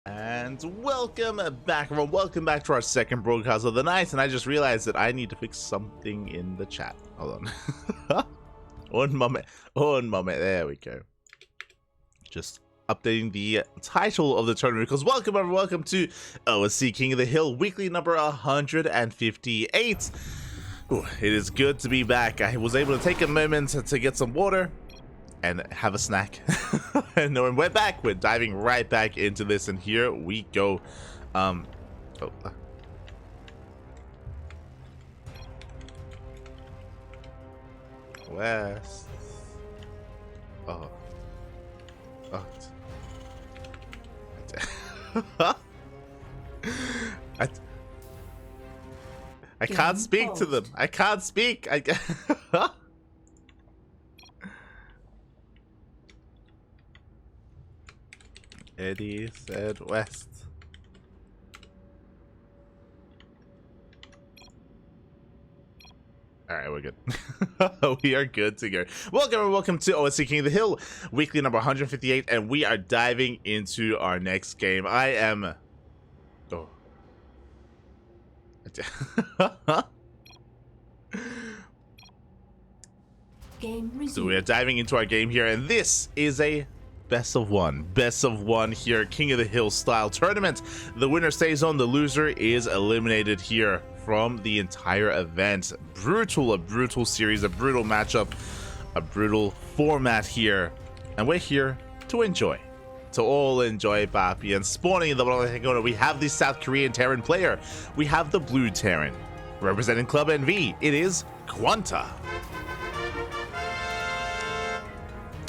And welcome back, everyone. Welcome back to our second broadcast of the night. And I just realized that I need to fix something in the chat. Hold on. One moment. There we go. Just updating the title of the tournament because welcome, everyone. Welcome to OSC King of the Hill, weekly number 158. Ooh, it is good to be back. I was able to take a moment to get some water and have a snack. And when we're back, we're diving right back into this, and here we go. West. I can't speak to them. I can't speak. Eddie said west. Alright, we're good. We are good to go. Welcome to OSC King of the Hill, weekly number 158, and we are diving into our next game. I am... Oh. So we are diving into our game here, and this is a best of one here, King of the Hill style tournament. The winner stays on, the loser is eliminated here from the entire event. A brutal series, a brutal matchup, a brutal format here, and we're here to enjoy. To all enjoy, Papi. And spawning in the bottom left corner, we have the South Korean Terran player. We have the blue Terran. Representing Club NV, it is QuanTa.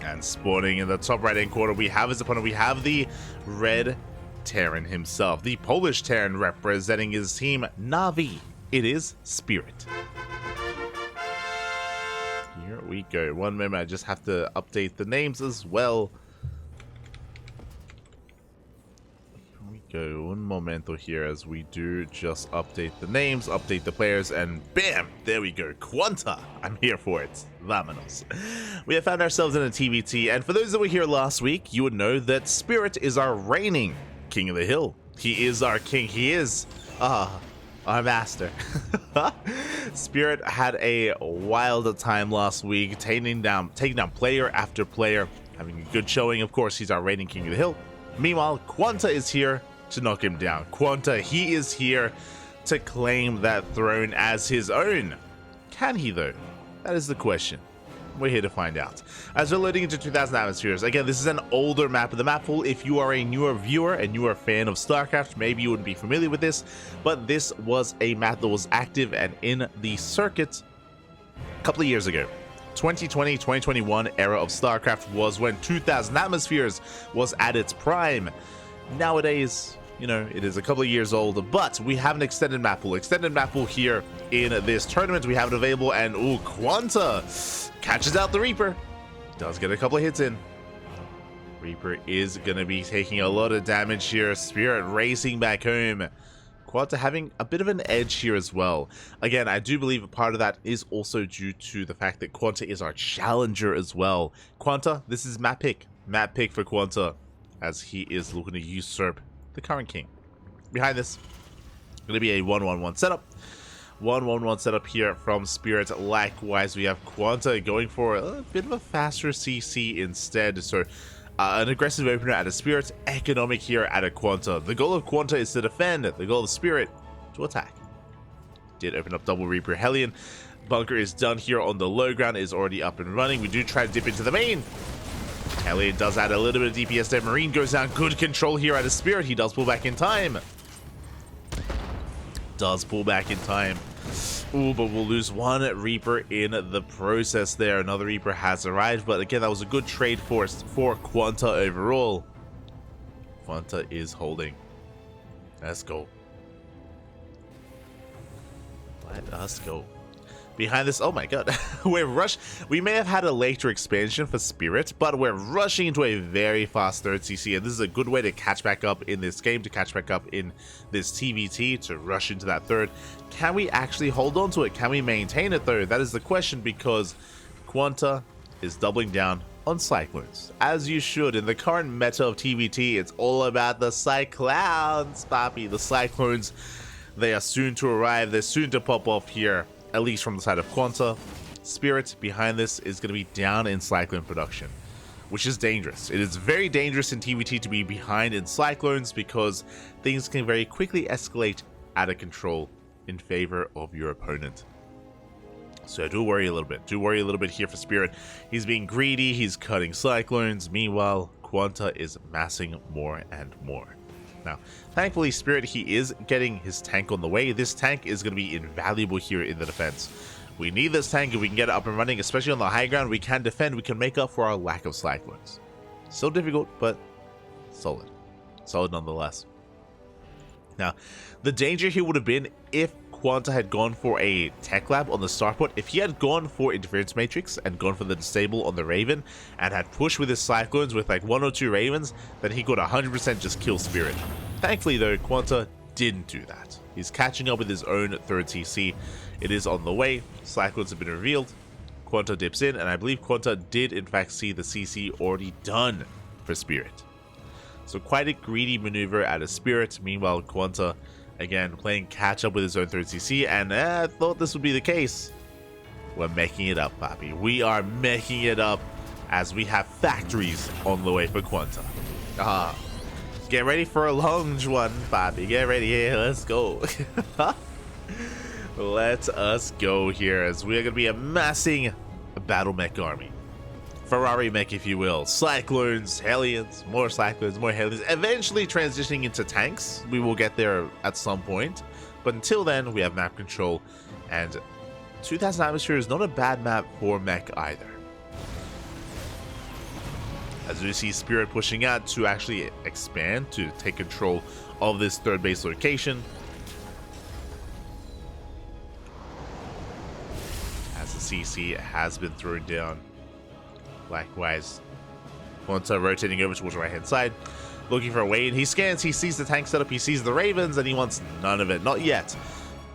And spawning in the top right hand corner, we have his opponent. We have the red Terran himself, the Polish Terran representing his team, Navi. It is Spirit. Here we go. One moment, I just have to update the names as well. Go one momento here as we do just update the names, update the players, and bam, there we go. QuanTa, I'm here for it. Vamonos. We have found ourselves in a TBT, and for those that were here last week, you would know that Spirit is our reigning King of the Hill. He is our king. He is our master. Spirit had a wild time last week, taking down player after player, having a good showing. Of course, he's our reigning King of the Hill. Meanwhile, QuanTa is here to knock him down. QuanTa, he is here to claim that throne as his own. Can he though? That is the question. We're here to find out. As we're loading into 2000 atmospheres, again, this is an older map of the map pool. If you are a newer viewer, a newer fan of StarCraft, maybe you wouldn't be familiar with this, but this was a map that was active and in the circuit a couple of years ago. 2020, 2021 era of StarCraft was when 2000 atmospheres was at its prime. Nowadays, you know, it is a couple of years old, but we have an extended map pool. Extended map pool here in this tournament. We have it available, and ooh, QuanTa catches out the Reaper. Does get a couple of hits in. Reaper is going to be taking a lot of damage here. Spirit racing back home. QuanTa having a bit of an edge here as well. Again, I do believe a part of that is also due to the fact that QuanTa is our challenger as well. QuanTa, this is map pick. Map pick for QuanTa as he is looking to usurp the current king. Behind this, going to be a 1-1-1 setup. 1-1-1 setup here from Spirit. Likewise, we have QuanTa going for a bit of a faster CC instead. So an aggressive opener at a Spirit, economic here at a QuanTa. The goal of QuanTa is to defend, the goal of Spirit to attack. Did open up double Reaper Hellion. Bunker is done here on the low ground, is already up and running. We do try to dip into the main. Hellion does add a little bit of DPS there. Marine goes down. Good control here at a Spirit. He does pull back in time. Ooh, but we'll lose one Reaper in the process there. Another Reaper has arrived, but again, that was a good trade for QuanTa overall. QuanTa is holding. Let's go. Let us go. Behind this, oh my god, we may have had a later expansion for Spirit, but we're rushing into a very fast third CC, and this is a good way to catch back up in this game, to catch back up in this TBT, to rush into that third. Can we actually hold on to it? Can we maintain it though? That is the question, because QuanTa is doubling down on Cyclones, as you should. In the current meta of TVT, it's all about the Cyclones, papi. The Cyclones, they are soon to arrive. They're soon to pop off here, at least from the side of QuanTa. Spirit behind this is going to be down in Cyclone production, which is dangerous. It is very dangerous in TVT to be behind in Cyclones because things can very quickly escalate out of control in favor of your opponent. So do worry a little bit. Do worry a little bit here for Spirit. He's being greedy. He's cutting Cyclones. Meanwhile, QuanTa is massing more and more. Now, thankfully, Spirit, he is getting his tank on the way. This tank is going to be invaluable here in the defense. We need this tank if we can get it up and running, especially on the high ground. We can defend. We can make up for our lack of Cyclones. Still difficult, but solid. Solid nonetheless. Now, the danger here would have been if QuanTa had gone for a tech lab on the starport. If he had gone for interference matrix and gone for the disable on the Raven and had pushed with his Cyclones with like 1 or 2 Ravens, then he could 100% just kill Spirit. Thankfully though, QuanTa didn't do that. He's catching up with his own 3rd CC. It is on the way. Cyclones have been revealed. QuanTa dips in, and I believe QuanTa did in fact see the CC already done for Spirit. So quite a greedy maneuver out of Spirit. Meanwhile, QuanTa, again, playing catch up with his own 3rd CC, and I thought this would be the case. We're making it up, papi. We are making it up as we have factories on the way for QuanTa. Get ready for a long one, papi. Get ready here. Let's go. Let us go here as we are going to be amassing a battle mech army. Ferrari mech, if you will. Cyclones, Hellions, more Cyclones, more Hellions. Eventually transitioning into tanks. We will get there at some point. But until then, we have map control. And 2000 Atmosphere is not a bad map for mech either. As we see Spirit pushing out to actually expand, to take control of this 3rd base location. As the CC has been thrown down. Likewise, QuanTa rotating over towards the right hand side, looking for a way in. He scans, he sees the tank setup, he sees the Ravens, and he wants none of it. Not yet.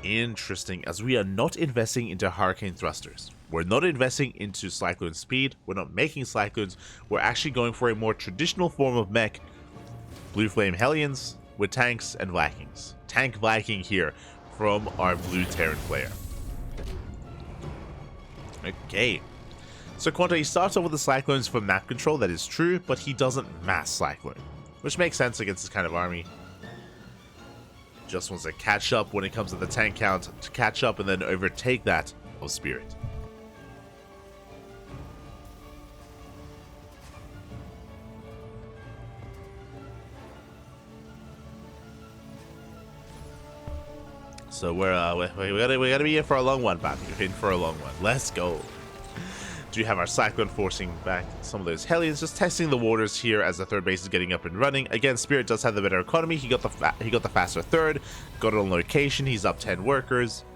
Interesting, as we are not investing into Hurricane Thrusters. We're not investing into Cyclone Speed. We're not making Cyclones. We're actually going for a more traditional form of mech. Blue Flame Hellions with tanks and Vikings. Tank Viking here from our Blue Terran player. Okay. So QuanTa, he starts off with the Cyclones for map control, that is true, but he doesn't mass Cyclone, which makes sense against this kind of army. Just wants to catch up when it comes to the tank count, to catch up and then overtake that of Spirit. So we gotta be in for a long one, papi. We're in for a long one. Let's go. Do have our Cyclone forcing back some of those Hellions, just testing the waters here as the 3rd base is getting up and running. Again, Spirit does have the better economy. He got the faster 3rd, got it on location. He's up 10 workers.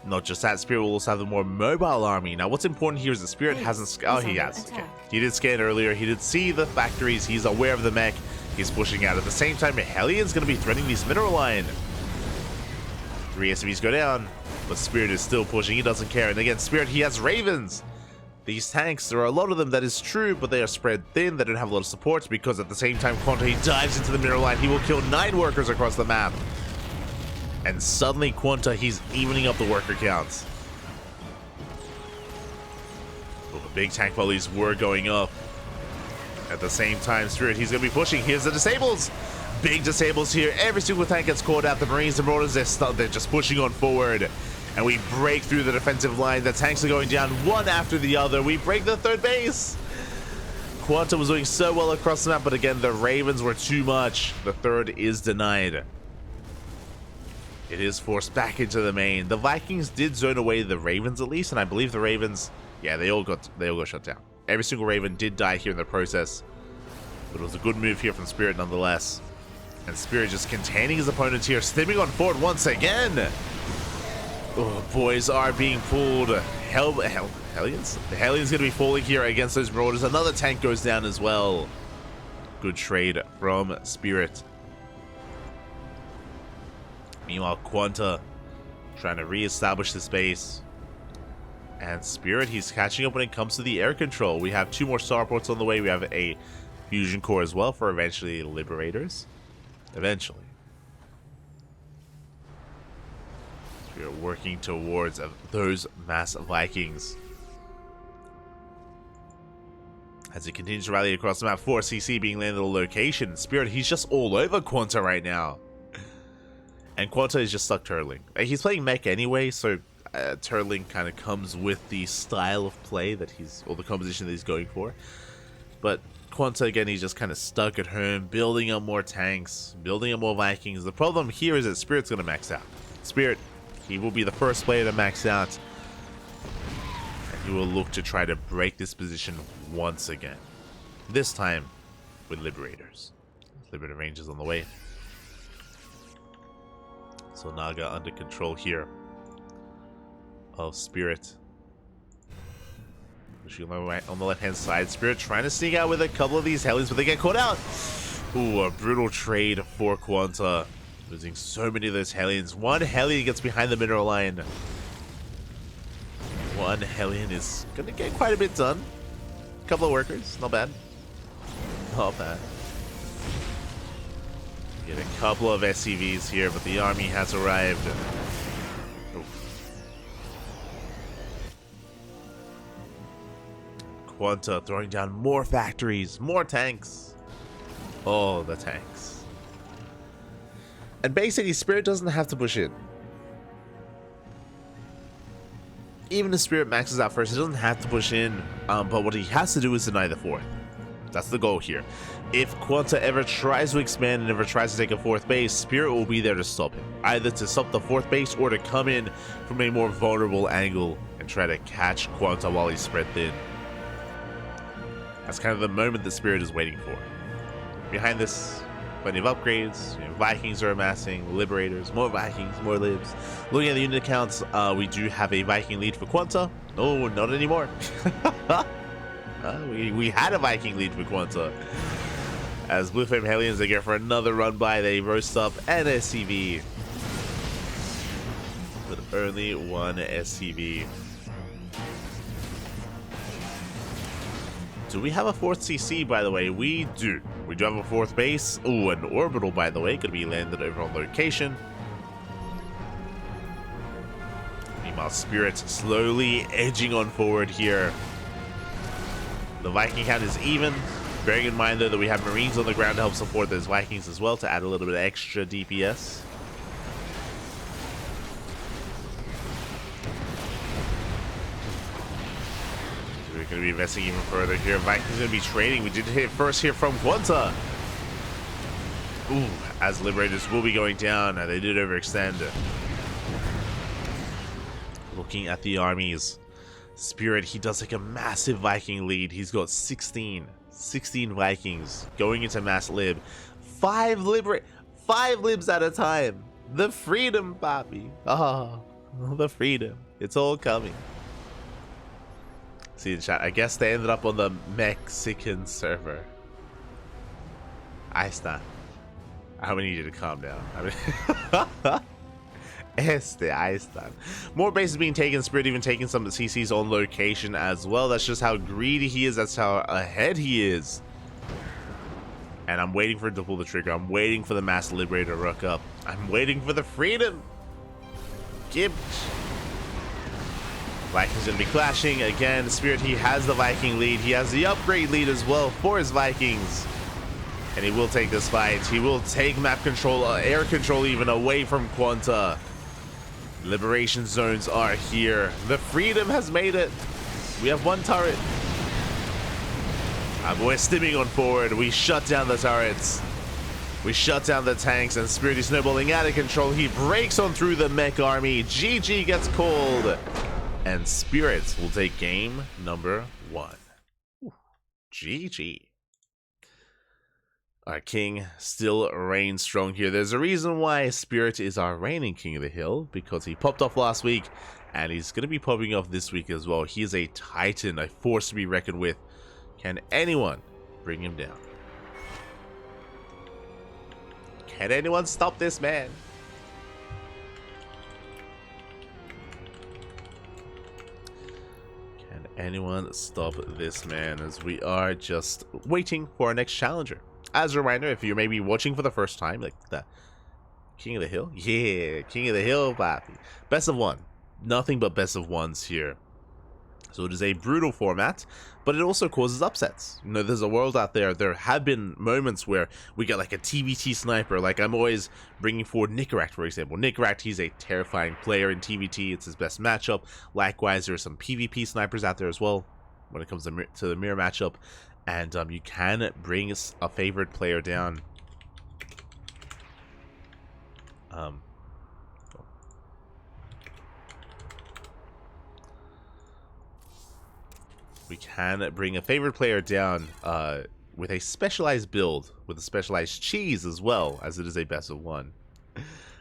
Not just that, Spirit will also have the more mobile army. Now, what's important here is that Spirit hasn't. Oh, he has. Okay. He did scan earlier. He did see the factories. He's aware of the mech. He's pushing out. At the same time, Hellion's going to be threatening this mineral line. 3 SCVs go down, but Spirit is still pushing. He doesn't care. And again, Spirit, he has Ravens. These tanks, there are a lot of them, that is true, but they are spread thin. They don't have a lot of support because at the same time, QuanTa, he dives into the mineral line. He will kill 9 workers across the map. And suddenly, QuanTa, he's evening up the worker counts. Oh, the big tank volleys were going up. At the same time, Spirit, he's going to be pushing. Here's the disables. Big disables here. Every single tank gets called out. The Marines and Marauders, they're just pushing on forward. And we break through the defensive line. The tanks are going down one after the other. We break the 3rd base. QuanTa was doing so well across the map, but again, the Ravens were too much. The 3rd is denied. It is forced back into the main. The Vikings did zone away the Ravens at least, and I believe the Ravens, yeah, they all got shut down. Every single Raven did die here in the process, but it was a good move here from Spirit nonetheless. And Spirit just containing his opponents here, stepping on forward once again. Oh, boys are being pulled. Hellions? The Hellions going to be falling here against those Marauders. Another tank goes down as well. Good trade from Spirit. Meanwhile, QuanTa trying to re-establish this base. And Spirit, he's catching up when it comes to the air control. We have 2 more starports on the way. We have a fusion core as well for eventually Liberators. Eventually. We are working towards those mass Vikings. As he continues to rally across the map, 4CC being landed on location. Spirit, he's just all over QuanTa right now. And QuanTa is just stuck turtling. He's playing mech anyway, so turtling kind of comes with the style of play that or the composition that he's going for. But QuanTa, again, he's just kind of stuck at home, building up more tanks, building up more Vikings. The problem here is that Spirit's going to max out. Spirit, he will be the first player to max out. And he will look to try to break this position once again. This time with Liberators. Liberator Rangers on the way. So Naga under control here of Spirit. On the left-hand side, Spirit trying to sneak out with a couple of these Hellions, but they get caught out. Ooh, a brutal trade for QuanTa. Losing so many of those Hellions. One Hellion gets behind the mineral line. One Hellion is going to get quite a bit done. A couple of workers, not bad. Not bad. Get a couple of SCVs here, but the army has arrived. QuanTa throwing down more factories, more tanks. Oh, the tanks. And basically, Spirit doesn't have to push in. Even if Spirit maxes out first, he doesn't have to push in. But what he has to do is deny the 4th. That's the goal here. If QuanTa ever tries to expand and ever tries to take a 4th base, Spirit will be there to stop him. Either to stop the 4th base or to come in from a more vulnerable angle and try to catch QuanTa while he's spread thin. That's kind of the moment that Spirit is waiting for. Behind this, plenty of upgrades. Vikings are amassing, Liberators, more Vikings, more Libs. Looking at the unit counts, we do have a Viking lead for QuanTa. No, not anymore. We had a Viking lead for QuanTa. As Blue Flame Hellions, they go for another run by. They roast up an SCV. But only one SCV. Do we have a 4th CC, by the way? We do. We do have a 4th base. Ooh, an orbital, by the way. Could be landed over on location. Meanwhile, Spirit slowly edging on forward here. The Viking count is even. Bearing in mind, though, that we have Marines on the ground to help support those Vikings as well, to add a little bit of extra DPS. We're going to be investing even further here. Vikings going to be trading. We did hit first here from QuanTa. Ooh, as Liberators will be going down. They did overextend. Looking at the armies. Spirit, he does like a massive Viking lead. He's got 16 Vikings going into mass lib. 5 libs at a time. The freedom, papi. Oh, the freedom. It's all coming. See in chat, I guess they ended up on the Mexican server. I stand. I need you to calm down. I stand. More bases being taken. Spirit even taking some of the CCs on location as well. That's just how greedy he is. That's how ahead he is. And I'm waiting for him to pull the trigger. I'm waiting for the Mass Liberator to rock up. I'm waiting for the freedom. Gibbs. Vikings gonna be clashing again. Spirit, he has the Viking lead. He has the upgrade lead as well for his Vikings. And he will take this fight. He will take map control, air control even away from QuanTa. Liberation zones are here. The freedom has made it. We have 1 turret. We're stimming on forward. We shut down the turrets. We shut down the tanks, and Spirit is snowballing out of control. He breaks on through the mech army. GG gets called. And Spirits will take game number 1. Ooh, GG. Our king still reigns strong here. There's a reason why Spirit is our reigning king of the hill, because he popped off last week, and he's going to be popping off this week as well. He is a titan, a force to be reckoned with. Can anyone bring him down? Can anyone stop this man? anyone stop this man, as we are just waiting for our next challenger. As a reminder, if you're maybe watching for the first time, like the King of the Hill? Yeah, King of the Hill, papi. Best of one. Nothing but best of ones here. So it is a brutal format, but it also causes upsets. You know, there's a world out there. There have been moments where we get like a TVT sniper. Like, I'm always bringing forward Nicoract, for example. Nicoract, he's a terrifying player in TVT. It's his best matchup. Likewise, there are some PvP snipers out there as well when it comes to the mirror matchup. And you can bring a favorite player down. We can bring a favorite player down with a specialized build, with a specialized cheese as well, as it is a best of one.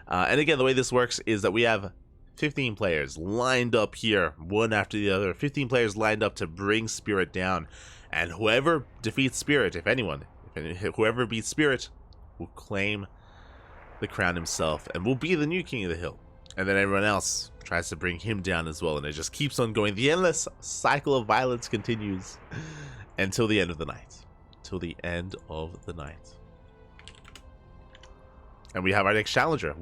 And again, the way this works is that we have 15 players lined up here, one after the other. 15 players lined up to bring Spirit down. And whoever defeats Spirit, if anyone, whoever beats Spirit, will claim the crown himself and will be the new King of the Hill. And then everyone else tries to bring him down as well, and it just keeps on going. The endless cycle of violence continues until the end of the night. Till the end of the night. And we have our next challenger.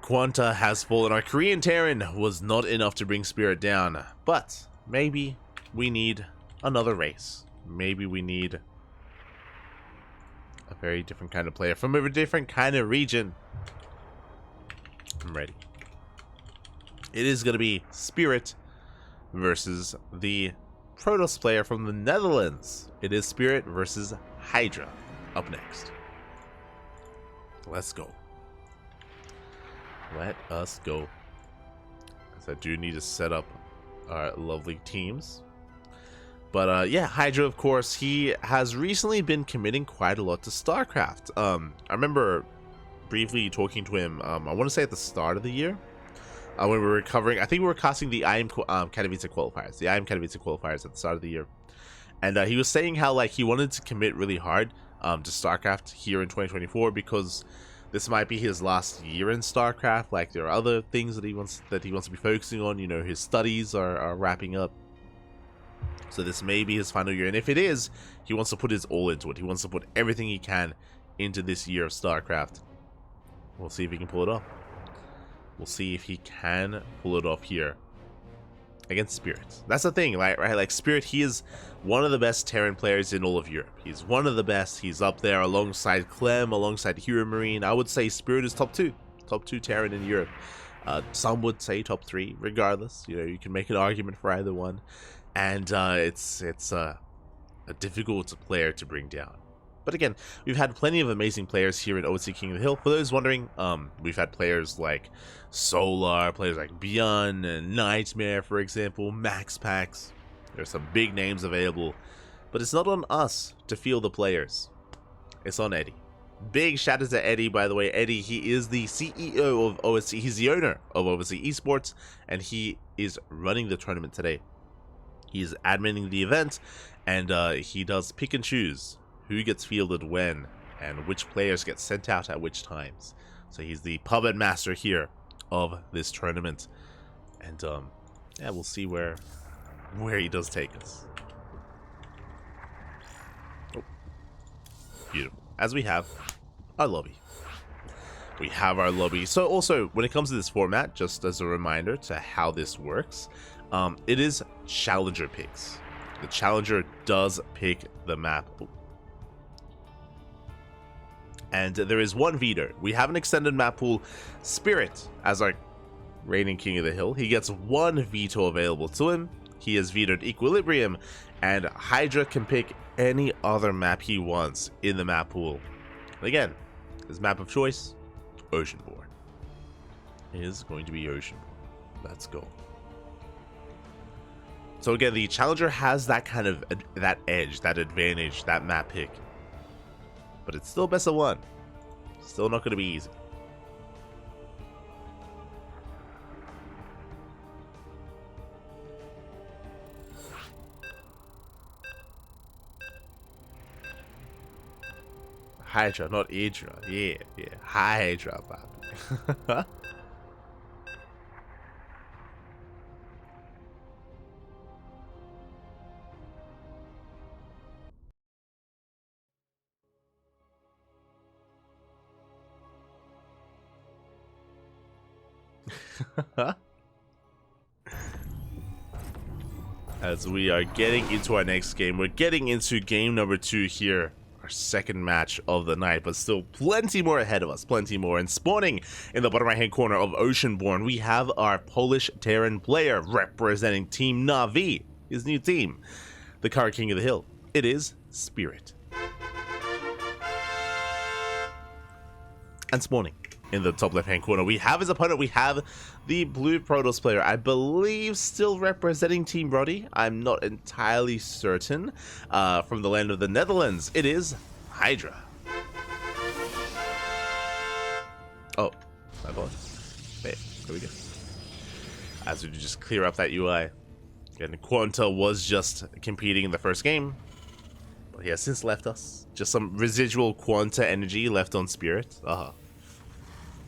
QuanTa has fallen. Our Korean Terran was not enough to bring Spirit down, but maybe we need another race. Maybe we need a very different kind of player from a different kind of region. I'm ready. It is going to be Spirit versus the Protoss player from the Netherlands. It is Spirit versus HiGhDrA up next. Let's go. Let us go. Because I do need to set up our lovely teams. But yeah, HiGhDrA, of course, he has recently been committing quite a lot to StarCraft. I remember briefly talking to him, I want to say at the start of the year, when we were covering, I think we were casting the IM Katowice qualifiers, at the start of the year. And he was saying how, like, he wanted to commit really hard to StarCraft here in 2024 because this might be his last year in StarCraft. Like, there are other things that he wants to be focusing on. You know, his studies are wrapping up. So this may be his final year. And if it is, he wants to put his all into it. He wants to put everything he can into this year of StarCraft. We'll see if he can pull it off. We'll see if he can pull it off here against Spirit. That's the thing, right? Like, Spirit, he is one of the best Terran players in all of Europe. He's one of the best. He's up there alongside Clem, alongside Hero Marine. I would say Spirit is top two Terran in Europe. Some would say top 3, regardless. You know, you can make an argument for either one. And it's a difficult player to bring down. But again, we've had plenty of amazing players here in OSC King of the Hill. For those wondering, we've had players like Solar, players like Beyond and NightMare, for example, MaxPax. There's some big names available, but it's not on us to field the players. It's on Eddie. Big shout out to Eddie, by the way. Eddie, he is the CEO of OSC. He's the owner of OSC Esports, and he is running the tournament today. He's adminning the event, and he does pick and choose who gets fielded when, and which players get sent out at which times. So he's the puppet master here of this tournament. And yeah, we'll see where he does take us. Oh. Beautiful. As we have our lobby. We have our lobby. So also, when it comes to this format, just as a reminder to how this works, it is challenger picks. The challenger does pick the map. Oh. And there is one veto. We have an extended map pool. Spirit, as our reigning King of the Hill, he gets one veto available to him. He has vetoed Equilibrium, and HiGhDrA can pick any other map he wants in the map pool. Again, his map of choice, Oceanborn. Is going to be Oceanborn. Let's go. So again, the challenger has that kind of that edge, that advantage, that map pick. But it's still best of one. Still not going to be easy. HiGhDrA, not HiGhDrA. Yeah. HiGhDrA, As we are getting into our next game, we're getting into game number 2 here. Our second match of the night, but still plenty more ahead of us, plenty more. And spawning in the bottom right hand corner of Oceanborn, we have our Polish Terran player representing Team Na'Vi, his new team, the current king of the hill. It is Spirit. And spawning in the top left hand corner, we have his opponent. We have the blue Protoss player, I believe still representing Team Roddy. I'm not entirely certain. From the land of the Netherlands, it is HiGhDrA. Oh, my bad. There we go. As we just clear up that UI. And QuanTa was just competing in the first game, but he has since left us. Just some residual QuanTa energy left on Spirit.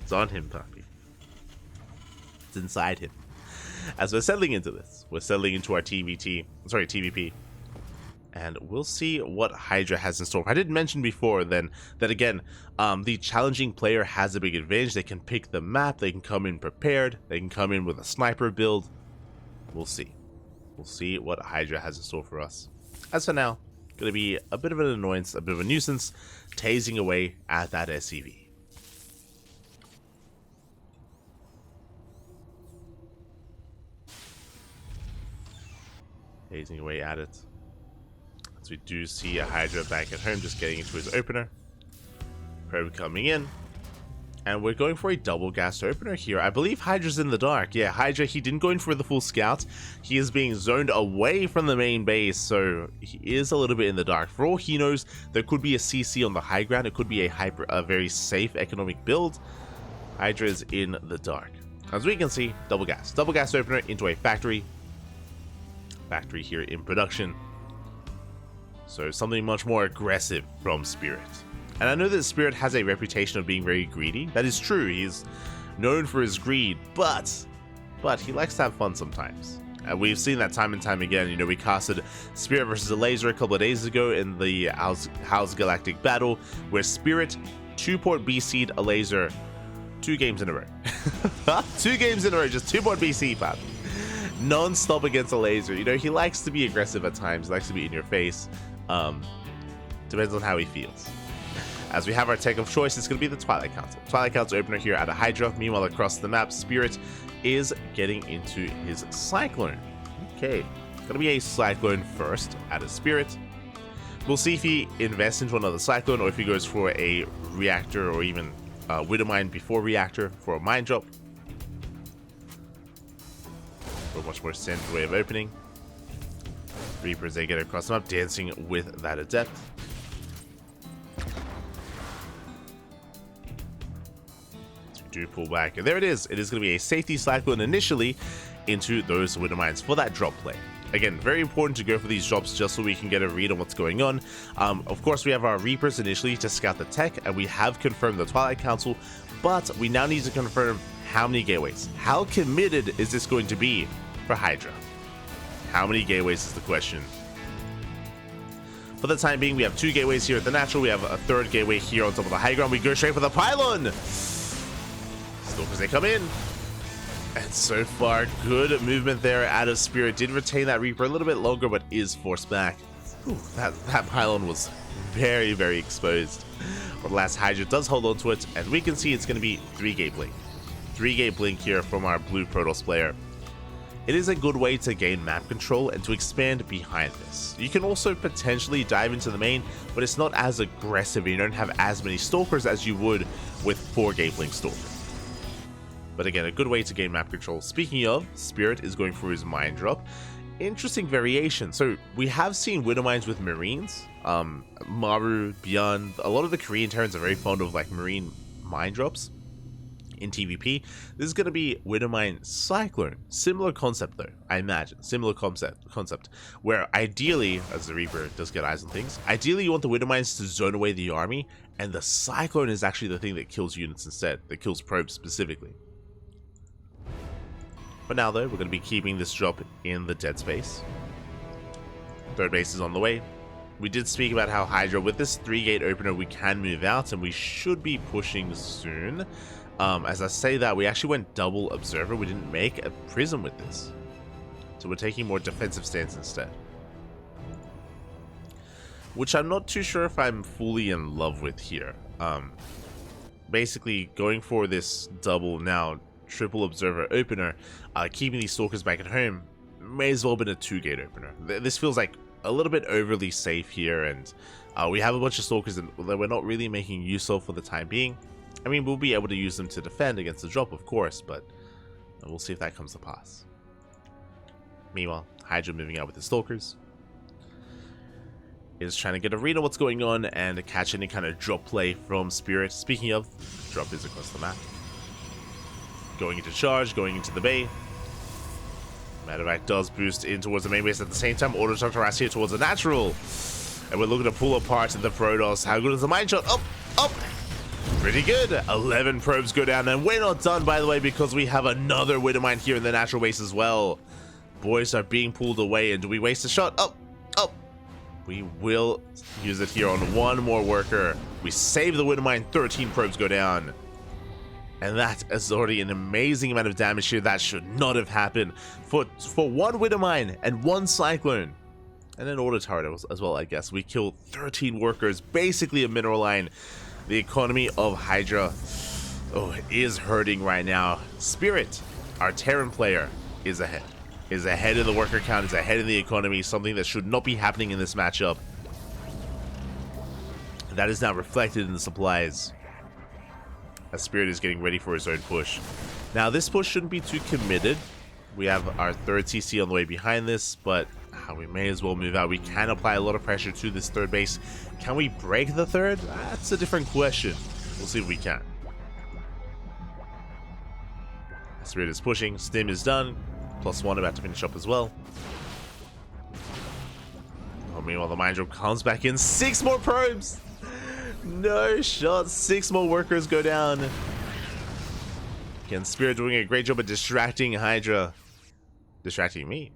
It's on him, puppy. It's inside him. As we're settling into this, we're settling into our TVP. And we'll see what HiGhDrA has in store. I did mention before then that again, the challenging player has a big advantage. They can pick the map, they can come in prepared, they can come in with a sniper build. We'll see. We'll see what HiGhDrA has in store for us. As for now, gonna be a bit of an annoyance, a bit of a nuisance, tasing away at that SCV. Tasing away at it. As we do see a HiGhDrA back at home, just getting into his opener. Probe coming in. And we're going for a double gas opener here. I believe HiGhDrA's in the dark. Yeah, HiGhDrA, he didn't go in for the full scout. He is being zoned away from the main base, so he is a little bit in the dark. For all he knows, there could be a CC on the high ground. It could be a very safe economic build. HiGhDrA is in the dark. As we can see, double gas opener into a factory here in production. So something much more aggressive from Spirit. And I know that Spirit has a reputation of being very greedy. That is true. He's known for his greed, but he likes to have fun sometimes. And we've seen that time and time again. You know, we casted Spirit versus a Laser a couple of days ago in the House Galactic Battle, where Spirit 2-port BC'd a Laser 2 games in a row. 2 games in a row, just 2-port BC, fam. Non-stop against a Laser. You know, he likes to be aggressive at times. He likes to be in your face. Depends on how he feels. As we have our tech of choice, it's going to be the Twilight Council. Twilight Council opener here at a HiGhDrA. Meanwhile, across the map, Spirit is getting into his Cyclone. Okay, going to be a Cyclone first at a Spirit. We'll see if he invests into another Cyclone or if he goes for a Reactor or even Widow Mine before Reactor for a Mine Drop. For a much more standard way of opening. Reapers, they get across the map, dancing with that Adept. Do pull back, and there it is. It is going to be a safety Cyclone initially into those Widow Mines for that drop play. Again, very important to go for these drops just so we can get a read on what's going on. Of course, we have our Reapers initially to scout the tech, and we have confirmed the Twilight Council, but we now need to confirm how many gateways. How committed is this going to be for HiGhDrA? How many gateways is the question. For the time being, we have 2 gateways here at the natural. We have a 3rd gateway here on top of the high ground. We go straight for the pylon. Stalkers, they come in. And so far, good movement there out of Spirit. Did retain that Reaper a little bit longer, but is forced back. Ooh, that pylon was very, very exposed. But last HiGhDrA does hold on to it, and we can see it's going to be 3-gate blink. 3-gate blink here from our blue Protoss player. It is a good way to gain map control and to expand behind this. You can also potentially dive into the main, but it's not as aggressive. You don't have as many Stalkers as you would with 4-gate blink Stalker. But again, a good way to gain map control. Speaking of, Spirit is going for his Mine Drop. Interesting variation. So we have seen Widow Mines with Marines. Maru, Beyond, a lot of the Korean Terrans are very fond of like Marine Mine Drops in TVP. This is going to be Widow Mine Cyclone. Similar concept though, I imagine. Similar concept. Where ideally, as the Reaper does get eyes on things, ideally you want the Widow Mines to zone away the army, and the Cyclone is actually the thing that kills units instead, that kills probes specifically. For now though, we're going to be keeping this drop in the dead space. 3rd base is on the way. we did speak about how HiGhDrA, with this 3-gate opener, we can move out, and we should be pushing soon. As I say that, we actually went double Observer. We didn't make a Prism with this. So we're taking more defensive stance instead. Which I'm not too sure if I'm fully in love with here. Basically, going for this double, now triple Observer opener, keeping these Stalkers back at home, may as well have been a 2-gate opener. This feels like a little bit overly safe here, and we have a bunch of Stalkers that we're not really making use of for the time being. I mean, we'll be able to use them to defend against the drop, of course, but we'll see if that comes to pass. Meanwhile, HiGhDrA moving out with the Stalkers is trying to get a read on what's going on and catch any kind of drop play from Spirit. Speaking of, drop is across the map. Going into charge, going into the bay. Nicoract does boost in towards the main base at the same time. Auto Doctor here towards the natural. And we're looking to pull apart the Protoss. How good is the mine shot? Up, up. Pretty good. 11 probes go down, and we're not done, by the way, because we have another Widowmine here in the natural base as well. Boys are being pulled away, and do we waste a shot? Up, up. We will use it here on one more worker. We save the Widowmine. 13 probes go down. And that is already an amazing amount of damage here. That should not have happened. For one Widowmine and one Cyclone. And an auto turret as well, I guess. We killed 13 workers. Basically a mineral line. The economy of HiGhDrA is hurting right now. Spirit, our Terran player, is ahead. Is ahead of the worker count, is ahead of the economy. Something that should not be happening in this matchup. And that is now reflected in the supplies. As Spirit is getting ready for his own push. Now, this push shouldn't be too committed. We have our third CC on the way behind this, but we may as well move out. We can apply a lot of pressure to this third base. Can we break the third? That's a different question. We'll see if we can. Spirit is pushing. Stim is done. +1 about to finish up as well. Oh, meanwhile, the mine drop comes back in. 6 more probes! No shot. 6 more workers go down. Again, Spirit doing a great job of distracting HiGhDrA. Distracting me.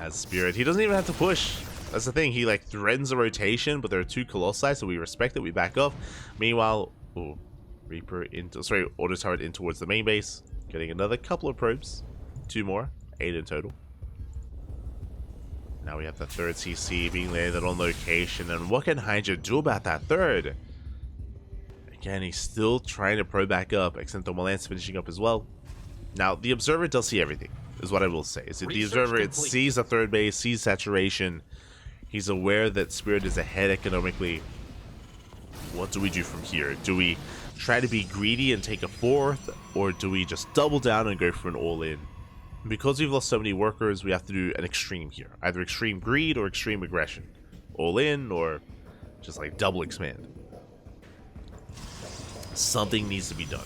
As Spirit, he doesn't even have to push. That's the thing. He like threatens a rotation, but there are 2 Colossi, so we respect it. We back off. Meanwhile, Reaper into auto turret in towards the main base, getting another couple of probes. 2 more, 8 in total. Now we have the third CC being landed on location, and what can HiGhDrA do about that third? Again, he's still trying to probe back up, except the Lance finishing up as well. Now, the Observer does see everything, is what I will say. So the Observer, it sees a third base, sees saturation. He's aware that Spirit is ahead economically. What do we do from here? Do we try to be greedy and take a 4th, or do we just double down and go for an all-in? Because we've lost so many workers, we have to do an extreme here. Either extreme greed or extreme aggression. All-in or just like double expand. Something needs to be done.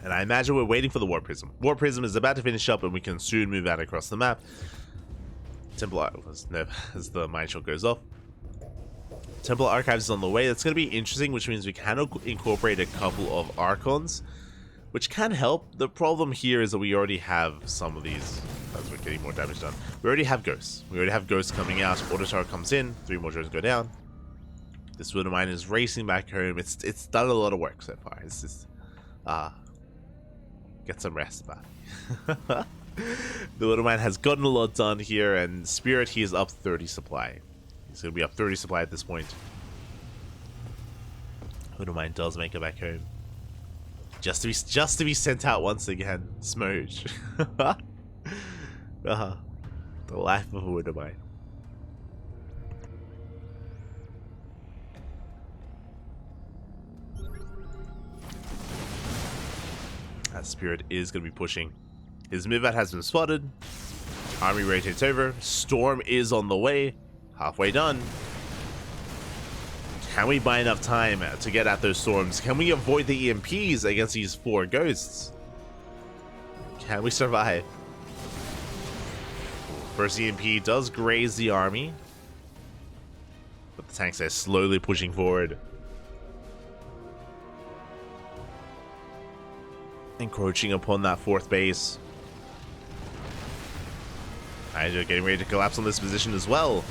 And I imagine we're waiting for the War Prism. War Prism is about to finish up and we can soon move out across the map. Temple as the mine shot goes off. Temple Archives is on the way. That's going to be interesting, which means we can incorporate a couple of Archons, which can help. The problem here is that we already have some of these, as we're getting more damage done. We already have Ghosts. We already have Ghosts coming out. Auto turret comes in. 3 more drones go down. This Widowmine is racing back home. It's done a lot of work so far. It's just, get some rest back. The Widowmine has gotten a lot done here, and Spirit, he is up 30 supply. He's going to be up 30 supply at this point. Widowmine does make it back home. Just to be sent out once again. Smoge. The life of a Widowmine. That Spirit is going to be pushing. His mid-vat has been spotted. Army rotates over. Storm is on the way. Halfway done. Can we buy enough time to get at those storms? Can we avoid the EMPs against these 4 ghosts? Can we survive? First EMP does graze the army, but the tanks are slowly pushing forward. encroaching upon that 4th base. HiGhDrA getting ready to collapse on this position as well.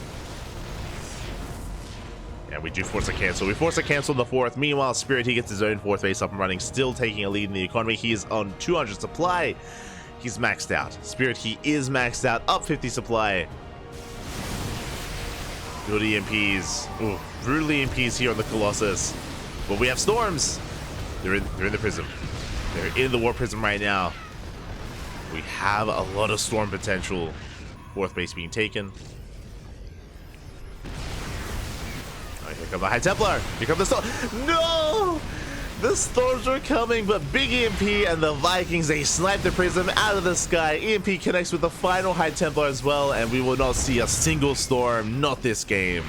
Yeah, we do force a cancel. We force a cancel on the 4th. Meanwhile, Spirit, he gets his own 4th base up and running, still taking a lead in the economy. He is on 200 supply. He's maxed out. Spirit, he is maxed out. Up 50 supply. Good EMPs. Ooh, brutal EMPs here on the Colossus. But we have storms. They're in the prism. They're in the war prism right now. We have a lot of storm potential. 4th base being taken. Oh, here come the High Templar. Here come the storm. No! The storms are coming, but big EMP and the Vikings, they snipe the prism out of the sky. EMP connects with the final High Templar as well, and we will not see a single storm. Not this game.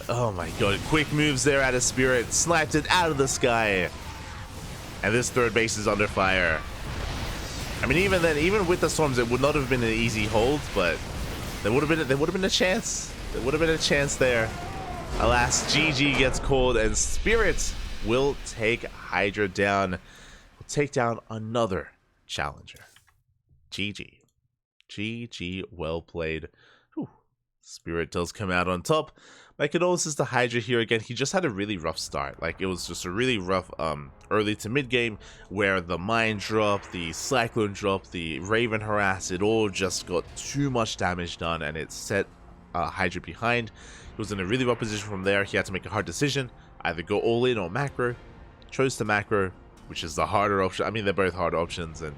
Oh my god, quick moves there out of Spirit. Sniped it out of the sky. And this 3rd base is under fire. I mean, even then, even with the storms, it would not have been an easy hold, but there would have been a chance. There would have been a chance there. Alas, GG gets called, and Spirit will take HiGhDrA down. Will take down another challenger. GG. GG, well played. Whew. Spirit does come out on top. My condolences to HiGhDrA here again. He just had a really rough start. Like, it was just a really rough early to mid game where the mine drop, the cyclone drop, the Raven harass, it all just got too much damage done, and it set HiGhDrA behind. He was in a really rough position from there. He had to make a hard decision, either go all in or macro. Chose to macro, which is the harder option. I mean, they're both hard options, and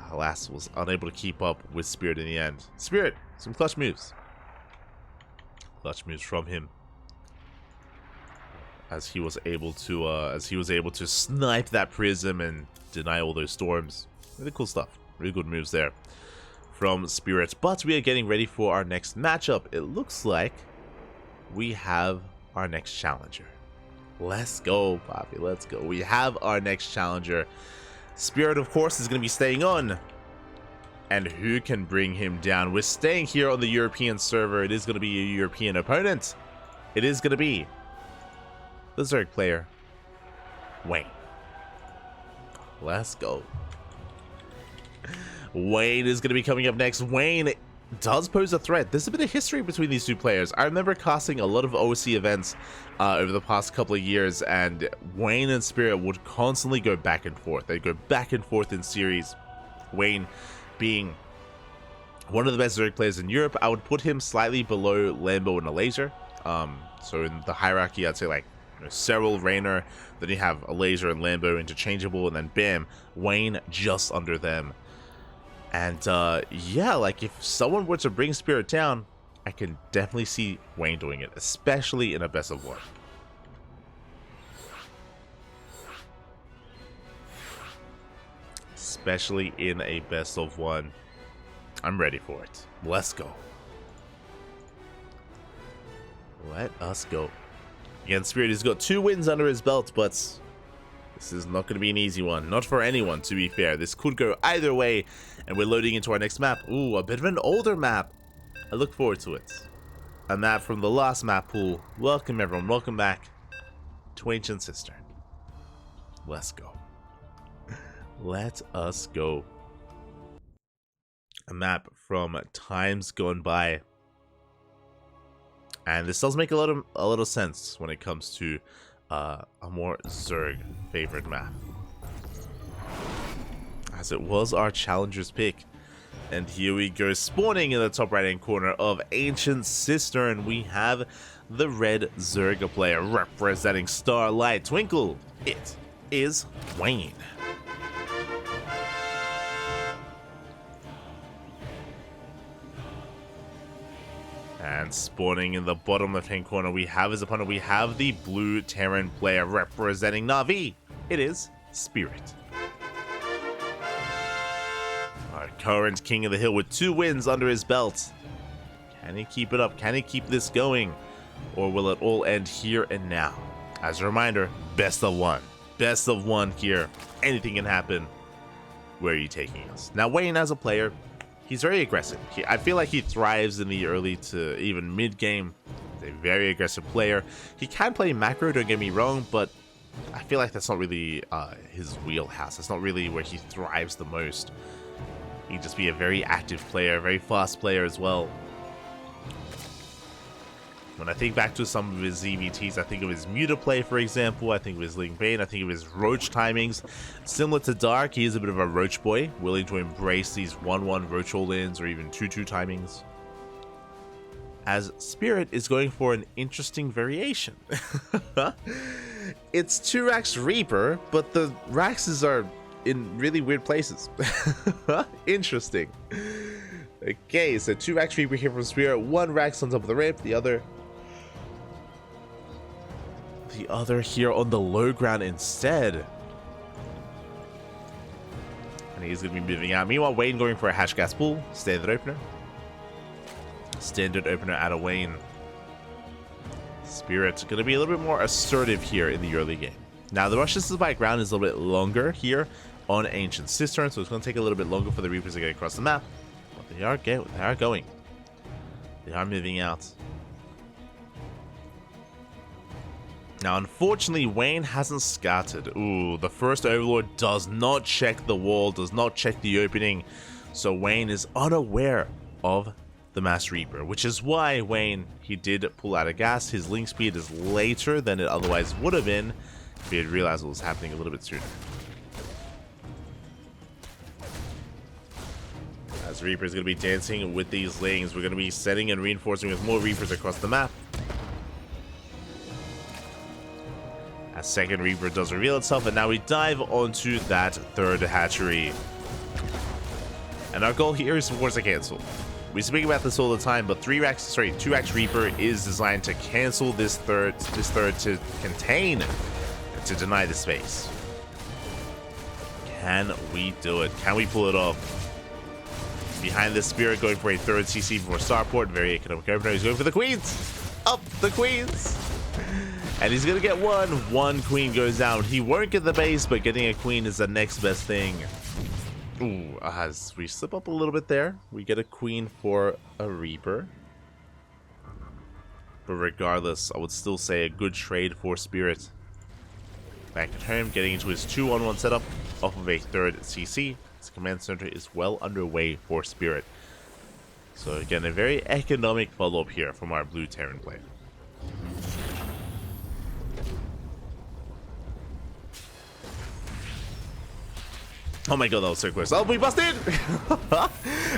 alas, was unable to keep up with Spirit in the end. Spirit, some clutch moves. Clutch moves from him, as he was able to snipe that prism and deny all those storms. Really cool stuff. Really good moves there from Spirit. But we are getting ready for our next matchup. It looks like we have our next challenger. Let's go, Poppy. Let's go. We have our next challenger. Spirit, of course, is going to be staying on. And who can bring him down? We're staying here on the European server. It is going to be a European opponent. It is going to be the Zerg player, Wayne. Let's go. Wayne is going to be coming up next. Wayne does pose a threat. There's a bit of history between these two players. I remember casting a lot of OSC events over the past couple of years, and Wayne and Spirit would constantly go back and forth. They'd go back and forth in series. Wayne being one of the best Zerg players in Europe. I would put him slightly below Lambo and a Laser. So in the hierarchy, I'd say like Serral, Raynor, then you have a Laser and Lambo interchangeable, and then bam, Wayne just under them. And yeah, like if someone were to bring Spirit down, I can definitely see Wayne doing it, especially in a best of one. Especially in a best of one. I'm ready for it. Let's go. Let us go. Again, Spirit has got 2 wins under his belt, but this is not going to be an easy one. Not for anyone, to be fair. This could go either way, and we're loading into our next map. Ooh, a bit of an older map. I look forward to it. A map from the last map pool. Welcome, everyone. Welcome back to Ancient Cistern. Let's go. Let us go. A map from times gone by. And this does make a lot of sense when it comes to a more Zerg favorite map, as it was our challenger's pick. And here we go, spawning in the top right hand corner of Ancient Cistern, we have the red Zerg player representing Starlight Twinkle. It is Wayne. And spawning in the bottom left-hand corner, we have his opponent. We have the blue Terran player representing Na'Vi. It is Spirit. Our current King of the Hill with 2 wins under his belt. Can he keep it up? Can he keep this going? Or will it all end here and now? As a reminder, best of one. Best of one here. Anything can happen. Where are you taking us? Now, Wayne as a player, he's very aggressive. I feel like he thrives in the early to even mid game. He's a very aggressive player. He can play macro, don't get me wrong, but I feel like that's not really his wheelhouse. That's not really where he thrives the most. He'd just be a very active player, a very fast player as well. When I think back to some of his ZVTs, I think of his Muta play, for example. I think of his Ling Bane. I think of his Roach timings. Similar to Dark, he is a bit of a Roach boy, willing to embrace these 1-1 Roach all-ins or even 2-2 timings. As Spirit is going for an interesting variation. It's 2 Rax Reaper, but the Raxes are in really weird places. Interesting. Okay, so 2 Rax Reaper here from Spirit, 1 Rax on top of the ramp, the other here on the low ground instead. And he's going to be moving out. Meanwhile, Wayne going for a Hash Gas Pull, standard opener. Standard opener out of Wayne. Spirit going to be a little bit more assertive here in the early game. Now, the rush distance by ground is a little bit longer here on Ancient Cistern, so it's going to take a little bit longer for the Reapers to get across the map. But they are going. They are moving out. Now, unfortunately, Wayne hasn't scattered. Ooh, the first Overlord does not check the wall, does not check the opening. So Wayne is unaware of the Mass Reaper, which is why Wayne, he did pull out of gas. His link speed is later than it otherwise would have been if he had realized what was happening a little bit sooner. As Reaper is going to be dancing with these lings, we're going to be setting and reinforcing with more Reapers across the map. As second Reaper does reveal itself, and now we dive onto that third hatchery. And our goal here is to force a cancel. We speak about this all the time, but 2 Rax Reaper is designed to cancel this third to contain, to deny the space. Can we do it? Can we pull it off? Behind this Spirit going for a third CC before Starport, very economic opener. He's going for the Queens. Up the Queens. And he's going to get one Queen goes down. He won't get the base, but getting a Queen is the next best thing. Ooh, as we slip up a little bit there, we get a Queen for a Reaper. But regardless, I would still say a good trade for Spirit. Back at home, getting into his 2-on-1 setup off of a third CC. His command center is well underway for Spirit. So again, a very economic follow-up here from our blue Terran player. Oh my god, that was so close. Oh, we busted!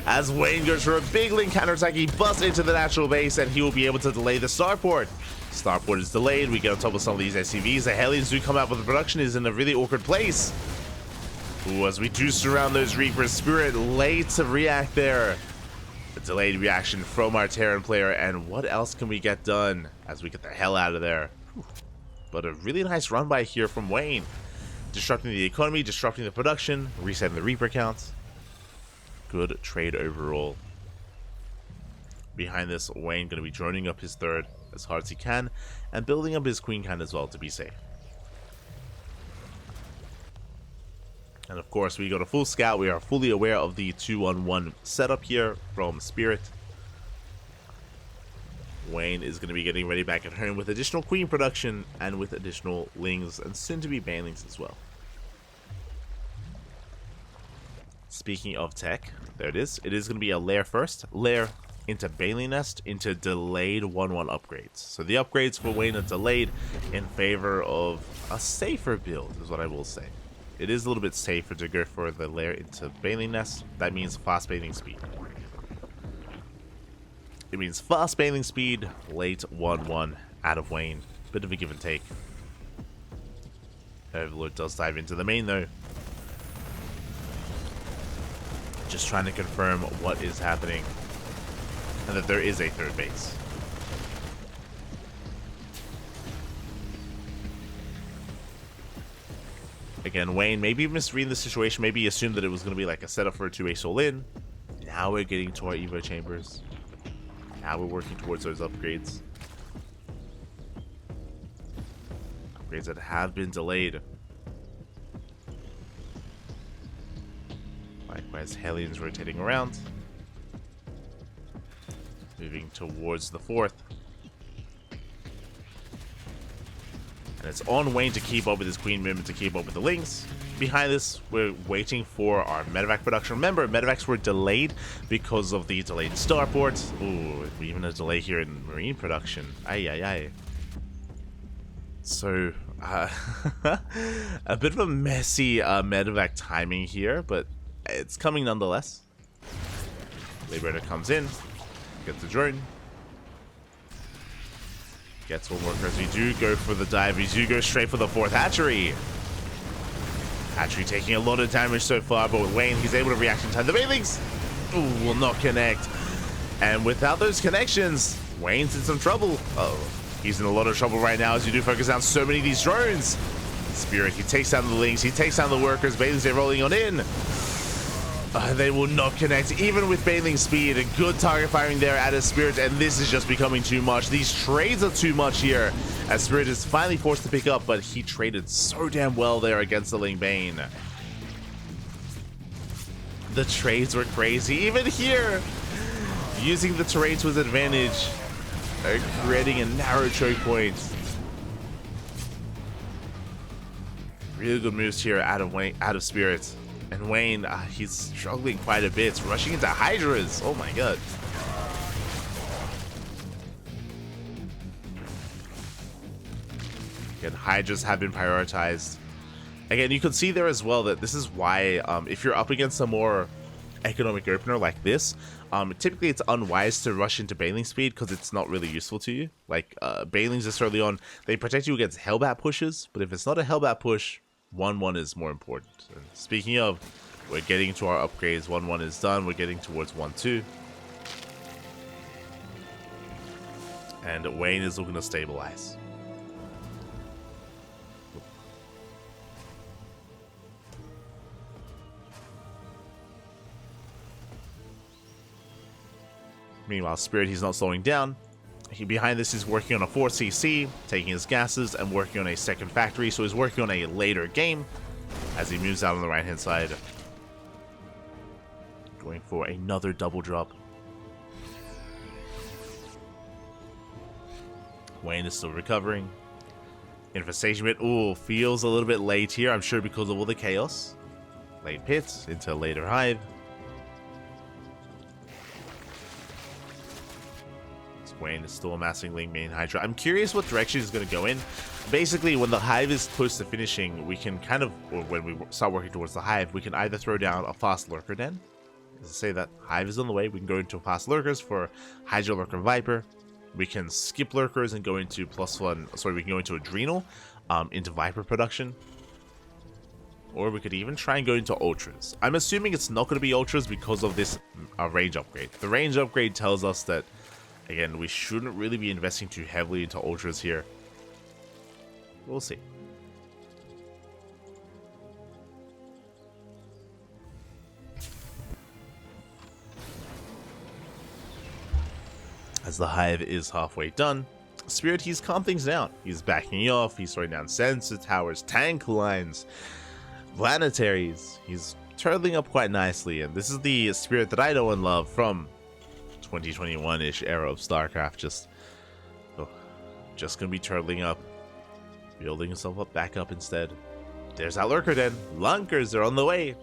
As Wayne goes for a big link counterattack, he busts into the natural base, and he will be able to delay the Starport. Starport is delayed. We get on top of some of these SCVs. The Hellions do come out, but the production is in a really awkward place. Ooh, as we do surround those Reapers, Spirit late to react there. A delayed reaction from our Terran player, and what else can we get done as we get the hell out of there? But a really nice run by here from Wayne. Disrupting the economy, disrupting the production, resetting the Reaper count. Good trade overall. Behind this, Wayne going to be droning up his third as hard as he can, and building up his Queen count as well to be safe. And of course, we go to full scout. We are fully aware of the 2-on-1 setup here from Spirit. Wayne is going to be getting ready back at home with additional Queen production and with additional Lings and soon to be Banelings as well. Speaking of tech, there it is. It is going to be a lair first. Lair into Baneling Nest into delayed 1-1 upgrades. So the upgrades for Wayne are delayed in favor of a safer build is what I will say. It is a little bit safer to go for the lair into Baneling Nest. That means fast baneling speed. It means fast baneling speed, late 1-1 out of Wayne. Bit of a give and take. Overlord does dive into the main though. Just trying to confirm what is happening. And that there is a third base. Again, Wayne maybe misreading the situation. Maybe he assumed that it was going to be like a setup for a 2-way soul in. Now we're getting to our Evo chambers. Now we're working towards those upgrades. Upgrades that have been delayed. Likewise, Hellions rotating around. Moving towards the fourth. And And it's on Wayne to keep up with his Queen movement, to keep up with the Lings. Behind this, we're waiting for our medevac production. Remember, medevacs were delayed because of the delayed starport. Ooh, even a delay here in Marine production. Aye, aye, aye. So, a bit of a messy medevac timing here, but it's coming nonetheless. Liberator comes in, gets the drone. Gets one worker as we do go for the dive. We do go straight for the 4th hatchery. Hatchery taking a lot of damage so far, but with Wayne, he's able to react in time. The Banelings will not connect. And without those connections, Wayne's in some trouble. Uh-oh. He's in a lot of trouble right now as you do focus down so many of these drones. Spirit, he takes down the Lings, he takes down the workers. Banelings, they're rolling on in. They will not connect, even with Baneling speed. A good target firing there at a Spirit, and this is just becoming too much. These trades are too much here, as Spirit is finally forced to pick up, but he traded so damn well there against the Ling Bane. The trades were crazy, even here. Using the terrain to his advantage, creating a narrow choke point. Really good moves here out of Spirit. And Wayne, he's struggling quite a bit. Rushing into HiGhDrAs. Oh my god. Again, HiGhDrAs have been prioritized. Again, you can see there as well that this is why, if you're up against a more economic opener like this, typically it's unwise to rush into Baneling speed because it's not really useful to you. Like, Banelings this early on, they protect you against Hellbat pushes, but if it's not a Hellbat push, 1-1 is more important. And speaking of, we're getting to our upgrades. 1-1 is done. We're getting towards 1-2. And Wayne is looking to stabilize. Meanwhile, Spirit, he's not slowing down. Behind this, he's working on a 4cc, taking his gases, and working on a second factory. So he's working on a later game as he moves out on the right-hand side. Going for another double drop. Wayne is still recovering. Infestation bit, ooh, feels a little bit late here. I'm sure because of all the chaos. Late pits into later hive. Wayne is still amassing Ling main HiGhDrA. I'm curious what direction he's going to go in. Basically, when the hive is close to finishing, we can kind of, or when we start working towards the hive, we can either throw down a fast lurker den. As I say, that hive is on the way. We can go into fast lurkers for HiGhDrA Lurker Viper. We can skip lurkers and go into we can go into Adrenal, into Viper production. Or we could even try and go into Ultras. I'm assuming it's not going to be Ultras because of this range upgrade. The range upgrade tells us that, again, we shouldn't really be investing too heavily into Ultras here. We'll see. As the hive is halfway done, Spirit, he's calmed things down. He's backing off, he's throwing down sensor towers, tank lines, planetaries. He's turtling up quite nicely, and this is the Spirit that I know and love from 2021-ish era of StarCraft. Just gonna be turtling up, building himself up back up instead. There's that lurker den. Lunkers are on the way.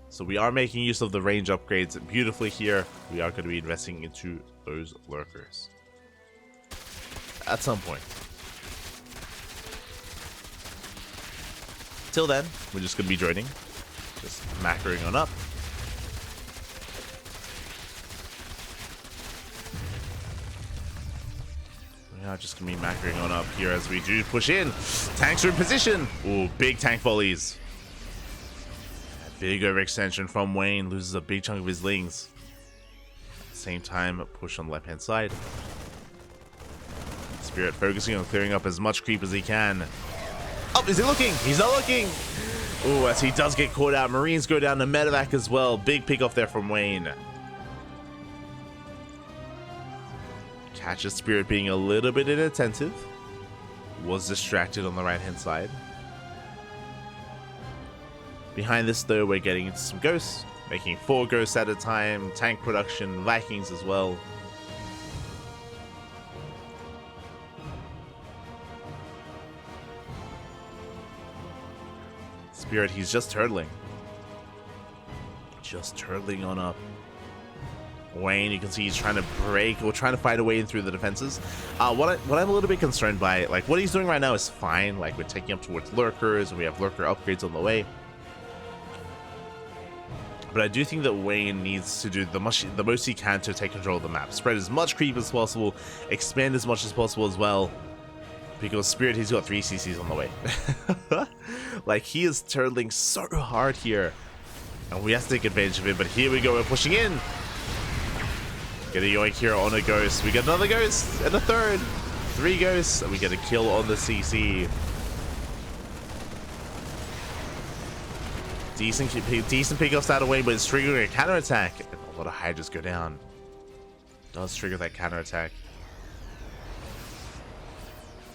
So we are making use of the range upgrades beautifully here. We are going to be investing into those lurkers at some point. Till then, we're just going to be droning, just macroing on up. We are just going to be macroing on up here as we do push in. Tanks are in position. Ooh, big tank volleys. Big overextension from Wayne, loses a big chunk of his Lings. At the same time, push on the left-hand side. Spirit focusing on clearing up as much creep as he can. Oh, is he looking? He's not looking! Ooh, as he does get caught out. Marines go down to medevac as well. Big pick off there from Wayne. Catches Spirit being a little bit inattentive. Was distracted on the right-hand side. Behind this, though, we're getting into some ghosts, making 4 ghosts at a time, tank production, Vikings as well. Spirit, he's just turtling. Just turtling on up. Wayne, you can see he's trying to break or trying to fight a way in through the defenses. What I'm a little bit concerned by, like what he's doing right now is fine. Like we're taking up towards lurkers and we have lurker upgrades on the way. But I do think that Wayne needs to do the most he can to take control of the map. Spread as much creep as possible, expand as much as possible as well. Because Spirit, he's got 3 CCs on the way. Like he is turtling so hard here. And we have to take advantage of it, but here we go, we're pushing in. Get a yoink here on a ghost. We get another ghost and a third. 3 ghosts, and we get a kill on the CC. Decent pickoffs out of Wayne, but it's triggering a counterattack. And a lot of HiGhDRAs go down. Does trigger that counterattack.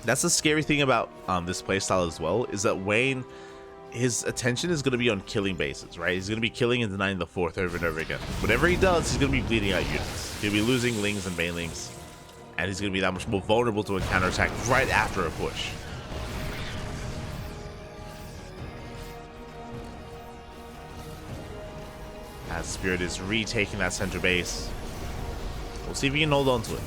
That's the scary thing about this playstyle as well, is that Wayne, his attention is going to be on killing bases, right? He's going to be killing and denying the 4th over and over again. Whatever he does, he's going to be bleeding out units. He'll be losing Lings and Banelings. And he's going to be that much more vulnerable to a counterattack right after a push. As Spirit is retaking that center base. We'll see if we can hold on to it.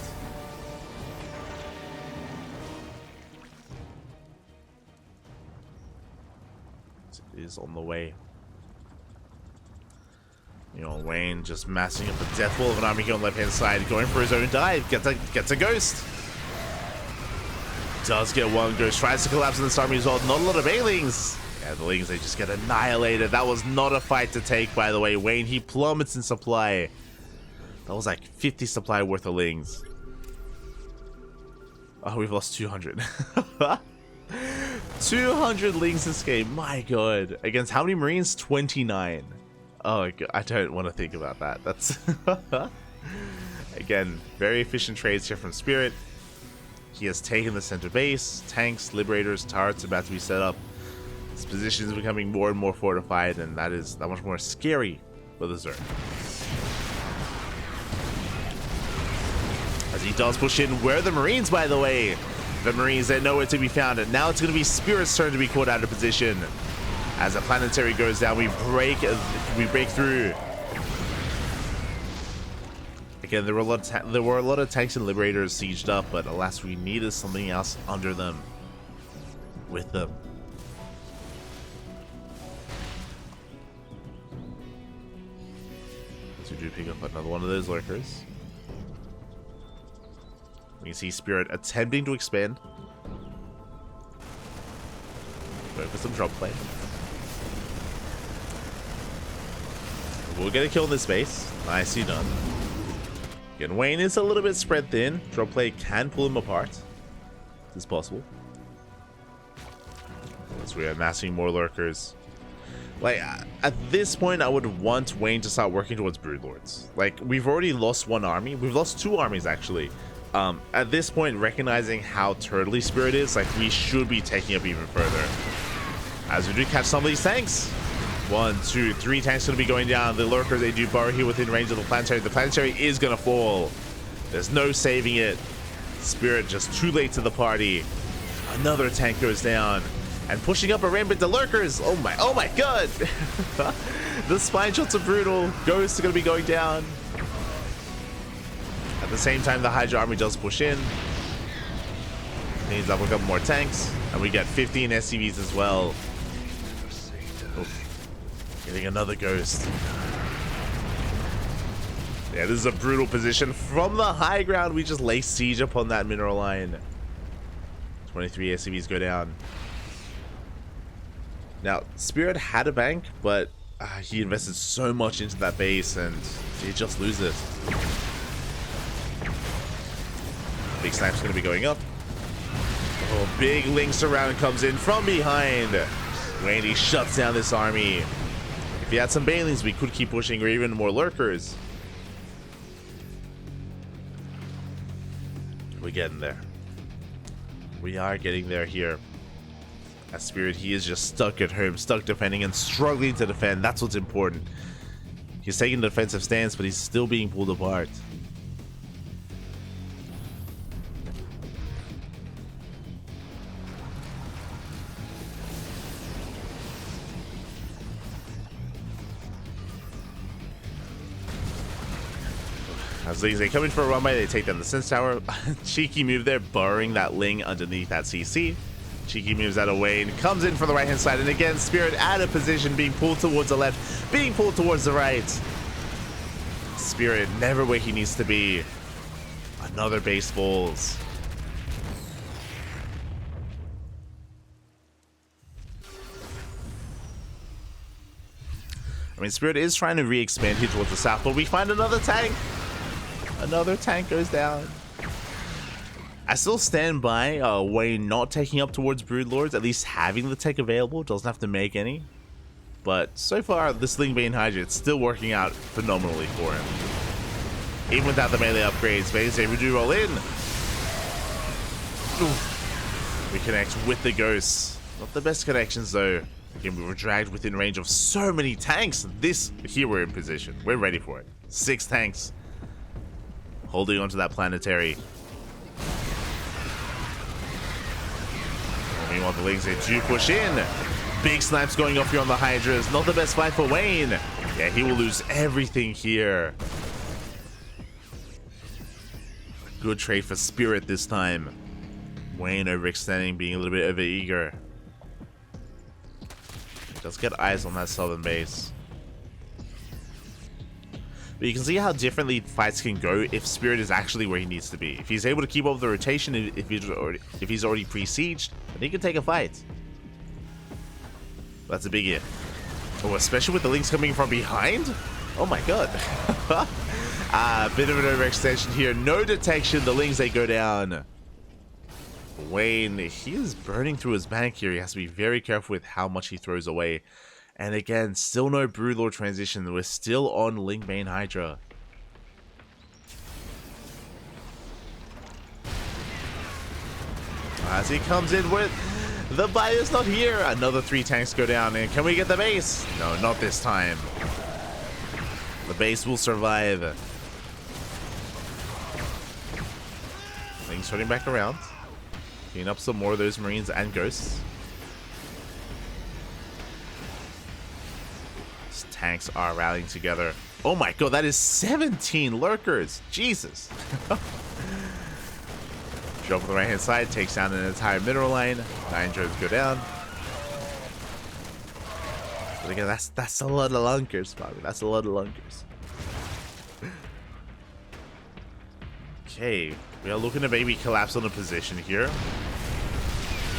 It is on the way. You know, Wayne just massing up the death wall of an army here on the left-hand side, going for his own dive, gets a ghost. Does get 1 ghost, tries to collapse in this army as well. Not a lot of Banelings. Yeah, the Lings, they just get annihilated. That was not a fight to take, by the way. Wayne, he plummets in supply. That was like 50 supply worth of Lings. Oh, we've lost 200. 200 Lings this game, my god. Against how many Marines? 29. Oh god, I don't want to think about that. That's again, very efficient trades here from Spirit. He has taken the center base. Tanks, liberators, turrets about to be set up. His position is becoming more and more fortified, and that is that much more scary for the Zerg. As he does push in, where are the Marines, by the way? The Marines, they're nowhere to be found, and now it's going to be Spirit's turn to be caught out of position. As the planetary goes down, we break through. Again, there were a lot of tanks and liberators sieged up, but alas, we needed something else under them, with them. So we do pick up another one of those lurkers. We can see Spirit attempting to expand. Go for some drop play. We'll get a kill in this base. Nicely done. Again, Wayne is a little bit spread thin. Drop play can pull him apart. It's possible. As we are amassing more lurkers. Like, at this point, I would want Wayne to start working towards Broodlords. Like, we've already lost 1 army. We've lost 2 armies, actually. At this point, recognizing how turtly Spirit is, like, we should be taking up even further. As we do catch some of these tanks. 1, 2, 3 tanks going to be going down. The lurkers, they do burrow here within range of the planetary. The planetary is going to fall. There's no saving it. Spirit just too late to the party. Another tank goes down. And pushing up a ramp into lurkers. Oh my god. The spine shots are brutal. Ghosts are going to be going down. At the same time, the HiGhDrA army does push in. Needs up a couple more tanks. And we get 15 SCVs as well. Getting another ghost. Yeah, this is a brutal position. From the high ground, we just lay siege upon that mineral line. 23 SCVs go down. Now, Spirit had a bank, but he invested so much into that base, and he just loses it. Big Snip's going to be going up. Oh, big Link surround comes in from behind. Randy shuts down this army. If he had some Banelings, we could keep pushing, or even more lurkers. We're getting there. We are getting there here. As Spirit, he is just stuck at home, stuck defending and struggling to defend. That's what's important. He's taking a defensive stance, but he's still being pulled apart. As Lings, they come in for a runway, they take down the Sense Tower. Cheeky move there, burrowing that Ling underneath that CC. Cheeky moves that away and comes in from the right-hand side. And again, Spirit out of position, being pulled towards the left, being pulled towards the right. Spirit never where he needs to be. Another base falls. I mean, Spirit is trying to re-expand here towards the south, but we find another tank. Another tank goes down. I still stand by Wayne not taking up towards Broodlords, at least having the tech available, doesn't have to make any. But so far, this Lingbane HiGhDrA, it's still working out phenomenally for him. Even without the melee upgrades, but he's able to roll in. Oof. We connect with the ghosts. Not the best connections though. Again, we were dragged within range of so many tanks. Here we're in position. We're ready for it. 6 tanks. Holding onto that planetary. Meanwhile, the Lings, they do push in. Big snipes going off here on the HiGhDrAs. Not the best fight for Wayne. Yeah, he will lose everything here. Good trade for Spirit this time. Wayne overextending, being a little bit overeager. He does get eyes on that southern base. But you can see how differently fights can go if Spirit is actually where he needs to be. If he's able to keep up the rotation, if he's already pre-sieged, then he can take a fight. That's a big if. Oh, especially with the Lings coming from behind? Oh my god. Bit of an overextension here. No detection. The Lings, they go down. Wayne, he is burning through his bank here. He has to be very careful with how much he throws away. And again, still no Broodlord transition. We're still on Lingbane HiGhDrA. As he comes in with the buyer's not here. Another 3 tanks go down. And can we get the base? No, not this time. The base will survive. Lings turning back around. Clean up some more of those Marines and Ghosts. These tanks are rallying together. Oh my god, that is 17 lurkers. Jesus. Drop on the right hand side, takes down an entire mineral line. 9 drones go down. But again, that's a lot of lunkers, Bobby. That's a lot of lunkers. Okay, we are looking to maybe collapse on a position here.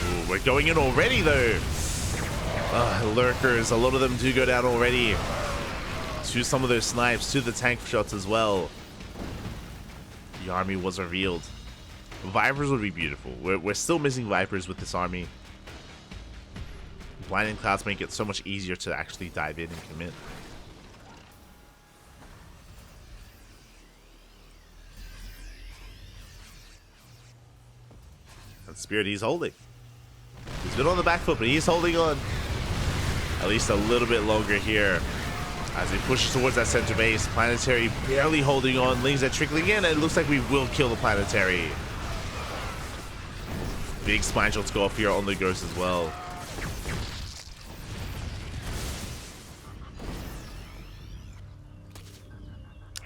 Ooh, we're going in already though. Lurkers, a lot of them do go down already. To some of those snipes, to the tank shots as well. The army was revealed. Vipers would be beautiful. We're still missing Vipers with this army. Blinding Clouds make it so much easier to actually dive in and commit. And Spirit, he's holding. He's been on the back foot, but he's holding on. At least a little bit longer here. As he pushes towards that center base. Planetary barely holding on. Lings are trickling in, and it looks like we will kill the Planetary. Big spine shots go off here on the Ghost as well.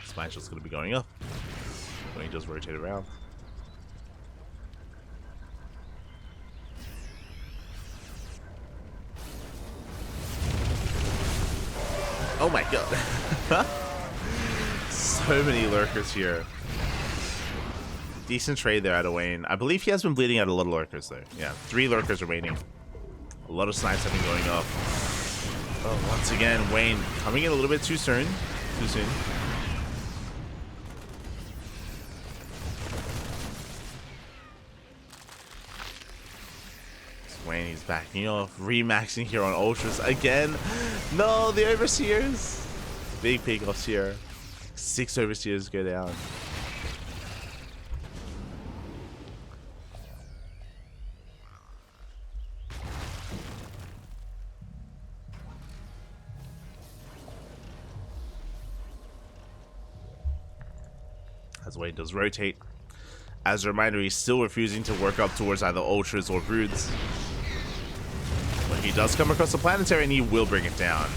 Spine shot's going to be going up when he does rotate around. Oh my god. So many lurkers here. Decent trade there out of Wayne. I believe he has been bleeding out a lot of lurkers though. Yeah, 3 lurkers remaining. A lot of snipes have been going off. Oh, once again, Wayne coming in a little bit too soon. Wayne, he's backing off, remaxing here on Ultras again. No, the Overseers. Big pick offs here. 6 Overseers go down. As Wayne does rotate. As a reminder, he's still refusing to work up towards either Ultras or Broods. But he does come across the Planetary and he will bring it down.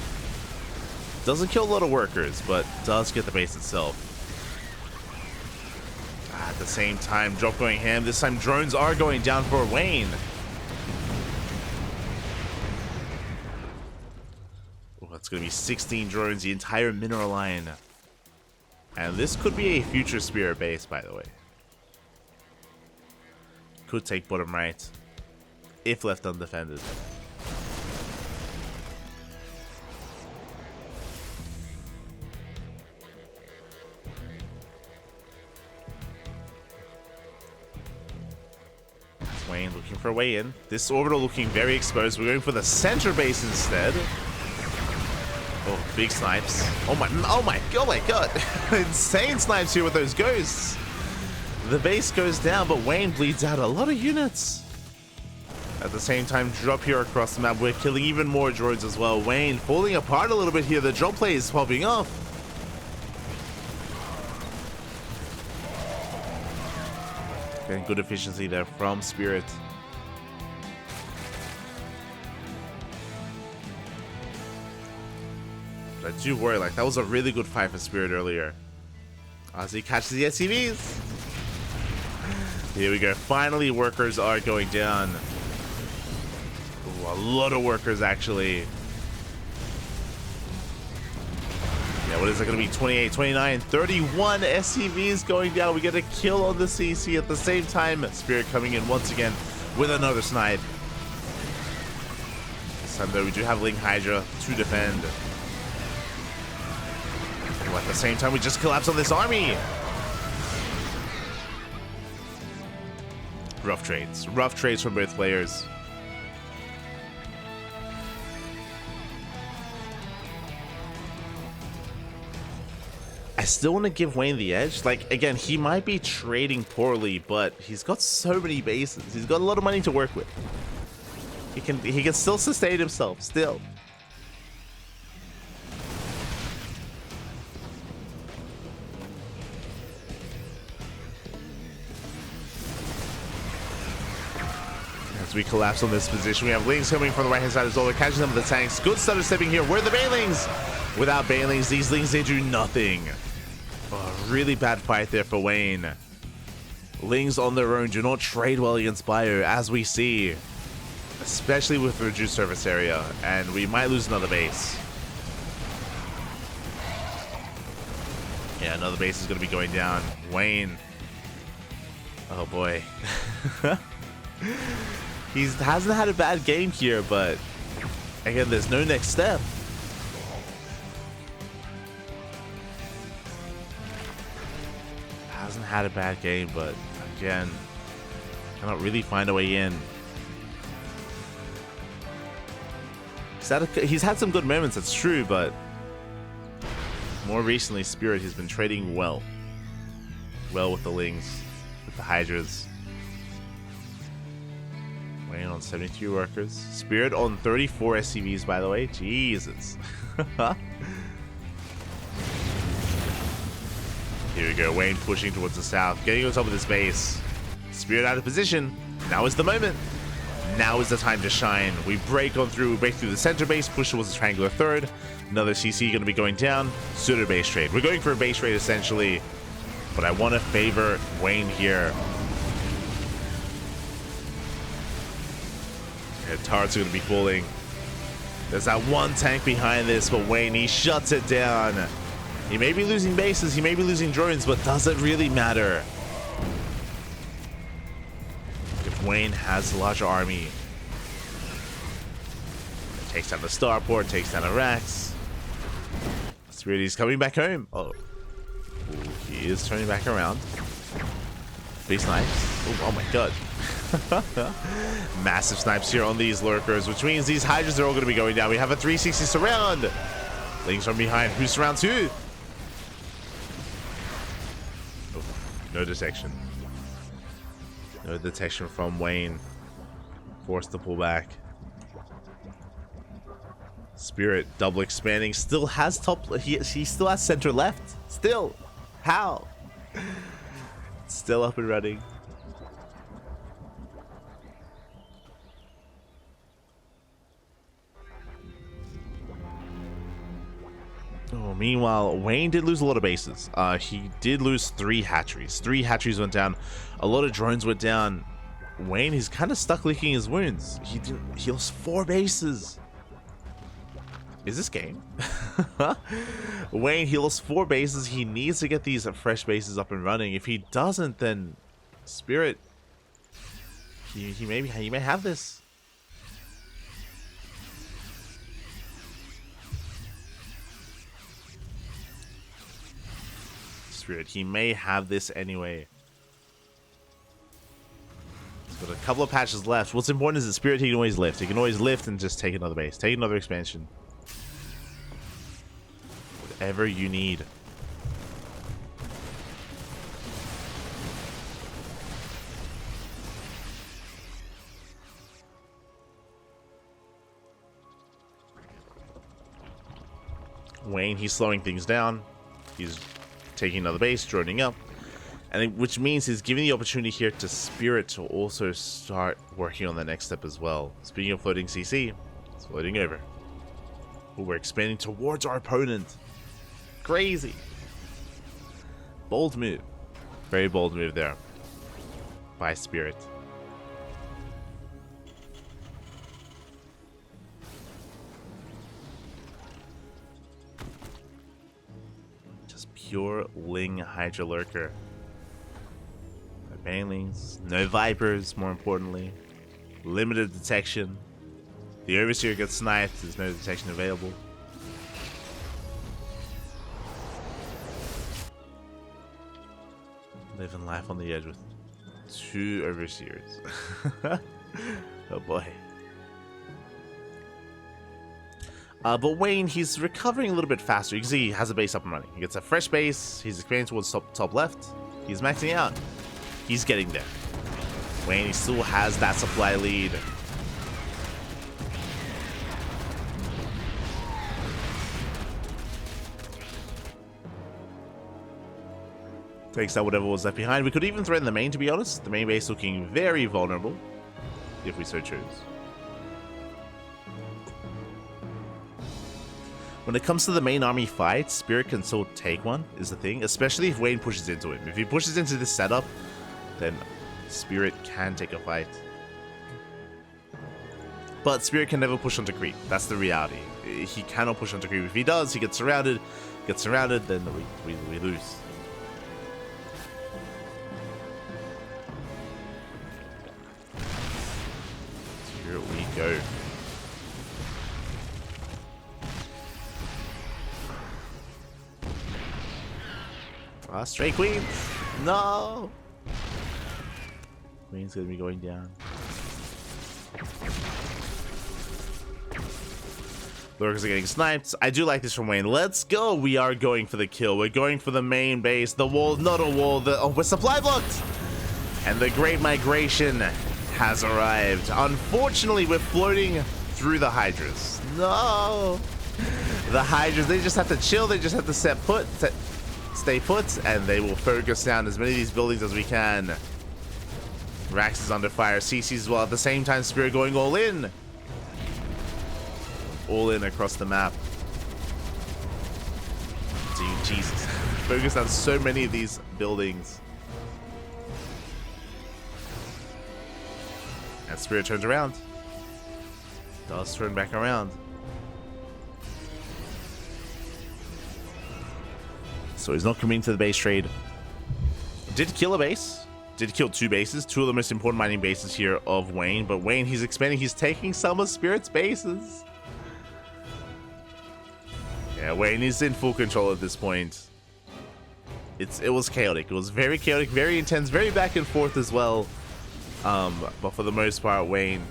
Doesn't kill a lot of workers, but does get the base itself. At the same time, drop going ham. This time drones are going down for Wayne. Oh, that's going to be 16 drones, the entire mineral line. And this could be a future Spirit base, by the way. Could take bottom right, if left undefended. Wayne looking for a way in. This orbital looking very exposed. We're going for the center base instead. Oh, big snipes. Oh my god. Insane snipes here with those ghosts. The base goes down, but Wayne bleeds out a lot of units. At the same time, drop here across the map. We're killing even more droids as well. Wayne falling apart a little bit here. The drop play is popping off. Getting good efficiency there from Spirit. But I do worry, like, that was a really good fight for Spirit earlier. As he catches the SCVs. Here we go. Finally, workers are going down. Ooh, a lot of workers, actually. Yeah, what is it going to be? 28, 29, 31 SCVs going down. We get a kill on the CC at the same time. Spirit coming in once again with another snipe. This time, though, we do have HiGhDrA to defend. Ooh, at the same time, we just collapse on this army. Rough trades. Rough trades from both players. I still want to give Wayne the edge. Like, again, he might be trading poorly, but he's got so many bases. He's got a lot of money to work with. He can still sustain himself, still. As we collapse on this position, we have Lings coming from the right-hand side as well. They're catching them with the tanks. Good stutter stepping here. Where are the Banelings? Without Banelings, these Lings, they do nothing. Oh, really bad fight there for Wayne. Lings on their own do not trade well against Bio, as we see. Especially with reduced surface area. And we might lose another base. Yeah, another base is going to be going down. Wayne. Oh, boy. He hasn't had a bad game here, but again, there's no next step. Hasn't had a bad game, but again, cannot really find a way in. He's had some good moments, that's true, but more recently, Spirit has been trading well. Well with the Lings, with the HiGhDRAs. Wayne on 73 workers. Spirit on 34 SCVs, by the way. Jesus. Here we go. Wayne pushing towards the south. Getting on top of this base. Spirit out of position. Now is the moment. Now is the time to shine. We break on through. We break through the center base. Push towards the triangular third. Another CC going to be going down. Pseudo base trade. We're going for a base trade, essentially. But I want to favor Wayne here. Yeah, turrets are going to be falling. There's that one tank behind this, but Wayne, he shuts it down. He may be losing bases, he may be losing drones, but does it really matter? If Wayne has a larger army, takes down the starport, takes down the racks. Spirit is coming back home. Oh, ooh, he is turning back around. Big snipes. Oh my god. Massive snipes here on these lurkers, which means these HiGhDRAs are all going to be going down. We have a 360 surround. Lings from behind. Who surrounds who? Oh, no detection. No detection from Wayne. Forced to pull back. Spirit double expanding. Still has top. He still has center left. Still. How? Still up and running. Oh Meanwhile, Wayne did lose a lot of bases. He did lose 3 hatcheries. 3 hatcheries went down. A lot of drones went down. Wayne, he's kind of stuck licking his wounds. He lost 4 bases. Is this game? Wayne, he lost 4 bases. He needs to get these fresh bases up and running. If he doesn't, then Spirit, he may have this. Spirit, he may have this anyway. He's got a couple of patches left. What's important is that Spirit, he can always lift. He can always lift and just take another base. Take another expansion. Whatever you need. Wayne, he's slowing things down. He's taking another base, droning up. And which means he's giving the opportunity here to Spirit to also start working on the next step as well. Speaking of floating CC, it's floating over. Ooh, we're expanding towards our opponent. Crazy. Bold move. Very bold move there by Spirit. Just pure Ling HiGhDrA lurker. No banelings, no vipers, more importantly. Limited detection. The Overseer gets sniped, there's no detection available. Living life on the edge with 2 Overseers. Oh boy. But Wayne, he's recovering a little bit faster. You can see he has a base up and running. He gets a fresh base. He's expanding towards top left. He's maxing out. He's getting there. Wayne, he still has that supply lead. Takes out whatever was left behind. We could even threaten the main, to be honest. The main base looking very vulnerable, if we so choose. When it comes to the main army fight, Spirit can still take one, is the thing. Especially if Wayne pushes into him. If he pushes into this setup, then Spirit can take a fight. But Spirit can never push onto creep. That's the reality. He cannot push onto creep. If he does, he gets surrounded. Then we lose. Here we go. Ah, stray queens! No! Queen's gonna be going down. Lurkers are getting sniped. I do like this from Wayne. Let's go! We are going for the kill. We're going for the main base. The wall, not a wall. We're supply blocked! And the Great Migration has arrived. Unfortunately, we're floating through the HiGhDRAs. No! The HiGhDRAs, they just have to chill. They just have to stay put, and they will focus down as many of these buildings as we can. Rax is under fire. CC as well. At the same time, Spirit going all in. All in across the map. Dude, Jesus. Focus on so many of these buildings. And Spirit turns around. Does turn back around. So he's not committing to the base trade. Did kill a base. Did kill 2 bases. 2 of the most important mining bases here of Wayne. But Wayne, he's expanding. He's taking some of Spirit's bases. Yeah, Wayne is in full control at this point. It was chaotic. It was very chaotic, very intense, very back and forth as well. But for the most part, Wayne,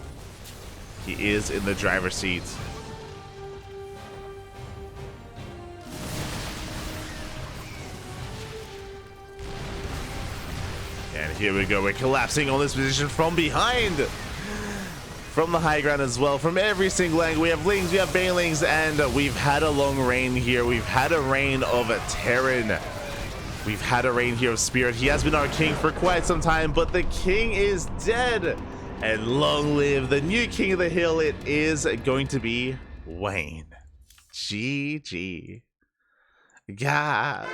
he is in the driver's seat. And here we go. We're collapsing on this position from behind. From the high ground as well. From every single angle. We have Lings, we have Banelings, and we've had a long reign here. We've had a reign of a Terran. We've had a reign here of Spirit. He has been our king for quite some time, but the king is dead. And long live the new king of the hill. It is going to be Wayne. GG. Yeah.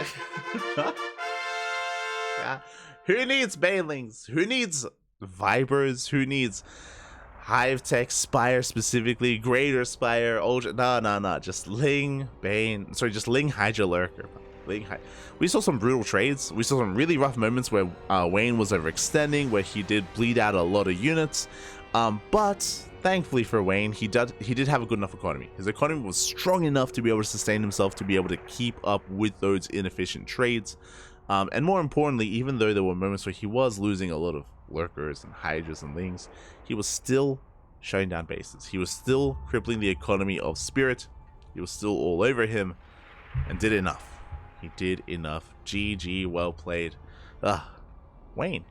Yeah. Who needs Banelings? Who needs Vipers? Who needs Hive Tech, Spire specifically, Greater Spire, Ultra? No. Just Ling, Bane. Sorry, just Ling, HiGhDrA, Lurker. We saw some brutal trades. We saw some really rough moments where Wayne was overextending, where he did bleed out a lot of units. But thankfully for Wayne, he did have a good enough economy. His economy was strong enough to be able to sustain himself, to be able to keep up with those inefficient trades. And more importantly, even though there were moments where he was losing a lot of Lurkers and HiGhDRAs and Lings, he was still shutting down bases. He was still crippling the economy of Spirit. He was still all over him and did enough. He did enough. GG, well played. Wayne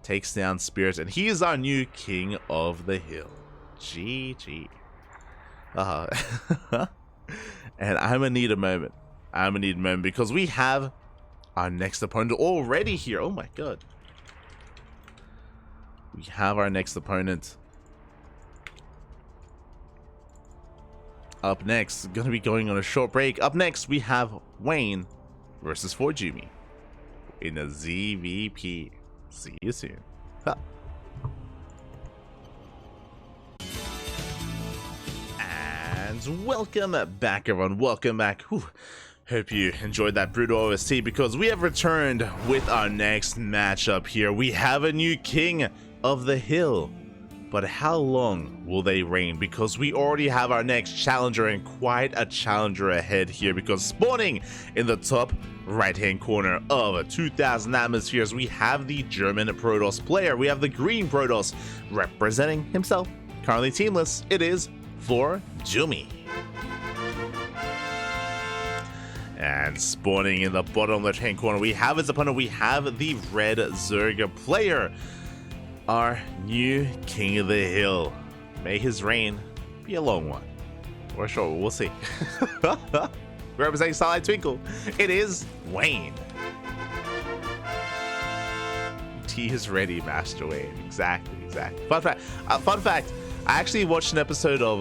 takes down Spirit, and he is our new king of the hill. GG. And I'm gonna need a moment. Because we have our next opponent already here. Oh my god. We have our next opponent. Up next, gonna be going on a short break. Up next, we have Wayne versus ForJumy in a ZVP. See you soon. And welcome back, everyone. Welcome back. Whew. Hope you enjoyed that brutal OST, because we have returned with our next matchup here. We have a new king of the hill. But how long will they reign? Because we already have our next challenger, and quite a challenger ahead here, because spawning in the top right-hand corner of 2,000 atmospheres, we have the German Protoss player. We have the green Protoss representing himself. Currently teamless, it is ForJumy. And spawning in the bottom left-hand corner, we have his opponent. We have the red Zerg player, our new king of the hill. May his reign be a long one. Or short, we'll see. Representing Starlight Twinkle, it is Wayne. He is ready, Master Wayne. Exactly. Fun fact, I actually watched an episode of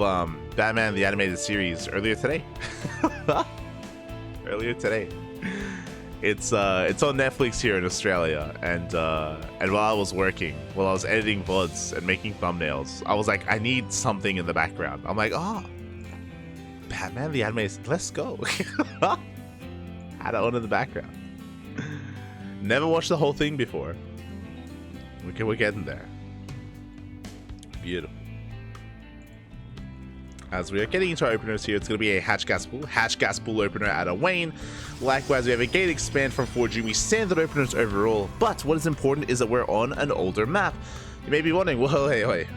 Batman the Animated Series earlier today. It's on Netflix here in Australia, and while I was editing VODs and making thumbnails, I was like, I need something in the background. I'm like, oh, Batman the Animated, let's go. Had it on in the background. Never watched the whole thing before. We're getting there. Beautiful. As we are getting into our openers here, it's going to be a Hatch Gas Pool opener at a Wayne. Likewise, we have a Gate Expand from ForJumy, standard openers overall. But what is important is that we're on an older map. You may be wondering, well, hey,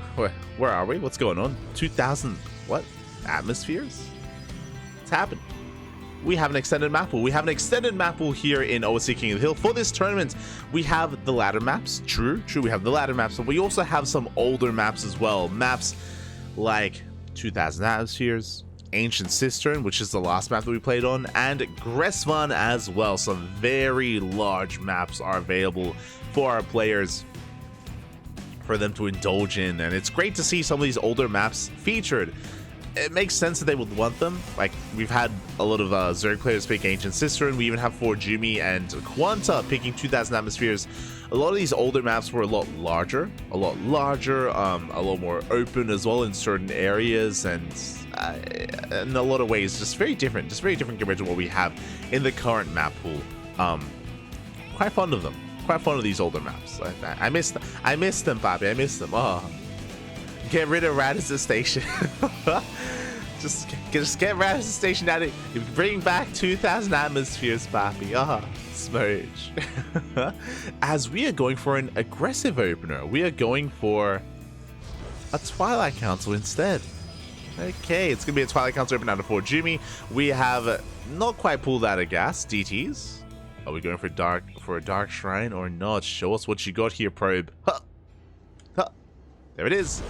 where are we? What's going on? 2,000, what? Atmospheres? What's happening? We have an extended map pool. We have an extended map pool here in OSC King of the Hill. For this tournament, we have the ladder maps. True, we have the ladder maps, but we also have some older maps as well. Maps like 2,000 Atmospheres, Ancient Cistern, which is the last map that we played on, and Gref as well. Some very large maps are available for our players for them to indulge in, and it's great to see some of these older maps featured. It makes sense that they would want them. Like, we've had a lot of Zerg players pick Ancient Cistern. We even have ForJumy and QuanTa picking 2,000 Atmospheres. A lot of these older maps were a lot larger, a lot more open as well in certain areas, and in a lot of ways, just very different compared to what we have in the current map pool. Quite fond of them. Quite fond of these older maps. I miss them, Bobby. I miss them. Oh, get rid of Radisson Station. just get Radisson Station out of it. Bring back 2,000 Atmospheres, Bobby. Smooch. As we are going for an aggressive opener, we are going for a Twilight Council instead. Okay, it's gonna be a Twilight Council opener out of ForJumy. We have not quite pulled out of gas. DTs. Are we going for a dark shrine or not? Show us what you got here, Probe. There it is.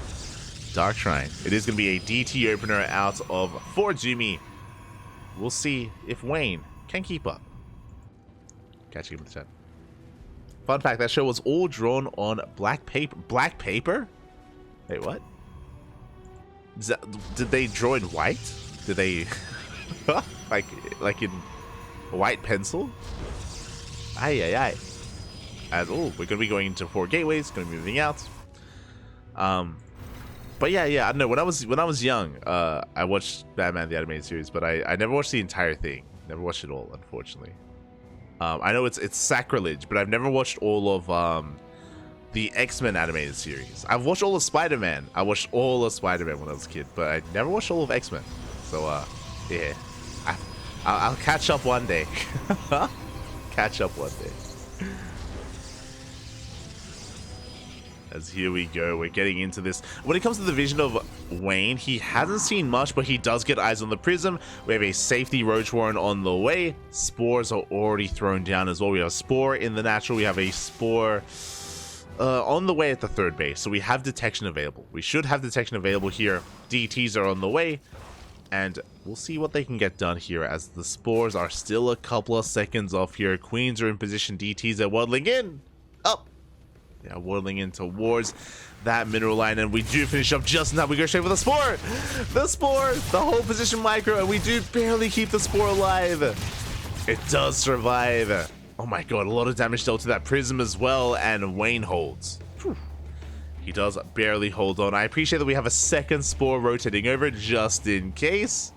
Dark Shrine. It is going to be a DT opener out of ForJumy. We'll see if Wayne can keep up. Catch you in the chat. Fun fact, that show was all drawn on black paper. Black paper? Wait, what? Did they draw in white? Did they... like in white pencil. Aye, aye, aye. As oh, we're gonna be going into 4 gateways. Gonna be moving out. But yeah, I don't know. When I was young, I watched Batman the animated series, but I never watched the entire thing. Never watched it all, unfortunately. I know it's sacrilege, but I've never watched all of the X-Men animated series. I've watched all of Spider-Man. I watched all of Spider-Man when I was a kid, but I never watched all of X-Men. So yeah, I'll catch up one day. Catch up one day. As here we go, we're getting into this. When it comes to the vision of Wayne, he hasn't seen much, but he does get eyes on the prism. We have a safety Roach Warren on the way. Spores are already thrown down as well. We have a Spore in the natural. We have a Spore on the way at the 3rd base. So we have detection available. We should have detection available here. DTs are on the way. And we'll see what they can get done here as the Spores are still a couple of seconds off here. Queens are in position. DTs are waddling in. Up. Yeah, waddling in towards that mineral line, and we do finish up just now. We go straight for the Spore! The Spore! The whole position micro, and we do barely keep the Spore alive. It does survive. Oh my god, a lot of damage dealt to that prism as well, and Wayne holds. Whew. He does barely hold on. I appreciate that we have a 2nd Spore rotating over just in case.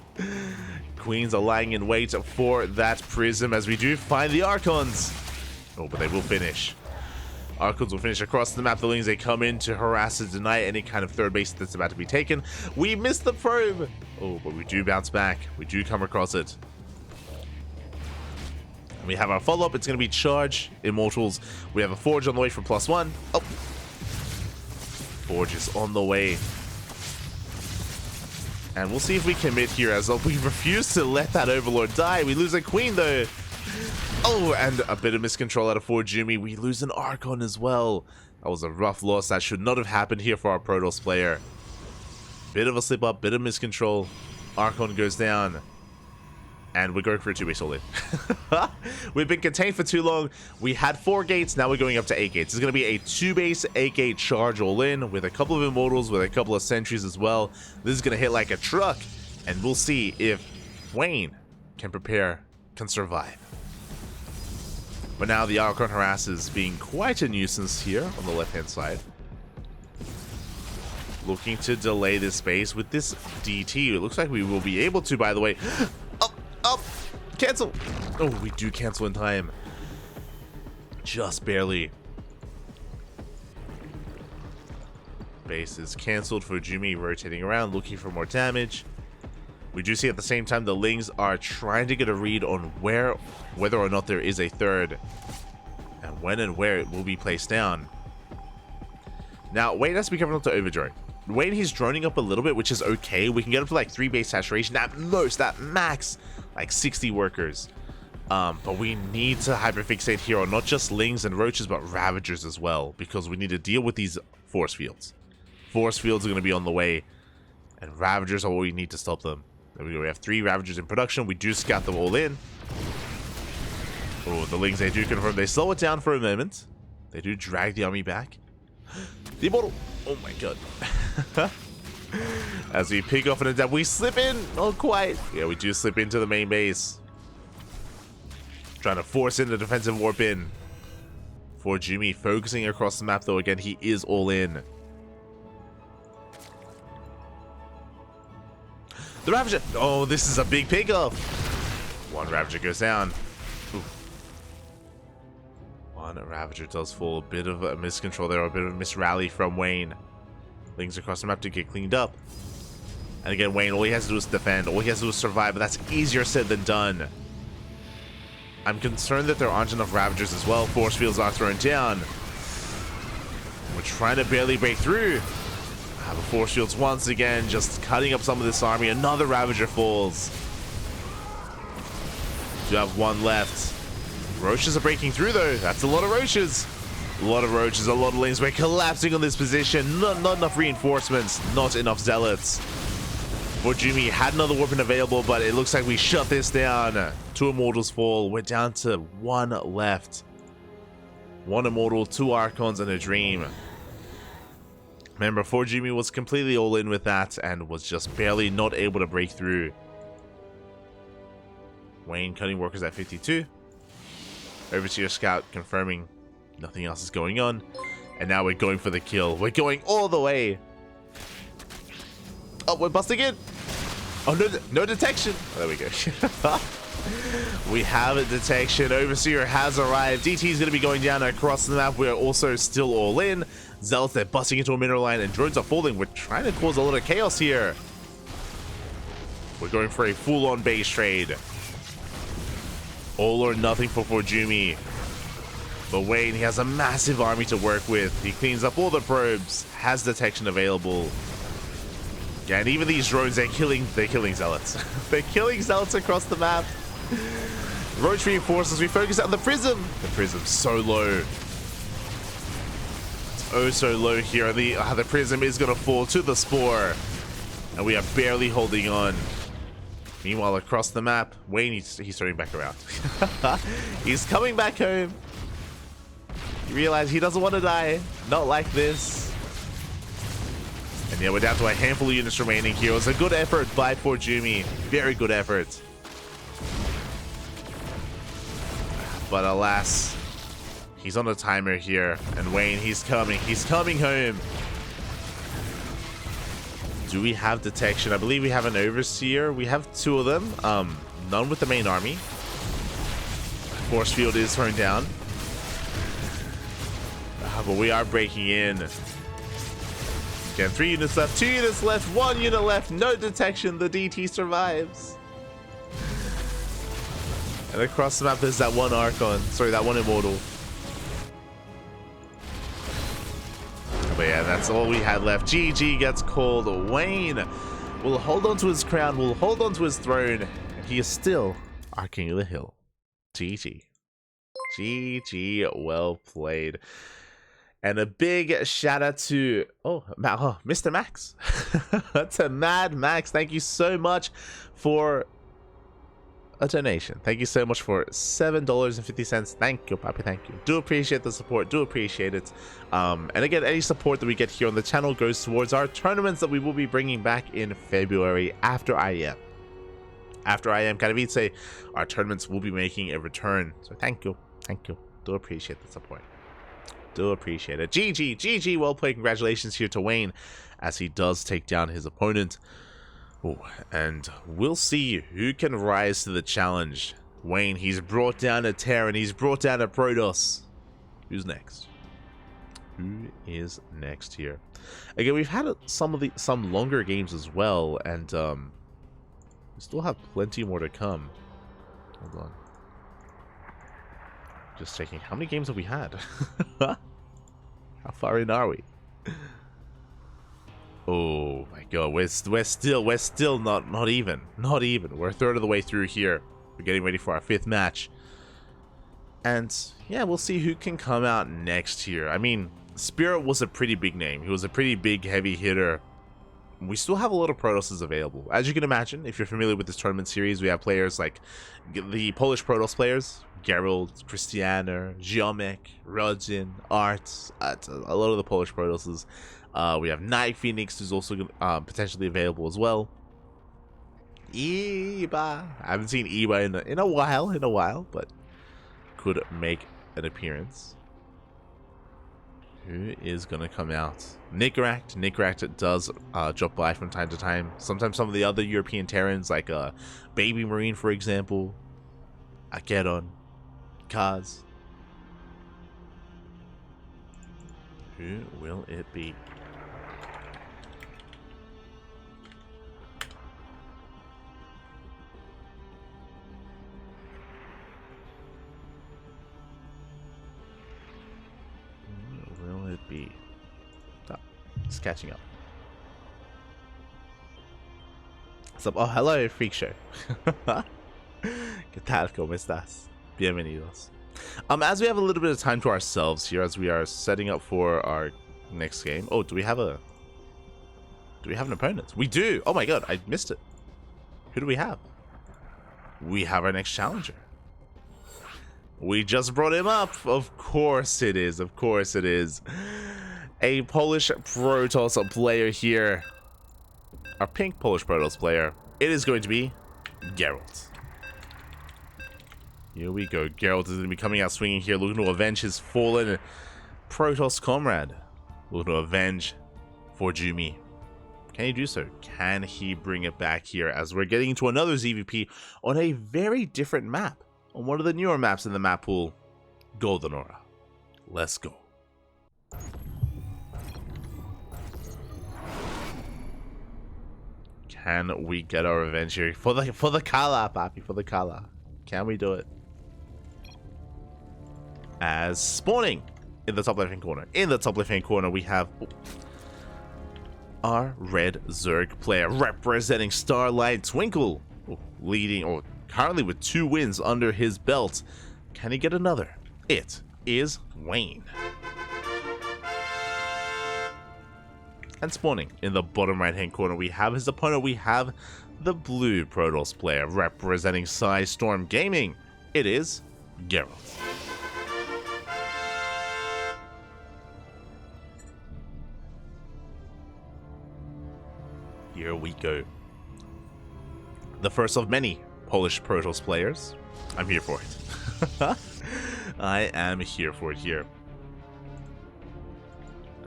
Queens are lying in wait for that prism as we do find the Archons. Oh, but they will finish. Archons will finish across the map. The Lings, they come in to harass and deny any kind of 3rd base that's about to be taken. We missed the probe. Oh, but we do bounce back. We do come across it. And we have our follow-up. It's going to be Charge Immortals. We have a Forge on the way for +1. Oh. Forge is on the way. And we'll see if we commit here as well. We refuse to let that Overlord die. We lose a Queen, though. Oh, and a bit of miscontrol out of ForJumy. We lose an Archon as well. That was a rough loss. That should not have happened here for our Protoss player. Bit of a slip up, bit of miscontrol. Archon goes down. And we're going for a 2-base all in. We've been contained for too long. We had 4 gates, now we're going up to 8 gates. It's going to be a 2-base, 8-gate charge all in with a couple of Immortals, with a couple of Sentries as well. This is going to hit like a truck. And we'll see if Wayne can survive. But now the Archon harasses being quite a nuisance here on the left-hand side. Looking to delay this space with this DT. It looks like we will be able to, by the way. Up! Cancel! Oh, we do cancel in time. Just barely. Base is cancelled. ForJumy rotating around, looking for more damage. We do see at the same time the Lings are trying to get a read on whether or not there is a 3rd, and when and where it will be placed down. Now, Wayne has to be careful not to overdrone. Wayne, he's droning up a little bit, which is okay. We can get up to like 3 base saturation at most, at max, like 60 workers. But we need to hyperfixate here on not just Lings and Roaches, but Ravagers as well, because we need to deal with these force fields. Force fields are going to be on the way, and Ravagers are what we need to stop them. There we go. We have 3 Ravagers in production. We do scout them all in. Oh, the Lings, they do confirm. They slow it down for a moment. They do drag the army back. The Immortal. Oh my god. As we pick off an adept, we slip in. Not quite. Yeah, we do slip into the main base. Trying to force in the defensive warp in. ForJumy focusing across the map, though. Again, he is all in. The Ravager. Oh, this is a big pickup. 1 Ravager goes down. Ooh. 1 Ravager does fall. A bit of a miscontrol there, a bit of a misrally from Wayne. Lings across the map to get cleaned up. And again, Wayne, all he has to do is defend. All he has to do is survive, but that's easier said than done. I'm concerned that there aren't enough Ravagers as well. Force fields are thrown down. We're trying to barely break through. The force fields once again, just cutting up some of this army. Another Ravager falls. Do have 1 left. Roaches are breaking through, though. That's a lot of Roaches. A lot of Roaches, a lot of Lings. We're collapsing on this position. Not enough reinforcements, not enough Zealots. ForJumy had another weapon available, but it looks like we shut this down. 2 Immortals fall. We're down to 1 left. 1 Immortal, 2 Archons, and a Dream. Remember, ForJumy was completely all in with that and was just barely not able to break through. Wayne cutting workers at 52. Overseer Scout confirming nothing else is going on. And now we're going for the kill. We're going all the way. Oh, we're busting in. Oh, no detection. Oh, there we go. We have a detection. Overseer has arrived. DT is going to be going down across the map. We're also still all in. Zealots, they're busting into a mineral line, and drones are falling. We're trying to cause a lot of chaos here. We're going for a full-on base trade. All or nothing for ForJumy. But Wayne, he has a massive army to work with. He cleans up all the probes, has detection available. Yeah, and even these drones, they're killing zealots. They're killing zealots across the map. Roach reinforcements, we focus on the prism. The prism's so low. It's oh so low here. The prism is going to fall to the spore. And we are barely holding on. Meanwhile, across the map, Wayne, he's turning back around. He's coming back home. You realize he doesn't want to die. Not like this. And yeah, we're down to a handful of units remaining here. It was a good effort by ForJumy. Very good effort. But alas, he's on a timer here. And Wayne, he's coming home. Do we have detection? I believe we have an overseer. We have 2 of them. None with the main army. Force field is thrown down. But we are breaking in. Again, 3 units left, 2 units left, 1 unit left, no detection. The DT survives. And across the map, there's that one Archon. Sorry, that one Immortal. But yeah, that's all we had left. GG gets called. Wayne will hold on to his crown, will hold on to his throne, and he is still our king of the hill. GG. GG, well played. And a big shout out to Mr. Max. To Mad Max. Thank you so much for a donation. Thank you so much for $7.50. Thank you, Papi. Thank you. Do appreciate the support. Do appreciate it. And again, any support that we get here on the channel goes towards our tournaments that we will be bringing back in February after IEM. After IEM Katowice, our tournaments will be making a return. So thank you. Thank you. Do appreciate the support. Do appreciate it. GG, well played. Congratulations here to Wayne as he does take down his opponent. Oh, and we'll see who can rise to the challenge. Wayne, he's brought down a Terran, he's brought down a Protoss. Who's next? Who is next here? Again, we've had some longer games as well, and we still have plenty more to come. Hold on. Just checking. How many games have we had? How far in are we? Oh my god, we're still not even. We're a third of the way through here. We're getting ready for our 5th match. And yeah, we'll see who can come out next here. I mean, Spirit was a pretty big name. He was a pretty big heavy hitter. We still have a lot of Protosses available. As you can imagine, if you're familiar with this tournament series, we have players like the Polish Protoss players, Gerald, Christiana, Ziomek, Rodzin, Art, a lot of the Polish Protosses. We have Night Phoenix, who's also potentially available as well. Iba. I haven't seen Iba in a while, but could make an appearance. Who is going to come out? Nicoract. Nicoract does drop by from time to time. Sometimes some of the other European Terrans, like Baby Marine, for example. Acheron. Kaz. Who will it be? Who will it be? Oh, it's catching up. So, oh, hello, Freak Show. ¿Qué tal? ¿Cómo estás? Bienvenidos. As we have a little bit of time to ourselves here, as we are setting up for our next game. Oh, do we have an opponent? We do. Oh my god, I missed it. Who do we have? We have our next challenger. We just brought him up. Of course it is. Of course it is. A Polish Protoss player here. Our pink Polish Protoss player. It is going to be Gerald. Here we go. Gerald is going to be coming out swinging here, looking to avenge his fallen Protoss comrade. Looking to avenge ForJumy. Can he do so? Can he bring it back here as we're getting into another ZVP on a very different map? On one of the newer maps in the map pool, Golden Aura. Let's go. Can we get our revenge here? For the Kala, papi, for the Kala. Can we do it? As spawning in the top left-hand corner. In the top left-hand corner, we have our red Zerg player representing Starlight Twinkle, leading or currently with 2 wins under his belt. Can he get another? It is Wayne. And spawning in the bottom right-hand corner, we have his opponent. We have the blue Protoss player representing Storm Gaming. It is Gerald. Here we go. The first of many Polish Protoss players. I'm here for it. I am here for it here.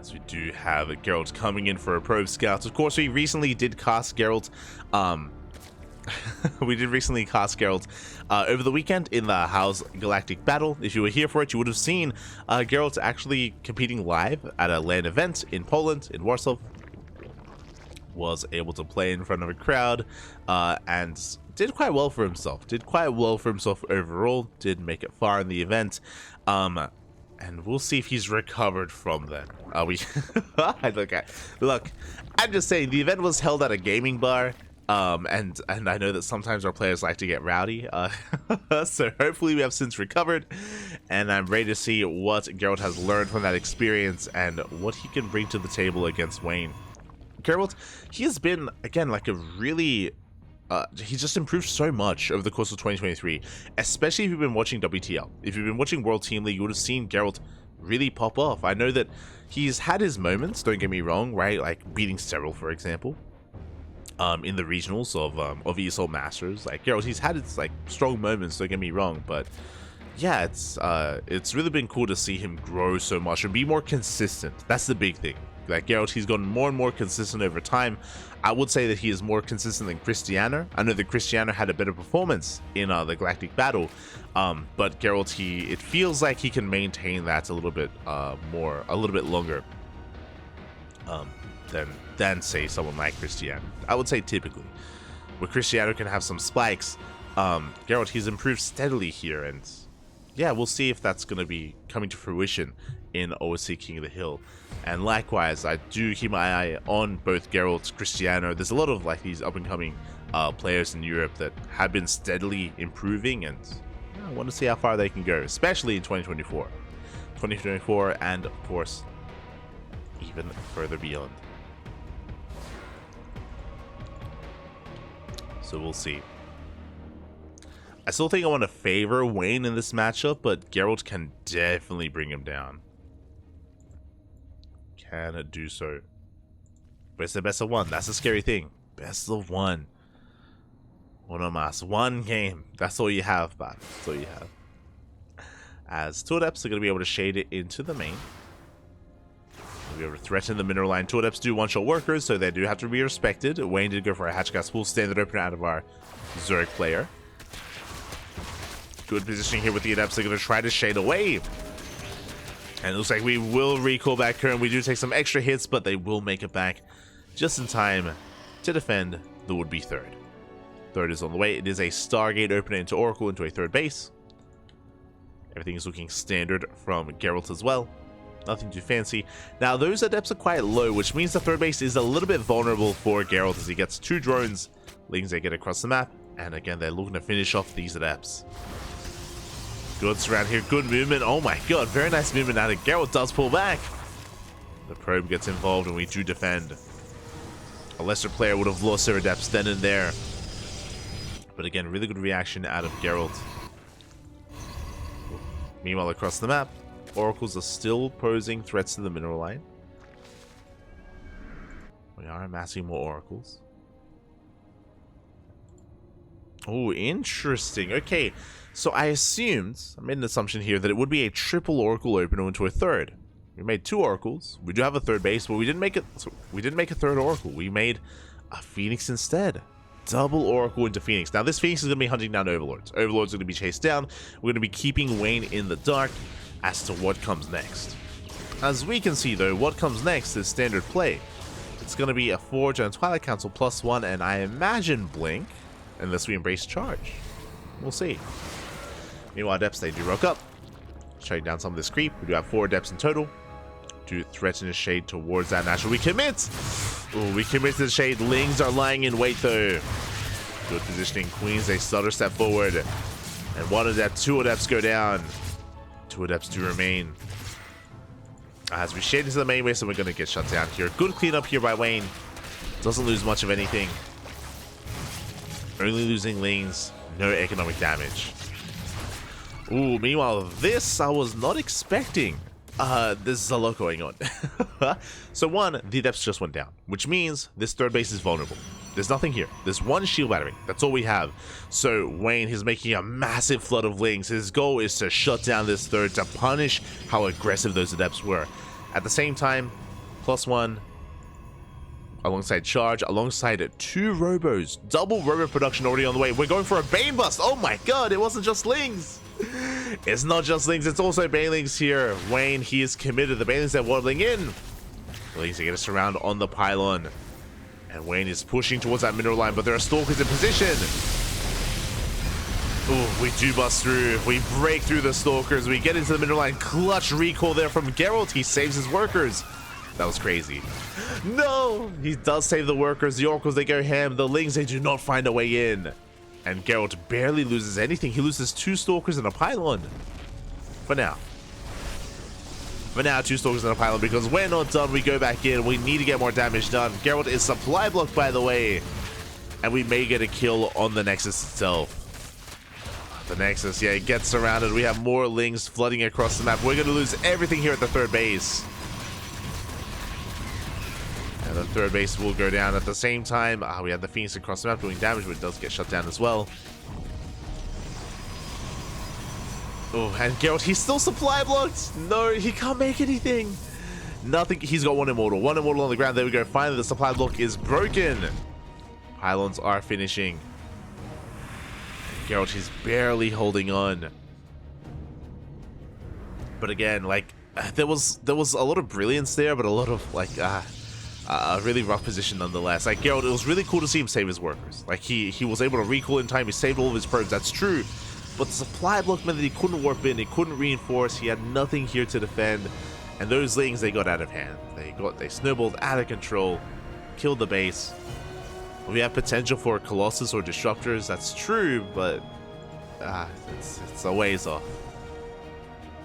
As we do have Gerald coming in for a probe scout. Of course, we recently did cast Gerald. We did recently cast Gerald over the weekend in the House Galactic Battle. If you were here for it, you would have seen Gerald actually competing live at a LAN event in Poland, in Warsaw. Was able to play in front of a crowd and did quite well for himself. Did quite well for himself overall. Did make it far in the event. And we'll see if he's recovered from that. Look, I'm just saying the event was held at a gaming bar. And I know that sometimes our players like to get rowdy. So hopefully we have since recovered. And I'm ready to see what Gerald has learned from that experience and what he can bring to the table against Wayne. Gerald, he has been, again, like a really... he's just improved so much over the course of 2023, especially if you've been watching WTL. If you've been watching World Team League, you would have seen Gerald really pop off. I know that he's had his moments, don't get me wrong, right? Like beating Cyril, for example, in the regionals of ESL Masters. Like Gerald, he's had his like strong moments, don't get me wrong, but yeah, it's really been cool to see him grow so much and be more consistent. That's the big thing. Like Gerald, he's gotten more and more consistent over time. I would say that he is more consistent than Cristiano. I know that Cristiano had a better performance in the Galactic Battle, but Gerald, it feels like he can maintain that a little bit longer than say someone like Cristiano. I would say typically, where Cristiano can have some spikes, Gerald, he's improved steadily here, and yeah, we'll see if that's going to be coming to fruition in OSC King of the Hill. And likewise, I do keep my eye on both Gerald, Cristiano. There's a lot of like these up-and-coming players in Europe that have been steadily improving, and I want to see how far they can go, especially in 2024, and of course, even further beyond. So we'll see. I still think I want to favor Wayne in this matchup, but Gerald can definitely bring him down. Can do so. But it's the best of one. That's the scary thing. Best of one. One game. That's all you have, but that's all you have. As two adepts are going to be able to shade it into the main. We'll be able to threaten the mineral line. Two adepts do one-shot workers, so they do have to be respected. Wayne did go for a hatch gas full standard opener out of our Zerg player. Good positioning here with the adepts. They're going to try to shade away. And it looks like we will recall back current. We do take some extra hits, but they will make it back just in time to defend the would-be third. Third is on the way. It is a Stargate opener into Oracle into a third base. Everything is looking standard from Geralt as well. Nothing too fancy. Now, those adepts are quite low, which means the third base is a little bit vulnerable for Geralt as he gets 2 drones. Leading they get across the map. And again, they're looking to finish off these adepts. Good surround here, good movement. Oh my god, very nice movement out of Geralt. Does pull back. The probe gets involved and we do defend. A lesser player would have lost their adepts then and there. But again, really good reaction out of Geralt. Meanwhile, across the map, Oracles are still posing threats to the mineral line. We are amassing more Oracles. Oh, interesting. Okay. So I made an assumption here that it would be a triple Oracle opener into a third. We made 2 Oracles. We do have a third base, but we didn't make it. We didn't make a third Oracle. We made a Phoenix instead. Double Oracle into Phoenix. Now this Phoenix is going to be hunting down Overlords. Overlords are going to be chased down. We're going to be keeping Wayne in the dark as to what comes next. As we can see though, what comes next is standard play. It's going to be a Forge and Twilight Council +1, and I imagine Blink, unless we embrace Charge. We'll see. Meanwhile, Adepts, they do rock up, shutting down some of this creep. We do have 4 Adepts in total. To threaten his shade towards that natural. We commit! Oh, we commit to the shade. Lings are lying in wait though. Good positioning. Queens, they stutter step forward. And 1 Adept, 2 Adepts go down. 2 Adepts do remain. As we shade into the main base, and we're going to get shut down here. Good cleanup here by Wayne. Doesn't lose much of anything. Only losing Lings. No economic damage. Ooh, meanwhile, this I was not expecting. There's a lot going on. So 1, the Adepts just went down, which means this third base is vulnerable. There's nothing here. There's 1 shield battery. That's all we have. So Wayne is making a massive flood of Lings. His goal is to shut down this third, to punish how aggressive those Adepts were. At the same time, +1 alongside Charge, alongside 2 Robos. Double Robo production already on the way. We're going for a Bane Bust. Oh my god, it wasn't just Lings. It's not just Lings, it's also Banelings here. Wayne, he is committed. The Banelings are waddling in. Lings are going to surround on the pylon. And Wayne is pushing towards that mineral line, but there are Stalkers in position. Ooh, we do bust through. We break through the Stalkers. We get into the mineral line. Clutch recall there from Gerald. He saves his workers. That was crazy. No! He does save the workers. The Oracles, they go ham. The Lings, they do not find a way in. And Gerald barely loses anything. He loses 2 Stalkers and a pylon. For now. For now, 2 Stalkers and a pylon, because we're not done. We go back in. We need to get more damage done. Gerald is supply blocked, by the way. And we may get a kill on the Nexus itself. The Nexus, yeah, it gets surrounded. We have more Lings flooding across the map. We're going to lose everything here at the third base. And the third base will go down at the same time. We have the Phoenix across the map doing damage, but it does get shut down as well. Oh, and Gerald, he's still supply blocked. No, he can't make anything. Nothing. He's got 1 Immortal. 1 Immortal on the ground. There we go. Finally, the supply block is broken. Pylons are finishing. Gerald, he's barely holding on. But again, like, there was a lot of brilliance there, but a lot of, like, a really rough position nonetheless. Like, Gerald, it was really cool to see him save his workers. Like, he was able to recall in time. He saved all of his probes. That's true. But the supply block meant that he couldn't warp in. He couldn't reinforce. He had nothing here to defend. And those Lings, they got out of hand. They snowballed out of control. Killed the base. We have potential for Colossus or Disruptors. That's true, but it's a ways off.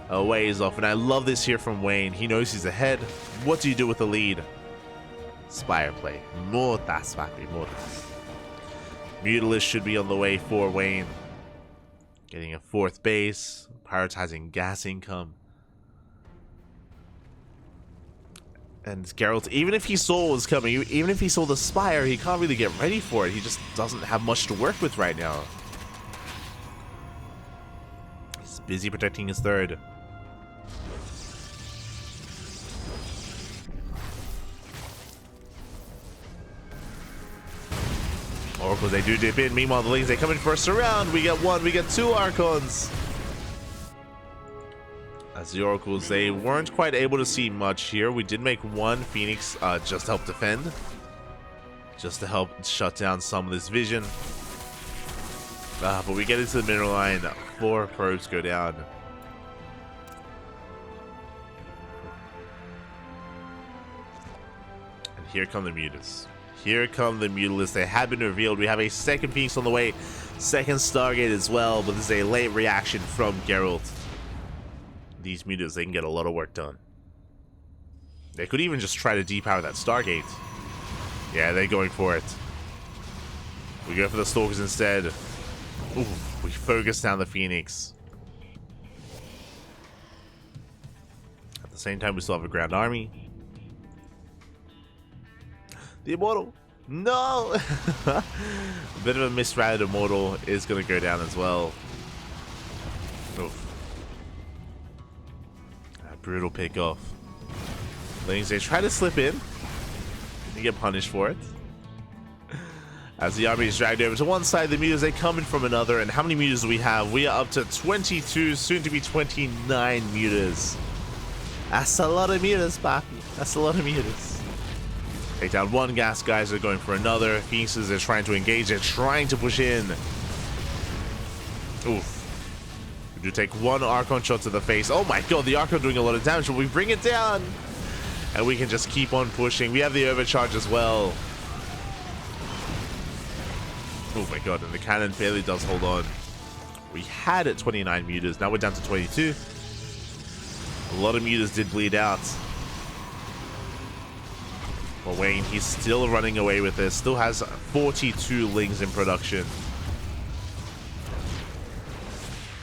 A ways off. And I love this here from Wayne. He knows he's ahead. What do you do with the lead? Spire play. Mutas, papi, mutas. Mutalisk should be on the way for Wayne. Getting a 4th base. Prioritizing gas income. And Geralt, even if he saw what was coming, even if he saw the Spire, he can't really get ready for it. He just doesn't have much to work with right now. He's busy protecting his third. Oracles, they do dip in. Meanwhile, the Lings, they come in for a surround. We get 1, we get 2 Archons. As the Oracles, they weren't quite able to see much here. We did make 1 Phoenix just to help defend. Just to help shut down some of this vision. But we get into the mineral line. 4 probes go down. And here come the Mutas. Here come the Mutalisks. They have been revealed. We have a 2nd Phoenix on the way. 2nd Stargate as well. But this is a late reaction from Gerald. These Mutas, they can get a lot of work done. They could even just try to depower that Stargate. Yeah, they're going for it. We go for the Stalkers instead. Ooh, we focus down the Phoenix. At the same time, we still have a ground army. The Immortal. No! A bit of a misrouted Immortal is going to go down as well. brutal pick off. Lings, they try to slip in. They get punished for it. As the army is dragged over to one side, the mutas, they come in from another. And how many mutas do we have? We are up to 22, soon to be 29 mutas. That's a lot of mutas, papi. That's a lot of mutas. Take down one gas, guys. They're going for another. Phoenixes are trying to engage. They're trying to push in. Oof. We do take one Archon shot to the face. Oh my god, the Archon doing a lot of damage, but we bring it down. And we can just keep on pushing. We have the overcharge as well. Oh my god, and the cannon barely does hold on. We had it 29 mutas. Now we're down to 22. A lot of mutas did bleed out. But Wayne, he's still running away with this. Still has 42 Lings in production.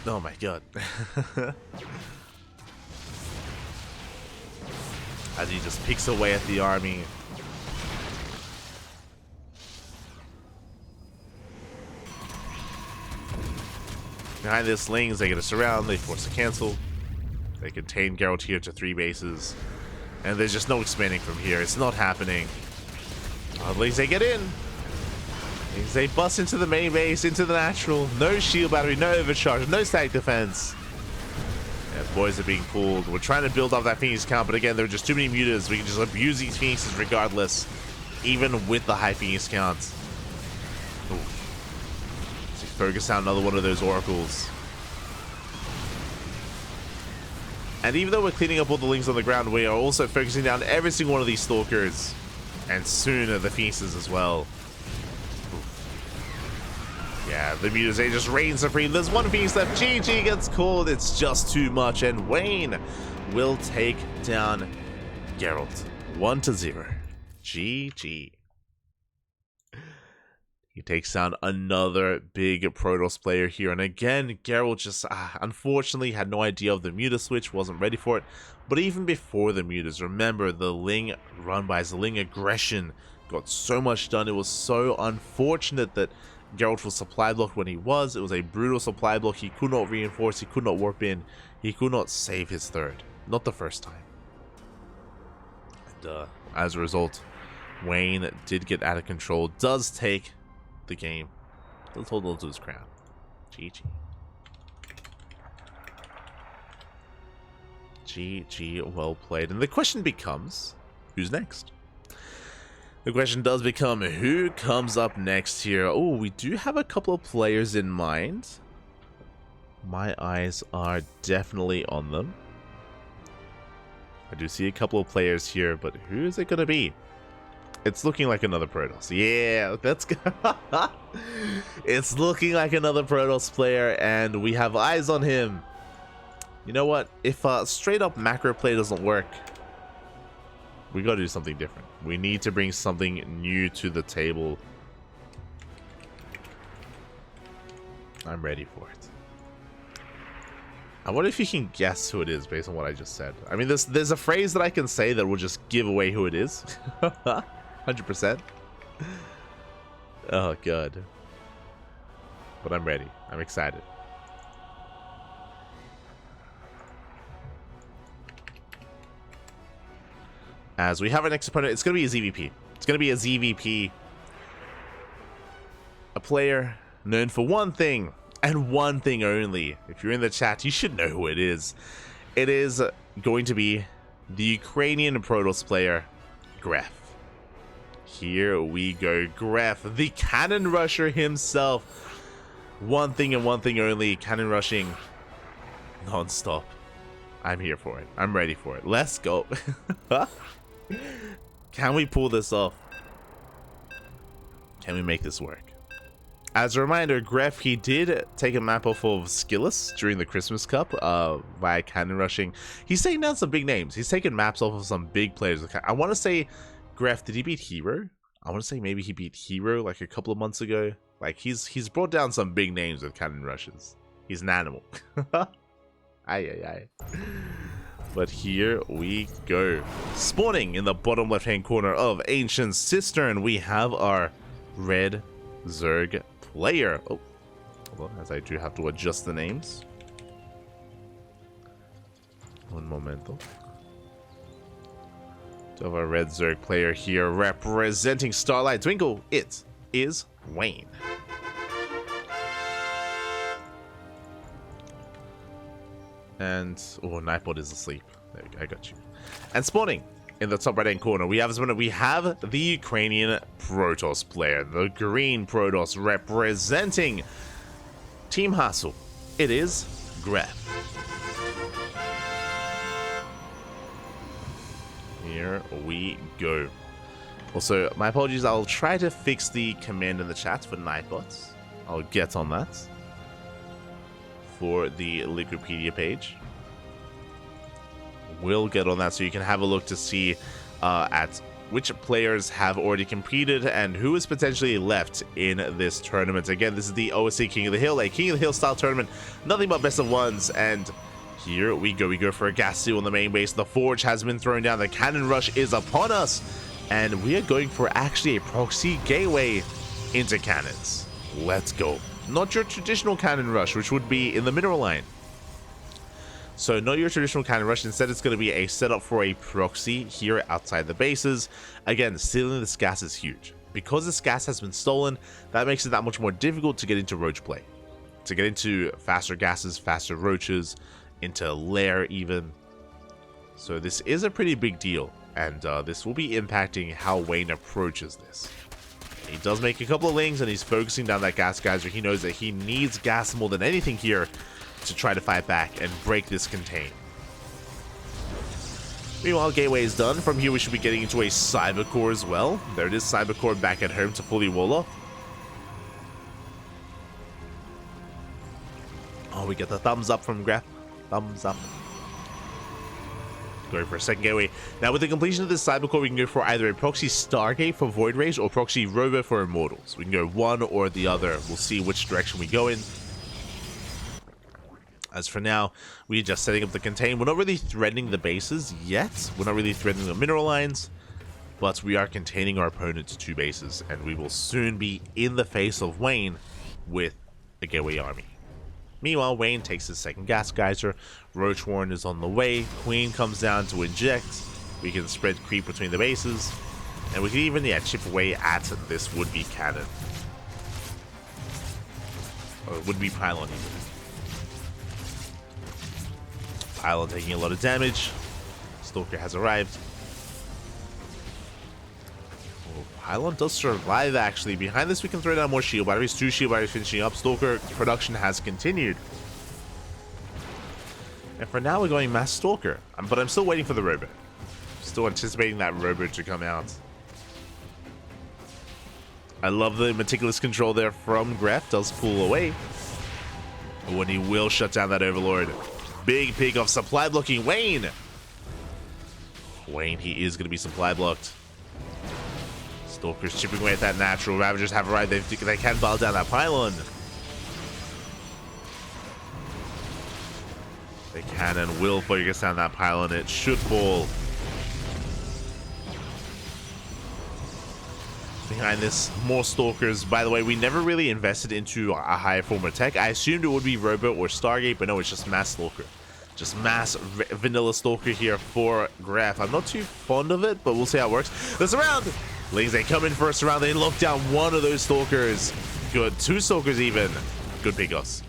Oh my god. As he just picks away at the army. Behind this Lings, they get a surround, they force a cancel. They contain Gerald here to 3 bases. And there's just no expanding from here. It's not happening. Lings, they get in. Lings, they bust into the main base, into the natural. No shield battery, no overcharge, no static defense. And boys are being pulled. We're trying to build up that Phoenix count, but again, there are just too many mutas. We can just abuse these Phoenixes regardless, even with the high Phoenix count. Ooh. So focus down another one of those oracles. And even though we're cleaning up all the Lings on the ground, we are also focusing down every single one of these stalkers. And soon the Phoenixes as well. Oof. Yeah, the mutas, they just reign supreme. There's one Phoenix left. GG gets called. It's just too much. And Wayne will take down Gerald. 1-0. GG. He takes down another big Protoss player here. And again, Gerald just unfortunately had no idea of the muta switch, wasn't ready for it. But even before the mutas, remember the Ling run bys, the Ling aggression got so much done. It was so unfortunate that Gerald was supply blocked when he was. It was a brutal supply block. He could not reinforce, he could not warp in, he could not save his third. Not the first time. And as a result, Wayne did get out of control, does take the game. Let's hold on to his crown. GG. GG, well played. And the question becomes, who's next? The question does become, who comes up next here? Oh, we do have a couple of players in mind. My eyes are definitely on them. I do see a couple of players here, but who is it going to be? It's looking like another Protoss. Yeah, that's good. It's looking like another Protoss player, and we have eyes on him. You know what? If straight up macro play doesn't work, we gotta do something different. We need to bring something new to the table. I'm ready for it. I wonder if you can guess who it is based on what I just said. I mean, there's a phrase that I can say that will just give away who it is. 100%. Oh, God. But I'm ready. I'm excited. As we have our next opponent, it's going to be a ZVP. It's going to be a ZVP. A player known for one thing, and one thing only. If you're in the chat, you should know who it is. It is going to be the Ukrainian Protoss player, Gref. Here we go, Gref, the cannon rusher himself. One thing and one thing only, cannon rushing non-stop. I'm here for it. I'm ready for it. Let's go. Can we pull this off? Can we make this work? As a reminder, Gref, he did take a map off of Skilless during the Christmas Cup via cannon rushing. He's taking down some big names. He's taking maps off of some big players. I want to say, Gref, did he beat Hero? I want to say maybe he beat Hero like a couple of months ago. Like, he's brought down some big names with cannon rushes. He's an animal. Aye, aye, aye. But here we go. Spawning in the bottom left-hand corner of Ancient Cistern, we have our red Zerg player. Oh, hold on, as I do have to adjust the names. Un momento. To have a red Zerg player here representing Starlight Twinkle. It is Wayne. And oh, Nightbot is asleep. There we go, I got you. And spawning in the top right hand corner, we have the Ukrainian Protoss player, the green Protoss representing Team Hustle. It is Gref. Here we go. Also, my apologies, I'll try to fix the command in the chat for Nightbots. I'll get on that for the Wikipedia page. We'll get on that so you can have a look to see at which players have already competed and who is potentially left in this tournament. Again, this is the OSC King of the Hill, a King of the Hill style tournament, nothing but best of ones, and here we go. We go for a gas seal on the main base. The Forge has been thrown down. The cannon rush is upon us. And we are going for actually a proxy gateway into cannons. Let's go. Not your traditional cannon rush, which would be in the mineral line. So not your traditional cannon rush. Instead, it's going to be a setup for a proxy here outside the bases. Again, stealing this gas is huge. Because this gas has been stolen, that makes it that much more difficult to get into roach play. To get into faster gases, faster roaches, into lair even. So this is a pretty big deal, and this will be impacting how Wayne approaches this. He does make a couple of lings, and he's focusing down that gas geyser. He knows that he needs gas more than anything here to try to fight back and break this contain. Meanwhile, gateway is done. From here we should be getting into a cyber core as well. There it is, cyber core back at home to fully wall off. Oh, we get the thumbs up from Gref. Thumbs up. Going for a second gateway. Now, with the completion of this cyber core, we can go for either a proxy Stargate for Void Rage or proxy Robo for Immortals. We can go one or the other. We'll see which direction we go in. As for now, we're just setting up the contain. We're not really threatening the bases yet. We're not really threatening the mineral lines. But we are containing our opponent to 2 bases. And we will soon be in the face of Wayne with a gateway army. Meanwhile, Wayne takes his second gas geyser. Roach Warren is on the way. Queen comes down to inject. We can spread creep between the bases. And we can even, chip away at this would-be cannon. Or would-be pylon even. Pylon taking a lot of damage. Stalker has arrived. Pylon does survive, actually. Behind this, we can throw down more shield batteries. 2 shield batteries finishing up. Stalker production has continued. And for now, we're going Mass Stalker. But I'm still waiting for the Robo. Still anticipating that Robo to come out. I love the meticulous control there from Gref. Does pull away. But when he will shut down that Overlord. Big pick off supply blocking Wayne. Wayne, he is going to be supply blocked. Stalker's chipping away at that natural. Ravagers have arrived. They can bile down that pylon. The cannon will focus down that pylon. It should fall. Behind this, more Stalkers. By the way, we never really invested into a higher form of tech. I assumed it would be Robo or Stargate, but no, it's just Mass Stalker. Just mass vanilla Stalker here for Gref. I'm not too fond of it, but we'll see how it works. There's a round! Lings, they come in first round. They lock down one of those Stalkers. Good. 2 Stalkers even. Good pickoffs.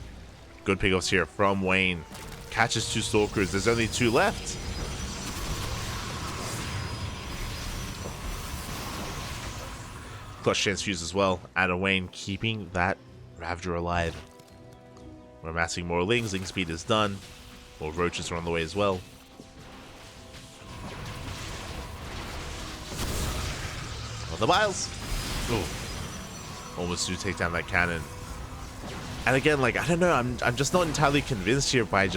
Good pickoffs here from Wayne. Catches 2 Stalkers. There's only 2 left. Clutch chance fuse as well. And Wayne keeping that Ravager alive. We're amassing more Lings. Ling speed is done. More Roaches are on the way as well. The Biles. Ooh. Almost do take down that cannon. And again, I don't know, I'm just not entirely convinced here by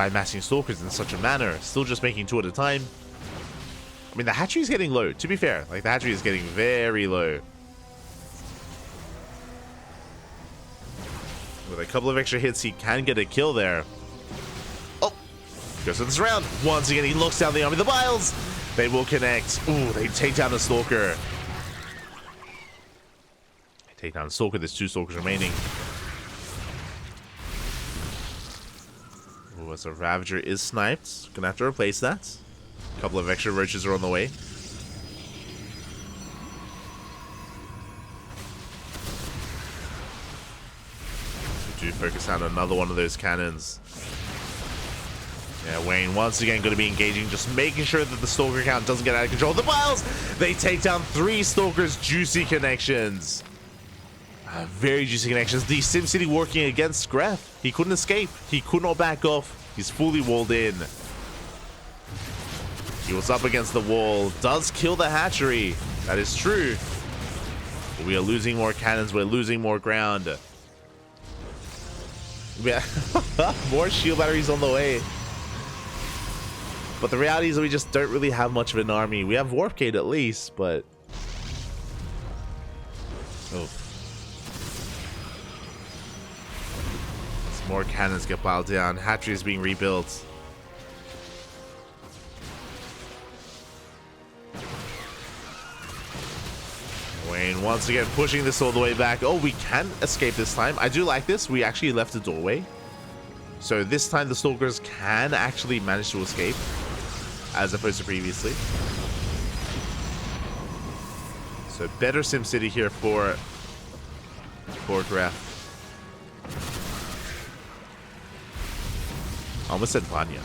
massing Stalkers in such a manner. Still just making 2 at a time. I mean, the hatchery is getting low, to be fair. The hatchery is getting very low. With a couple of extra hits, he can get a kill there. Oh! Goes for this round. Once again, he looks down the army. The Biles! They will connect. Ooh, they take down the Stalker. Take down Stalker. There's 2 Stalkers remaining. Oh, as a Ravager is sniped. Gonna have to replace that. A couple of extra roaches are on the way. We do focus on another one of those cannons. Yeah, Wayne once again going to be engaging, just making sure that the Stalker count doesn't get out of control. The Biles, they take down 3 Stalkers. Juicy connections. Very juicy connections. The SimCity working against Gref. He couldn't escape. He could not back off. He's fully walled in. He was up against the wall. Does kill the hatchery. That is true. But we are losing more cannons. We're losing more ground. Yeah. More shield batteries on the way. But the reality is that we just don't really have much of an army. We have Warpgate at least, but... Oh. As more cannons get piled down. Hatchery is being rebuilt. Wayne once again pushing this all the way back. Oh, we can escape this time. I do like this. We actually left a doorway. So this time the Stalkers can actually manage to escape, as opposed to previously. So better SimCity here for Gref. Almost said Vanya.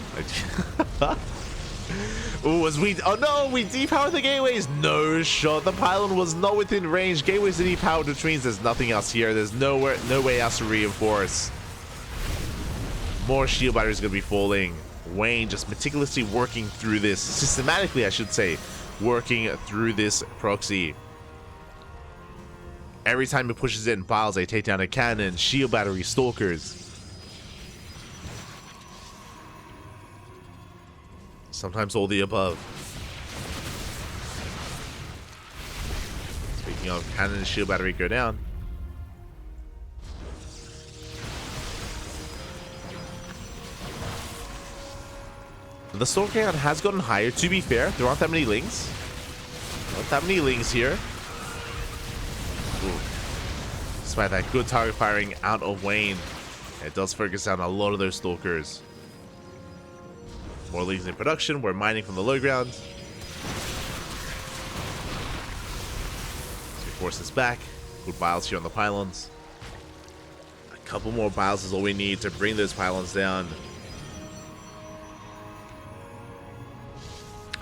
Ooh, oh no, we depowered the gateways. No shot. The pylon was not within range. Gateways are depowered, which means there's nothing else here. There's no way else to reinforce. More shield batteries going to be falling. Wayne just meticulously working through this, systematically I should say, working through this proxy. Every time it pushes in piles, they take down a cannon, shield battery, Stalkers. Sometimes all the above. Speaking of, cannon and shield battery go down. The Stalker count has gotten higher, to be fair. There aren't that many lings. Not that many lings here. Ooh. Despite that good target firing out of Wayne, it does focus down a lot of those Stalkers. More lings in production. We're mining from the low ground. So we force this back. Good biles here on the pylons. A couple more biles is all we need to bring those pylons down.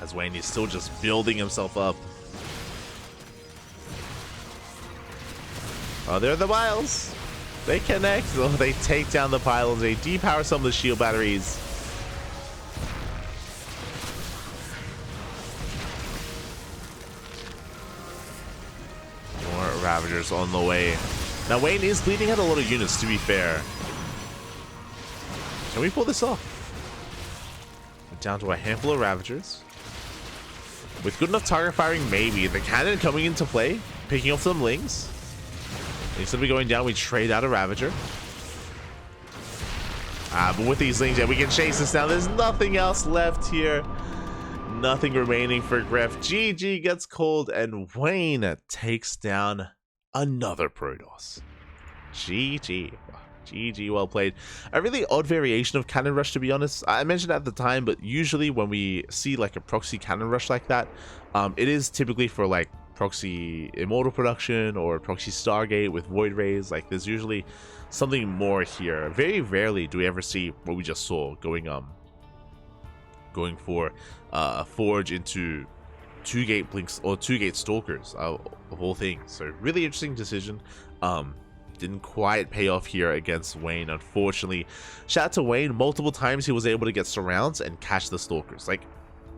As Wayne is still just building himself up. Oh, there are the biles. They connect. Oh, they take down the pylons. They depower some of the shield batteries. More Ravagers on the way. Now, Wayne is bleeding out a lot of units, to be fair. Can we pull this off? We're down to a handful of Ravagers. With good enough target firing, maybe. The cannon coming into play, picking up some lings. Instead of going down, we trade out a Ravager. But with these lings, yeah, we can chase this down. There's nothing else left here. Nothing remaining for Gref. GG gets called, and Wayne takes down another Protoss. GG. GG, well played. A really odd variation of cannon rush, to be honest. I mentioned at the time, but usually when we see like a proxy cannon rush like that, it is typically for like proxy immortal production or proxy Stargate with void rays. Like there's usually something more here. Very rarely do we ever see what we just saw, going for a forge into 2-gate blinks or 2-gate stalkers of all things. So really interesting decision. Didn't quite pay off here against Wayne, unfortunately. Shout out to Wayne. Multiple times he was able to get surrounds and catch the Stalkers. Like,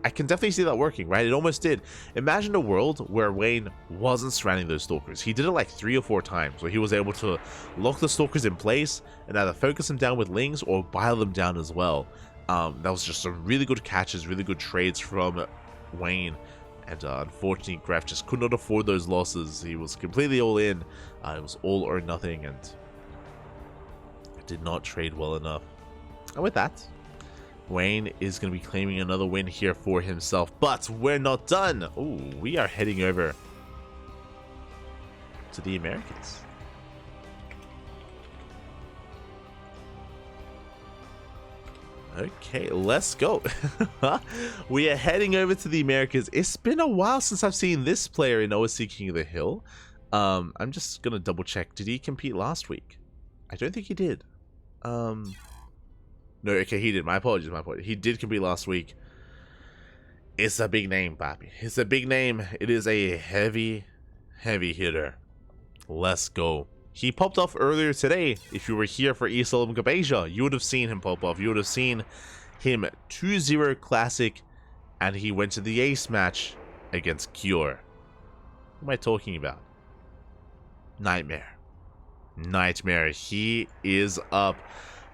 I can definitely see that working, right? It almost did. Imagine a world where Wayne wasn't surrounding those Stalkers. He did it like 3 or 4 times, where he was able to lock the Stalkers in place and either focus them down with lings or bile them down as well. That was just some really good catches, really good trades from Wayne. And unfortunately, Gref just could not afford those losses. He was completely all in. It was all or nothing, and did not trade well enough. And with that, Wayne is going to be claiming another win here for himself. But we're not done. Ooh, we are heading over to the Americans. Okay, let's go. We are heading over to the Americas. It's been a while since I've seen this player in OSC King of the Hill. I'm just gonna double check. Did he compete last week? I don't think he did. No, okay, he did. My apologies, my apologies. He did compete last week. It's a big name, Papi. It's a big name. It is a heavy hitter. Let's go. He popped off earlier today. If you were here for MeomaikA Asia, you would have seen him pop off. You would have seen him 2-0 Classic, and he went to the ace match against Cure. What am I talking about? NightMare. NightMare. He is up.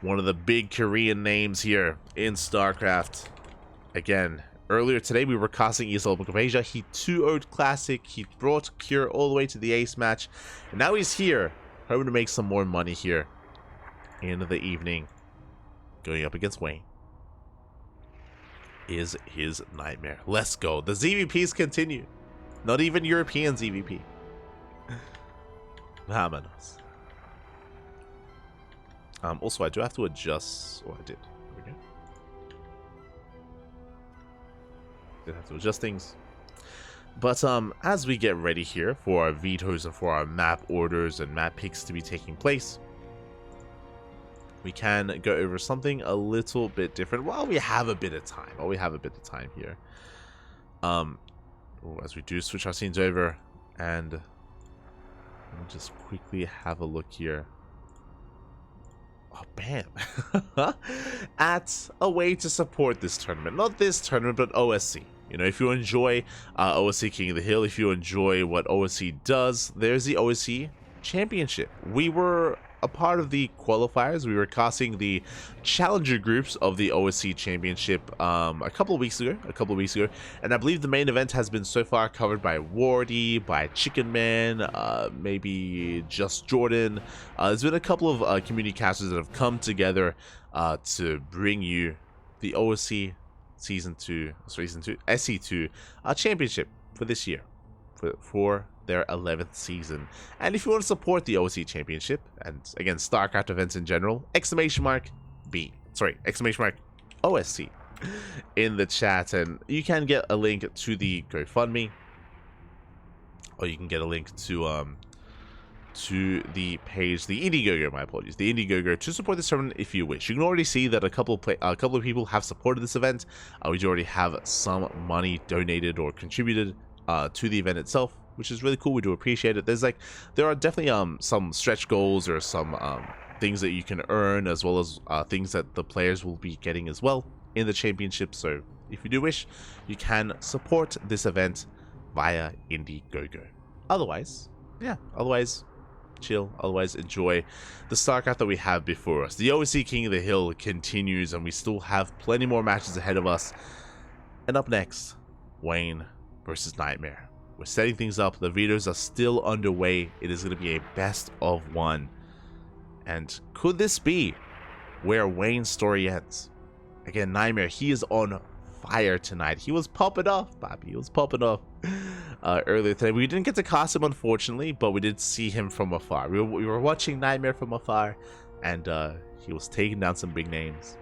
One of the big Korean names here in StarCraft. Again, earlier today we were casting MeomaikA Asia. He 2-0'd Classic. He brought Cure all the way to the ace match. And now he's here, hoping to make some more money here in the evening. Going up against Wayne is his NightMare. Let's go. The ZVPs continue. Not even European ZVP. Vámonos. Also, I do have to adjust. Oh, I did. There we go. Did have to adjust things. But as we get ready here for our vetoes and for our map orders and map picks to be taking place, we can go over something a little bit different while we have a bit of time. While we have a bit of time here. As we do switch our scenes over, and let me just quickly have a look here. Oh, bam. At a way to support this tournament. Not this tournament, but OSC. You know, if you enjoy OSC King of the Hill, if you enjoy what OSC does, there's the OSC Championship. We were a part of the qualifiers. We were casting the challenger groups of the OSC Championship a couple of weeks ago. And I believe the main event has been so far covered by Wardy, by Chicken Man, maybe Just Jordan. There's been a couple of community casters that have come together to bring you the OSC SC2 championship for this year, for their 11th season. And if you want to support the OSC Championship, and again, StarCraft events in general, OSC in the chat, and you can get a link to the GoFundMe, or you can get a link to the page, the Indiegogo, my apologies, the Indiegogo, to support this tournament if you wish. You can already see that a couple of people have supported this event. We do already have some money donated or contributed to the event itself, which is really cool. We do appreciate it. There are definitely some stretch goals or some things that you can earn, as well as things that the players will be getting as well in the championship. So if you do wish, you can support this event via Indiegogo. Otherwise, chill. Otherwise, enjoy the StarCraft that we have before us. The OSC King of the Hill continues, and we still have plenty more matches ahead of us. And up next, Wayne versus NightMare. We're setting things up. The vetoes are still underway. It is going to be a best of one. And could this be where Wayne's story ends? Again, NightMare, he is on fire tonight. He was popping off, Bobby. He was popping off earlier today. We didn't get to cast him, unfortunately, but we did see him from afar. We were watching NightMare from afar, and he was taking down some big names.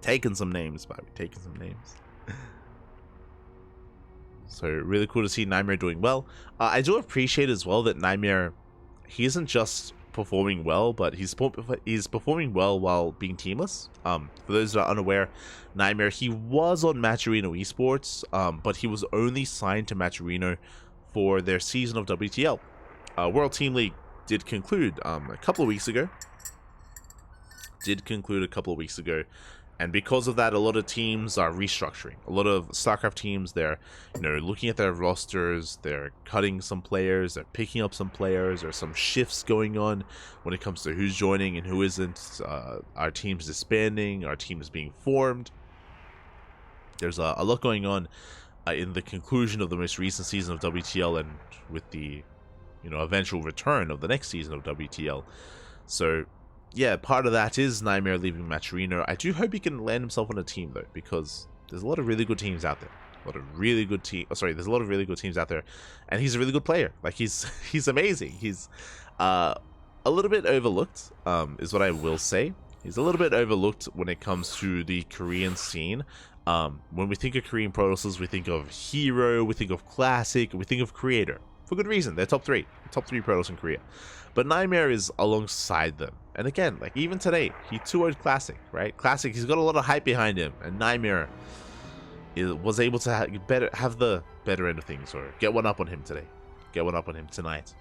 Taking some names, Bobby. Taking some names. So really cool to see NightMare doing well. I do appreciate as well that NightMare, he isn't just performing well, but he's performing well while being teamless. For those that are unaware, NightMare, he was on Matcherino Esports, but he was only signed to Matcherino for their season of WTL. World Team League did conclude a couple of weeks ago. And because of that, a lot of teams are restructuring. A lot of StarCraft teams, they're looking at their rosters, they're cutting some players, they're picking up some players, there's some shifts going on when it comes to who's joining and who isn't. Our team's disbanding, our team is being formed. There's a lot going on in the conclusion of the most recent season of WTL, and with the eventual return of the next season of WTL. So yeah, part of that is NightMare leaving Matcherino. I do hope he can land himself on a team, though, because there's a lot of really good teams out there. There's a lot of really good teams out there, and he's a really good player. Like, he's amazing. He's a little bit overlooked, is what I will say. He's a little bit overlooked when it comes to the Korean scene. When we think of Korean Pro Wrestlers, we think of Hero, we think of Classic, we think of Creator. For good reason, they're top 3 Pro Wrestlers in Korea. But NightMare is alongside them. And again, like even today, he 2-0'd Classic, right? Classic, he's got a lot of hype behind him. And NightMare was able to have the better end of things, or get one up on him today. Get one up on him tonight.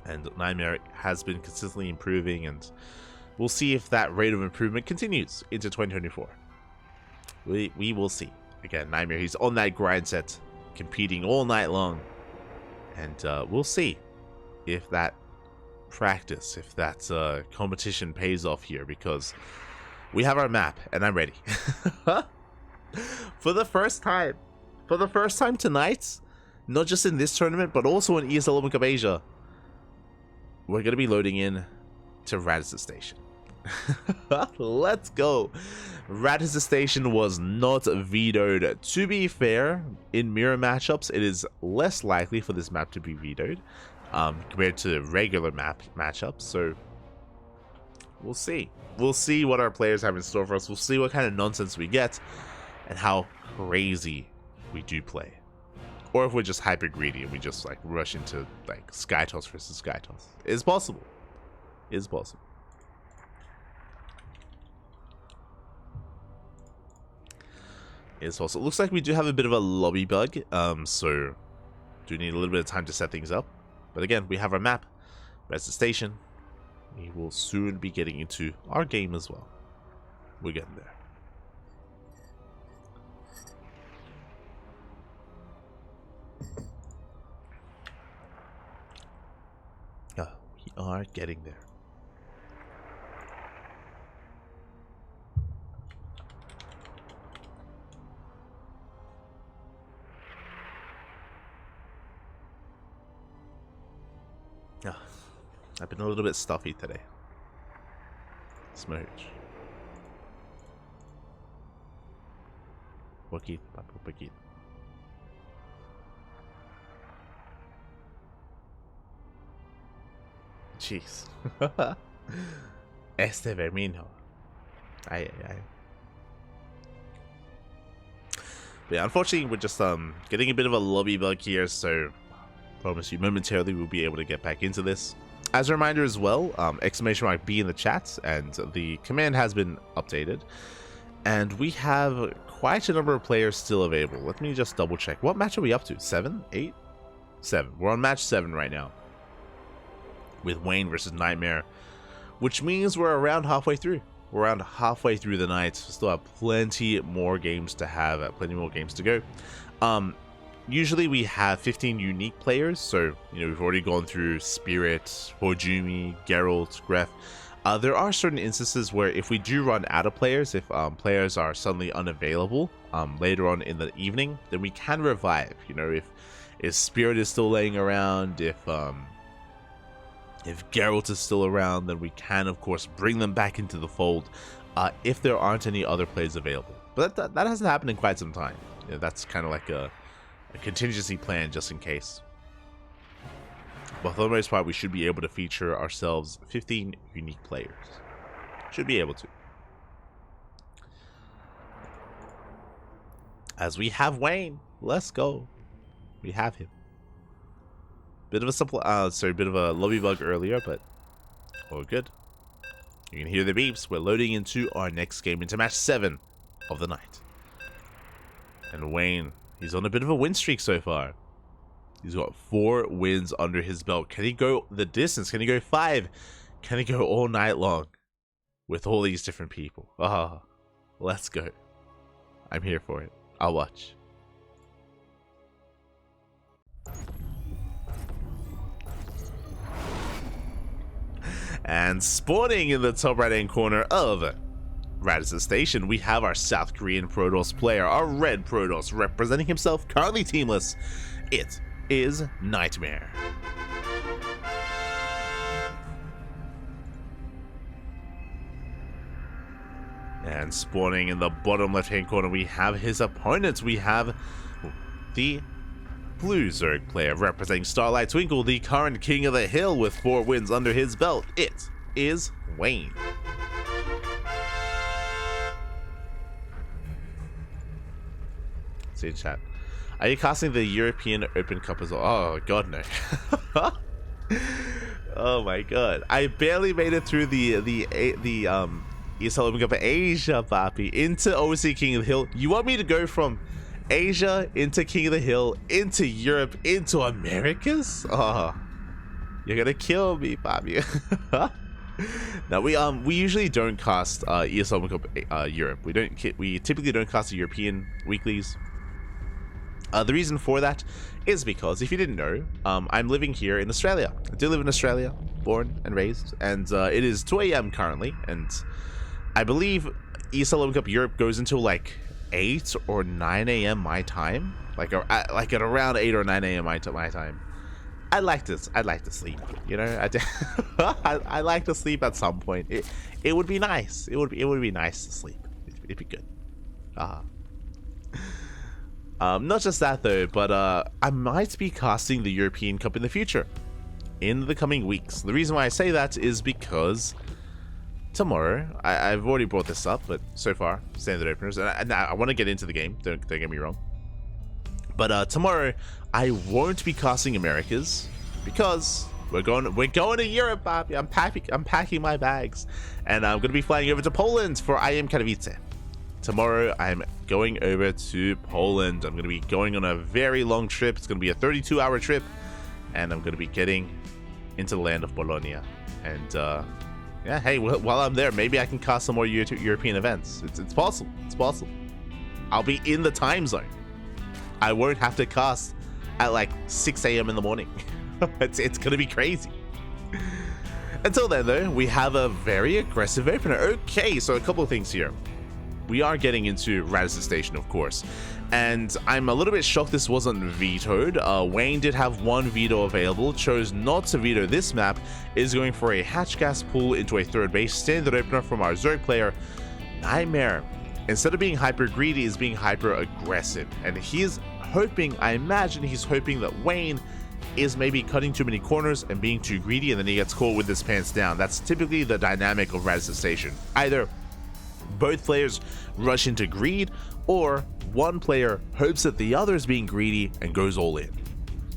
And NightMare has been consistently improving, and we'll see if that rate of improvement continues into 2024. We will see. Again, NightMare, he's on that grind set, competing all night long. And we'll see if that practice, if that competition pays off here, because we have our map, and I'm ready. For the first time tonight, not just in this tournament, but also in ESL Open Cup Asia, we're going to be loading in to Radisson Station. Let's go. Radisson Station was not vetoed. To be fair, in mirror matchups, it is less likely for this map to be vetoed compared to regular matchups. So we'll see. We'll see what our players have in store for us. We'll see what kind of nonsense we get and how crazy we do play. Or if we're just hyper greedy and we just like rush into like SkyToss versus SkyToss. It's possible. It's possible. It's also, it looks like we do have a bit of a lobby bug, so do need a little bit of time to set things up. But again, we have our map. That's the station. We will soon be getting into our game as well. We're getting there. We are getting there. I've been a little bit stuffy today. Smooch. Wakit, papu pakit. Jeez. Este vermino. Ay, ay, ay. But yeah, unfortunately, we're just getting a bit of a lobby bug here, so promise you momentarily we'll be able to get back into this. As a reminder as well, !B in the chat, and the command has been updated. And we have quite a number of players still available. Let me just double check. What match are we up to? 7? 8? 7. We're on match 7 right now. With Wayne versus NightMare. Which means we're around halfway through. We're around halfway through the night. We still have plenty more games to have, plenty more games to go. Usually we have 15 unique players, so we've already gone through Spirit, ForJumy, Gerald, Gref. There are certain instances where if we do run out of players, if players are suddenly unavailable later on in the evening, then we can revive. If Spirit is still laying around, if Geralt is still around, then we can of course bring them back into the fold if there aren't any other players available. But that hasn't happened in quite some time. That's kind of like a contingency plan just in case. But for the most part, we should be able to feature ourselves 15 unique players. Should be able to. As we have Wayne. Let's go. We have him. Bit of a lobby bug earlier, but all good. You can hear the beeps. We're loading into our next game, into match 7 of the night. And Wayne, he's on a bit of a win streak so far. He's got 4 wins under his belt. Can he go the distance? Can he go 5? Can he go all night long with all these different people? Let's go. I'm here for it. I'll watch. And spawning in the top right hand corner of Radisson Station, we have our South Korean Protoss player, our red Protoss, representing himself, currently teamless. It is NightMare. And spawning in the bottom left hand corner, we have his opponents. We have the blue Zerg player, representing Starlight Twinkle, the current king of the hill with 4 wins under his belt. It is Wayne. See in chat. Are you casting the European Open Cup as well? Oh god, no. Oh my god. I barely made it through the ESL Open Cup Asia, papi, into OSC King of the Hill. You want me to go from Asia into King of the Hill, into Europe, into Americas? Oh, you're gonna kill me, papi. Now we usually don't cast ESL Open Cup Europe. We typically don't cast the European weeklies. The reason for that is because, if you didn't know, I'm living here in Australia. I do live in Australia, born and raised, and it is 2 AM currently, and I believe ESL Open Cup Europe goes until like 8 or 9 AM my time, like at around 8 or 9 AM my time. I'd like to sleep, you know. I like to sleep at some point. It would be nice. It would be nice to sleep. It'd be good. Not just that though, but I might be casting the European Cup in the future, in the coming weeks. The reason why I say that is because tomorrow, I've already brought this up, but so far, standard openers, and I want to get into the game, don't get me wrong. But tomorrow, I won't be casting Americas, because we're going to Europe, baby. I'm packing my bags, and I'm going to be flying over to Poland for I Am Katowice. Tomorrow, I'm going over to Poland. I'm going to be going on a very long trip. It's going to be a 32-hour trip, and I'm going to be getting into the land of Bologna. And yeah, hey, while I'm there, maybe I can cast some more European events. It's possible. It's possible. I'll be in the time zone. I won't have to cast at like 6 AM in the morning. It's going to be crazy. Until then, though, we have a very aggressive opener. Okay, so a couple of things here. We are getting into Radisson Station, of course, and I'm a little bit shocked this wasn't vetoed. Wayne did have one veto available, chose not to veto this map, is going for a hatch gas pull into a third base standard opener from our Zerg player. NightMare, instead of being hyper greedy, is being hyper aggressive, and he's hoping, I imagine he's hoping that Wayne is maybe cutting too many corners and being too greedy, and then he gets caught with his pants down. That's typically the dynamic of Radisson Station. Either both players rush into greed, or one player hopes that the other is being greedy and goes all in.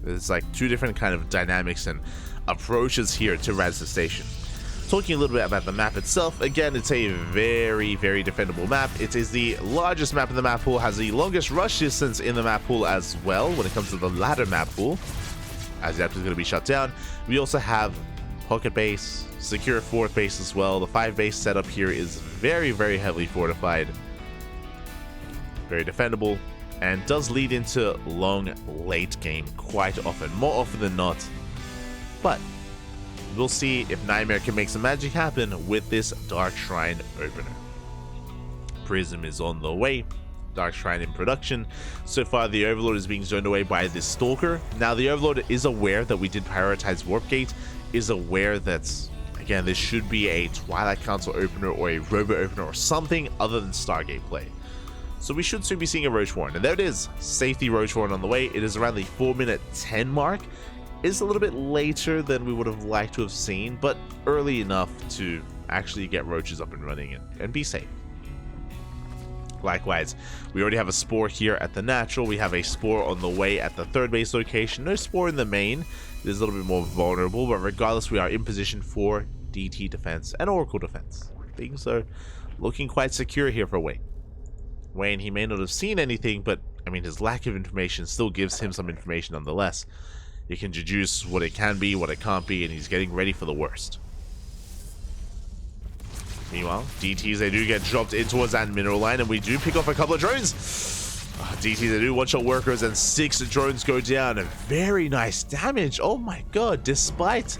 It's like two different kind of dynamics and approaches here to Radisson Station. Talking a little bit about the map itself, again, it's a very, very defendable map. It is the largest map in the map pool, has the longest rush distance in the map pool as well when it comes to the ladder map pool, as the is going to be shut down. We also have pocket base, secure fourth base as well. The 5 base setup here is very, very heavily fortified, very defendable, and does lead into long late game quite often, more often than not. But we'll see if NightMare can make some magic happen with this Dark Shrine opener. Prism is on the way. Dark Shrine in production. So far, the Overlord is being zoned away by this Stalker. Now, the Overlord is aware that we did prioritize Warp Gate, is aware that, again, this should be a Twilight Council opener or a Robo opener or something other than Stargate play. So we should soon be seeing a Roach Warren. And there it is. Safety Roach Warren on the way. It is around the 4-minute 10 mark. It's a little bit later than we would have liked to have seen, but early enough to actually get roaches up and running and be safe. Likewise, we already have a Spore here at the natural. We have a Spore on the way at the third base location. No Spore in the main. It is a little bit more vulnerable, but regardless, we are in position for DT defense and Oracle defense. Things are looking quite secure here for Wayne. Wayne, he may not have seen anything, but I mean, his lack of information still gives him some information nonetheless. He can deduce what it can be, what it can't be, and he's getting ready for the worst. Meanwhile, DTs, they do get dropped in towards that mineral line, and we do pick off a couple of drones. DTs, they do one-shot workers, and 6 drones go down. Very nice damage. Oh my god, despite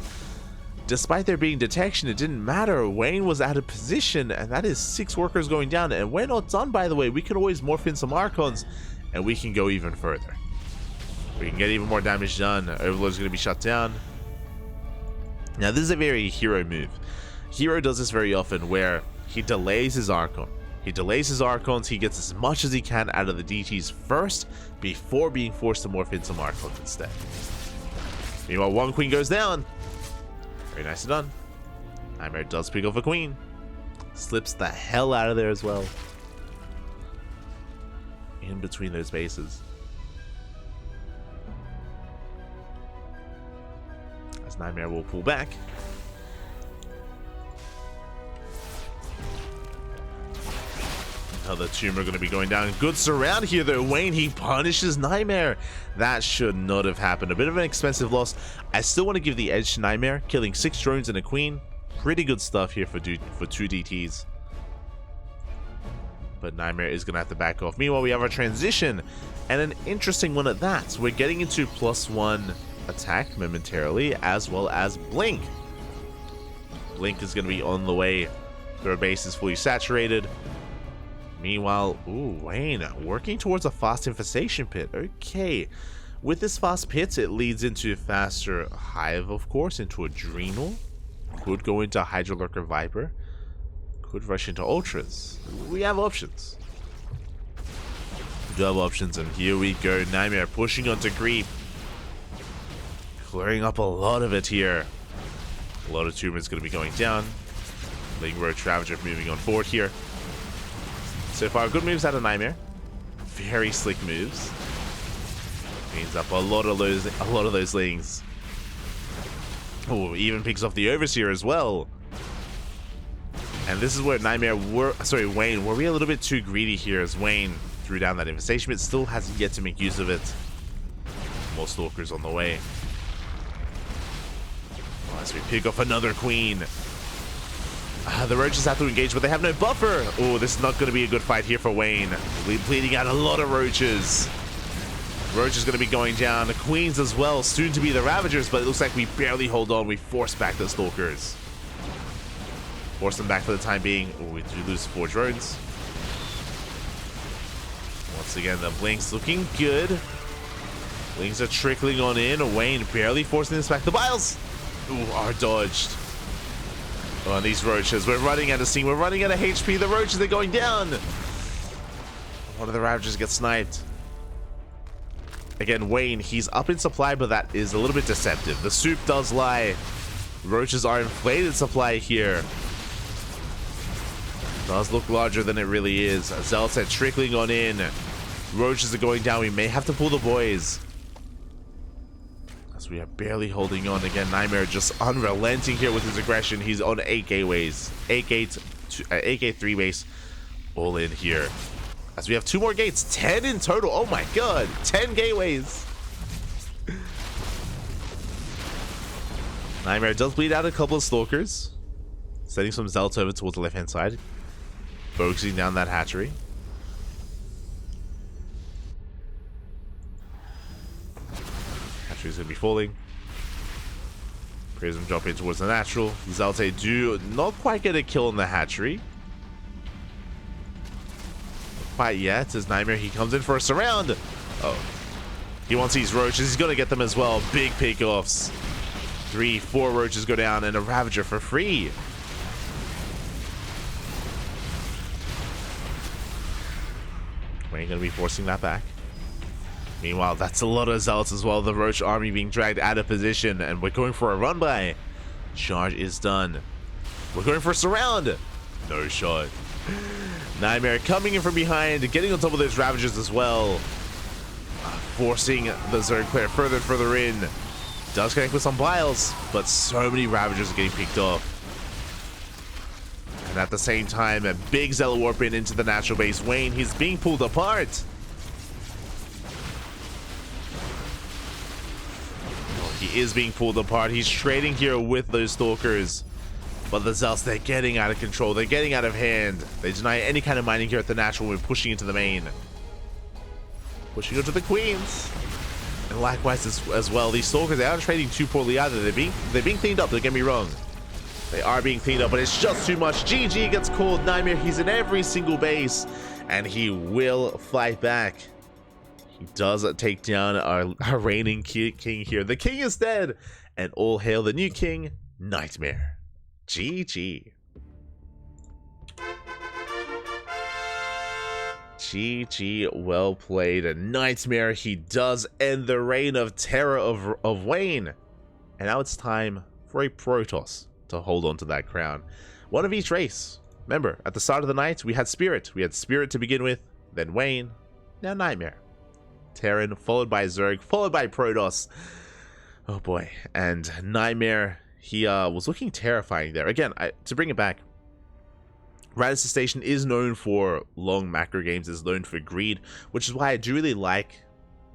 there being detection, it didn't matter. Wayne was out of position, and that is 6 workers going down. And we're not done, by the way. We can always morph in some Archons, and we can go even further. We can get even more damage done. Overlord's going to be shut down. Now, this is a very hero move. Hero does this very often, where he delays his Archon. He delays his Archons, he gets as much as he can out of the DTs first, before being forced to morph in some Archons instead. Meanwhile, one Queen goes down. Very nicely done. NightMare does pick off a Queen. Slips the hell out of there as well. in between those bases. As NightMare will pull back. Another tumor going to be going down. Good surround here though. Wayne, he punishes NightMare. That should not have happened. A bit of an expensive loss. I still want to give the edge to NightMare, killing 6 drones and a queen. Pretty good stuff here for 2 DTs. But NightMare is going to have to back off. Meanwhile, we have our transition, and an interesting one at that. We're getting into +1 attack momentarily, as well as Blink. Blink is going to be on the way. Their base is fully saturated. Meanwhile, ooh, Wayne working towards a fast infestation pit. Okay. With this fast pit, it leads into faster Hive, of course, into Adrenal. Could go into HiGhDrA Viper. Could rush into Ultras. We have options. We do have options, and here we go. NightMare pushing onto Gref. Clearing up a lot of it here. A lot of tumors going to be going down. Ling Roach Ravager moving on forward here. So far, good moves out of NightMare. Very slick moves. Cleans up a lot of those lings. Oh, even picks off the Overseer as well. And this is where Wayne, were we a little bit too greedy here as Wayne threw down that infestation, but still hasn't yet to make use of it. More Stalkers on the way. As we pick off another queen. The Roaches have to engage, but they have no buffer. Oh, this is not going to be a good fight here for Wayne. We're bleeding out a lot of Roaches. Roach is going to be going down. The Queens as well, soon to be the Ravagers, but it looks like we barely hold on. We force back the Stalkers. Force them back for the time being. Oh, we do lose 4 drones. Once again, the Blinks looking good. Blinks are trickling on in. Wayne barely forcing this back. The Biles! Ooh, are dodged. Oh, and these Roaches, we're running out of steam. We're running out of HP. The Roaches are going down. One of the Ravagers gets sniped. Again, Wayne, he's up in supply, but that is a little bit deceptive. The soup does lie. Roaches are inflated supply here. Does look larger than it really is. Zelset trickling on in. Roaches are going down. We may have to pull the boys. As we are barely holding on. Again, NightMare just unrelenting here with his aggression. He's on 8 gateways. 8 gates, 8 gate 3 base. All in here. As we have 2 more gates. 10 in total. Oh my god. 10 gateways. NightMare does bleed out a couple of Stalkers. Sending some Zealots over towards the left-hand side. Focusing down that hatchery. Hatchery's going to be falling. Prism dropping towards the natural. Zealot do not quite get a kill on the hatchery. Not quite yet. As NightMare, he comes in for a surround. Oh. He wants these Roaches. He's going to get them as well. Big pickoffs. 3, 4 Roaches go down and a Ravager for free. Wayne going to be forcing that back. Meanwhile, that's a lot of Zealots as well. The Roach army being dragged out of position, and we're going for a run by. Charge is done. We're going for a surround. No shot. NightMare coming in from behind, getting on top of those Ravagers as well. Forcing the Zerg player further and further in. Does connect with some Biles, but so many Ravagers are getting picked off. And at the same time, a big Zealot warp into the natural base. Wayne, he's being pulled apart. Oh, he is being pulled apart. He's trading here with those Stalkers. But the Zealots, they're getting out of control. They're getting out of hand. They deny any kind of mining here at the natural. We're pushing into the main. Pushing into the Queens. And likewise as well, these Stalkers, they aren't trading too poorly either. They're being cleaned up, don't get me wrong. They are being cleaned up, but it's just too much. GG gets called. NightMare, he's in every single base, and he will fight back. He does take down our reigning king here. The king is dead, and all hail the new king, NightMare. GG. GG, well played. NightMare, he does end the reign of terror of Wayne. And now it's time for a Protoss to hold on to that crown. One of each race. Remember, at the start of the night, we had Spirit. We had Spirit to begin with, then Wayne, now NightMare. Terran, followed by Zerg, followed by Protoss. Oh boy. And NightMare, he was looking terrifying there. Again, to bring it back, Radisson Station is known for long macro games, is known for greed, which is why I do really like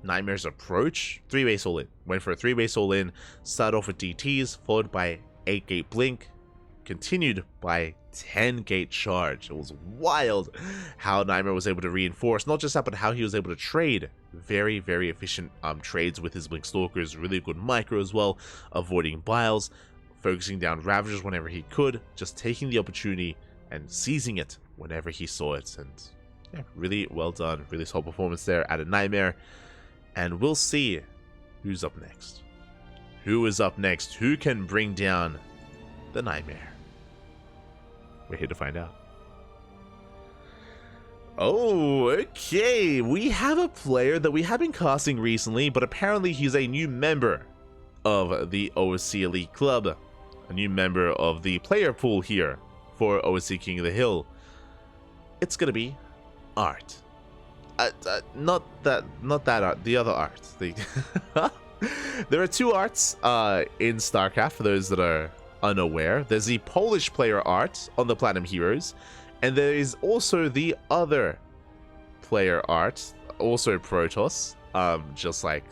NightMare's approach. 3-base all in. Went for a 3-base all in, started off with DTs, followed by 8-gate blink, continued by 10-gate charge. It was wild how NightMare was able to reinforce, not just that, but how he was able to trade very, very efficient trades with his blink stalkers, really good micro as well, avoiding biles, focusing down Ravagers whenever he could, just taking the opportunity and seizing it whenever he saw it. And yeah, really well done, really solid performance there at a NightMare. And we'll see who's up next. Who is up next? Who can bring down the NightMare? We're here to find out. Oh, okay. We have a player that we have been casting recently, but apparently he's a new member of the OSC Elite Club. A new member of the player pool here for OSC King of the Hill. It's gonna be Art. Not that art, the other art. There are two arts in StarCraft, for those that are unaware. There's the Polish player art on the Platinum Heroes, and there is also the other player art, also Protoss, just like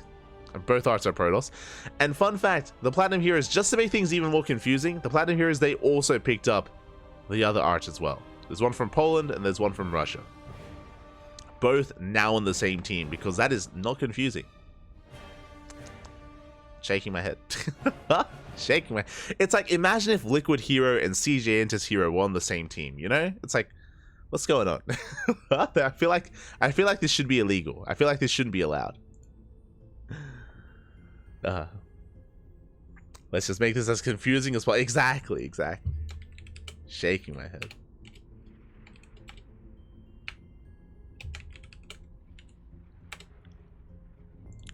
both arts are Protoss. And fun fact, the Platinum Heroes, just to make things even more confusing, the Platinum Heroes, they also picked up the other art as well. There's one from Poland and there's one from Russia. Both now on the same team, because that is not confusing. Shaking my head. Shaking my... It's like, imagine if Liquid Hero and CJ Enter's Hero were on the same team, you know? It's like, what's going on? I feel like this should be illegal. I feel like this shouldn't be allowed. Let's just make this as confusing as possible. Exactly. Shaking my head.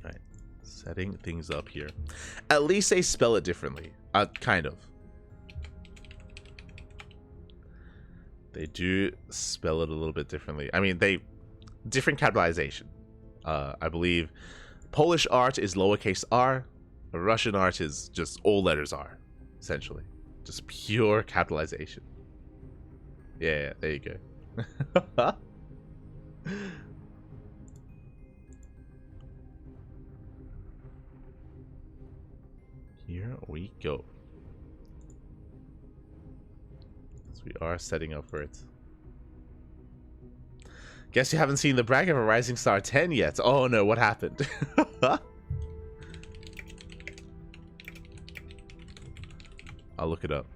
Alright, setting things up here. At least they spell it differently. Kind of. They do spell it a little bit differently. I mean, different capitalization. I believe Polish art is lowercase r. Russian art is just all letters R, essentially. Just pure capitalization. Yeah, there you go. Here we go. So we are setting up for it. Guess you haven't seen the brag of a Rising Star 10 yet. Oh no, what happened? I'll look it up.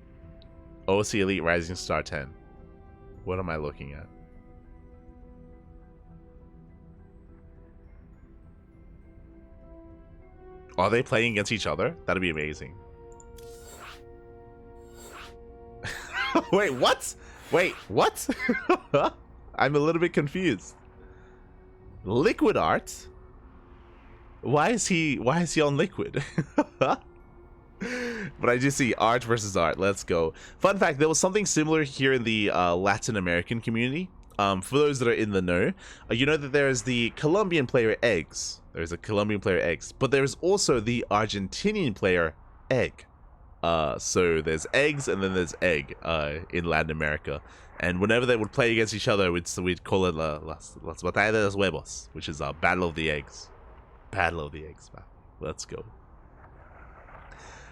OSC Elite Rising Star 10. What am I looking at? Are they playing against each other? That'd be amazing. Wait, what? Wait, what? I'm a little bit confused. Liquid art? Why is he on Liquid? But I do see art versus art. Let's go. Fun fact, there was something similar here in the Latin American community. For those that are in the know, you know that there is the Colombian player Eggs. There's a Colombian player Eggs, but there's also the Argentinian player Egg. So there's Eggs and then there's Egg in Latin America. And whenever they would play against each other, we'd call it las Batalla de los Huevos, which is Battle of the Eggs. Battle of the Eggs, man. Let's go.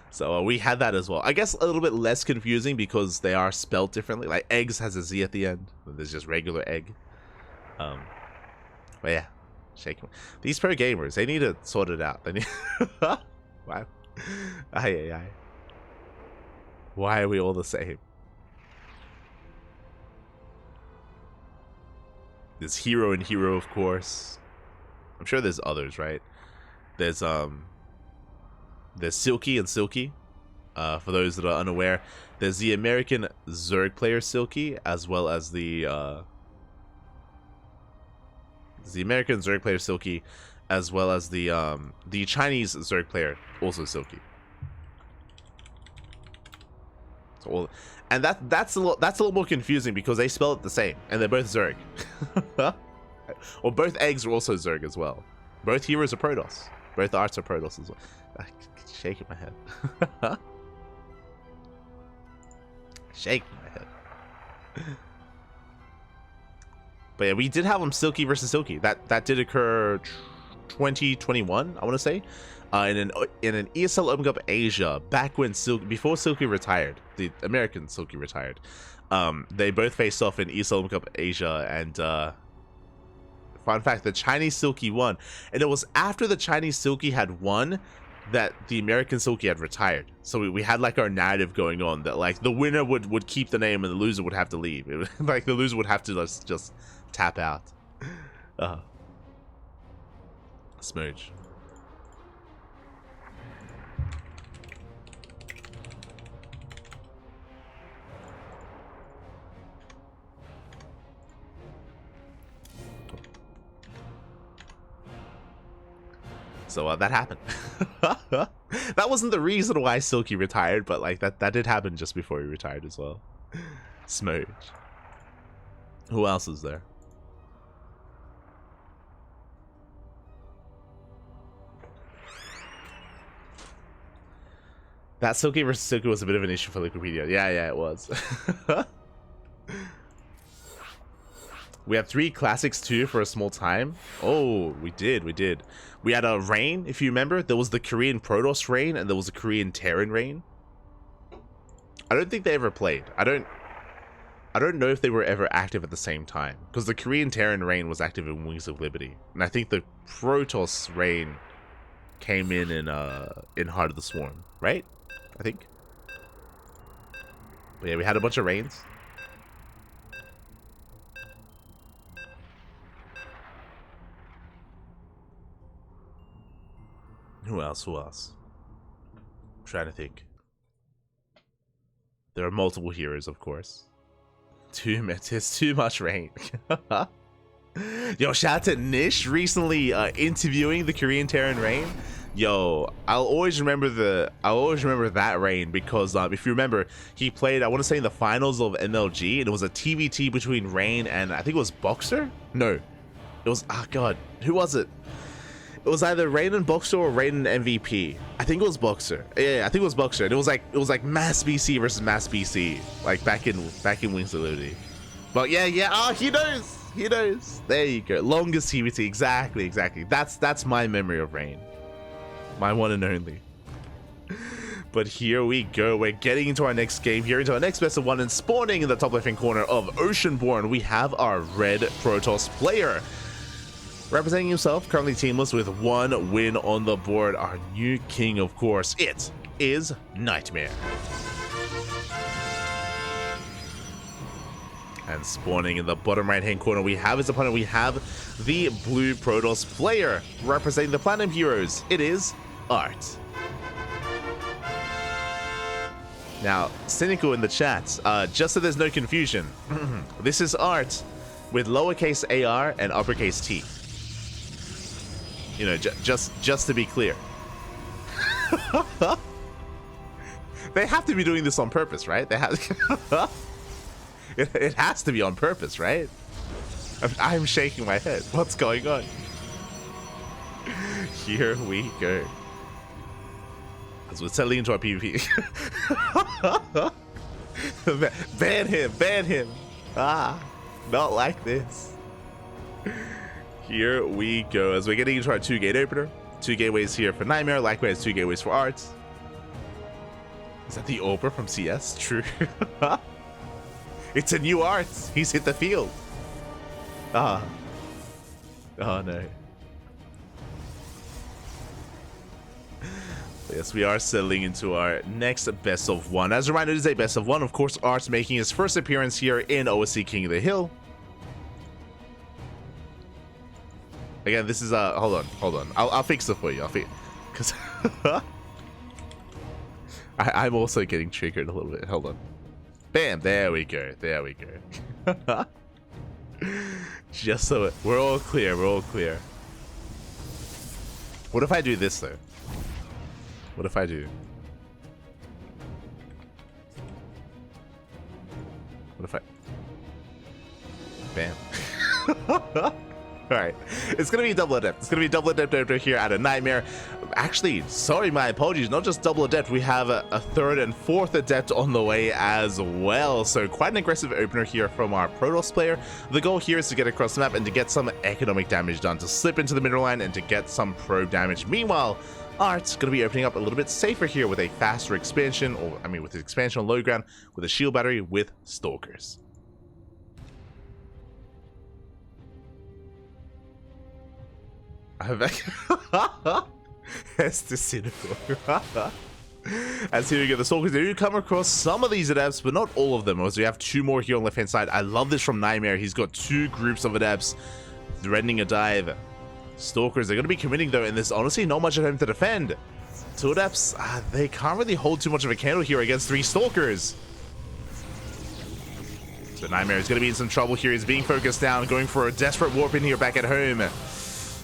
So we had that as well. I guess a little bit less confusing because they are spelled differently. Like Eggs has a Z at the end. There's just regular Egg. But yeah, shaking. These pro gamers, they need to sort it out. They need. Wow. Aye. Why are we all the same? There's Hero and Hero, of course. I'm sure there's others, right? There's Silky and Silky. For those that are unaware, there's the American Zerg player Silky, as well as the American Zerg player Silky, as well as the Chinese Zerg player also Silky. So, and that's a little more confusing because they spell it the same, and they're both Zerg. Or both eggs are also Zerg as well. Both heroes are Protoss. Both arts are Protoss as well. I'm shaking my head. Shaking my head. But yeah, we did have them Silky versus Silky. That did occur 2021, I want to say, in an ESL Open Cup Asia, back when before Silky retired, the American Silky retired. They both faced off in ESL Open Cup Asia, and fun fact, the Chinese Silky won, and it was after the Chinese Silky had won that the American Silky had retired. So we had like our narrative going on that like the winner would keep the name and the loser would have to leave. It was, like the loser would have to just tap out. Smooch. So that happened. That wasn't the reason why Silky retired, but like that did happen just before he retired as well. Smooch. Who else is there? That Silky versus Silky was a bit of an issue for Wikipedia. Yeah, it was. We had 3 classics too for a small time. Oh, we did. We had a Rain, if you remember. There was the Korean Protoss Rain and there was a Korean Terran Rain. I don't think they ever played. I don't know if they were ever active at the same time, because the Korean Terran Rain was active in Wings of Liberty, and I think the Protoss Rain came in Heart of the Swarm, right? I think. But yeah, we had a bunch of Rains. Who else? I'm trying to think. There are multiple heroes, of course. It's too much Rain. Yo, shout out to Nish recently interviewing the Korean Terran Rain. Yo, I'll always remember that Rain because if you remember, he played, I want to say, in the finals of MLG, and it was a TVT between Rain and I think it was Boxer. No, it was God, who was it? It was either Rain and Boxer or Rain and MVP. I think it was Boxer. Yeah, I think it was Boxer. And it was like Mass BC versus Mass BC, like back in Wings of Liberty. But yeah. Oh, he knows. There you go. Longest TVT. Exactly. That's my memory of Rain. My one and only. But here we go. We're getting into our next game here, into our next best of 1, and spawning in the top left-hand corner of Oceanborn, we have our red Protoss player. Representing himself, currently teamless with 1 win on the board, our new king, of course. It is NightMare. And spawning in the bottom right-hand corner, we have his opponent. We have the blue Protoss player. Representing the Platinum Heroes, it is Art. Now, Cynical in the chat, just so there's no confusion, this is Art with lowercase AR and uppercase T. You know, just to be clear. They have to be doing this on purpose, right? They have. It has to be on purpose, right? I'm shaking my head. What's going on? Here we go. As we're settling into our PvP. Ban him. Not like this. Here we go. As we're getting into our 2-gate opener. 2 gateways here for NightMare. Likewise, 2 gateways for Art. Is that the Oprah from CS? True. It's a new Art. He's hit the field. Oh no. Yes, we are settling into our next best of 1. As a reminder, it is a best of 1. Of course, Art's making his first appearance here in OSC King of the Hill. Again, this is hold on. I'll fix it for you. Because I'm also getting triggered a little bit. Hold on. Bam! There we go. Just so we're all clear. What if I do this though? What if I do? What if I? Bam. Alright, it's gonna be double adept. It's gonna be double adept over here at a NightMare. Actually, sorry, my apologies, not just double adept, we have a third and fourth adept on the way as well. So quite an aggressive opener here from our Protoss player. The goal here is to get across the map and to get some economic damage done, to slip into the middle line and to get some probe damage. Meanwhile, Art's going to be opening up a little bit safer here with a faster expansion, or I mean with expansion on low ground, with a shield battery with Stalkers. As here we go, the Stalkers, they do come across some of these adepts, but not all of them, as we have two more here on the left hand side. I love this from NightMare. He's got two groups of adepts threatening a dive. Stalkers, they're going to be committing though, and there's honestly not much of him to defend. Two adepts, they can't really hold too much of a candle here against three Stalkers. So NightMare is going to be in some trouble here. He's being focused down, going for a desperate warp in here back at home.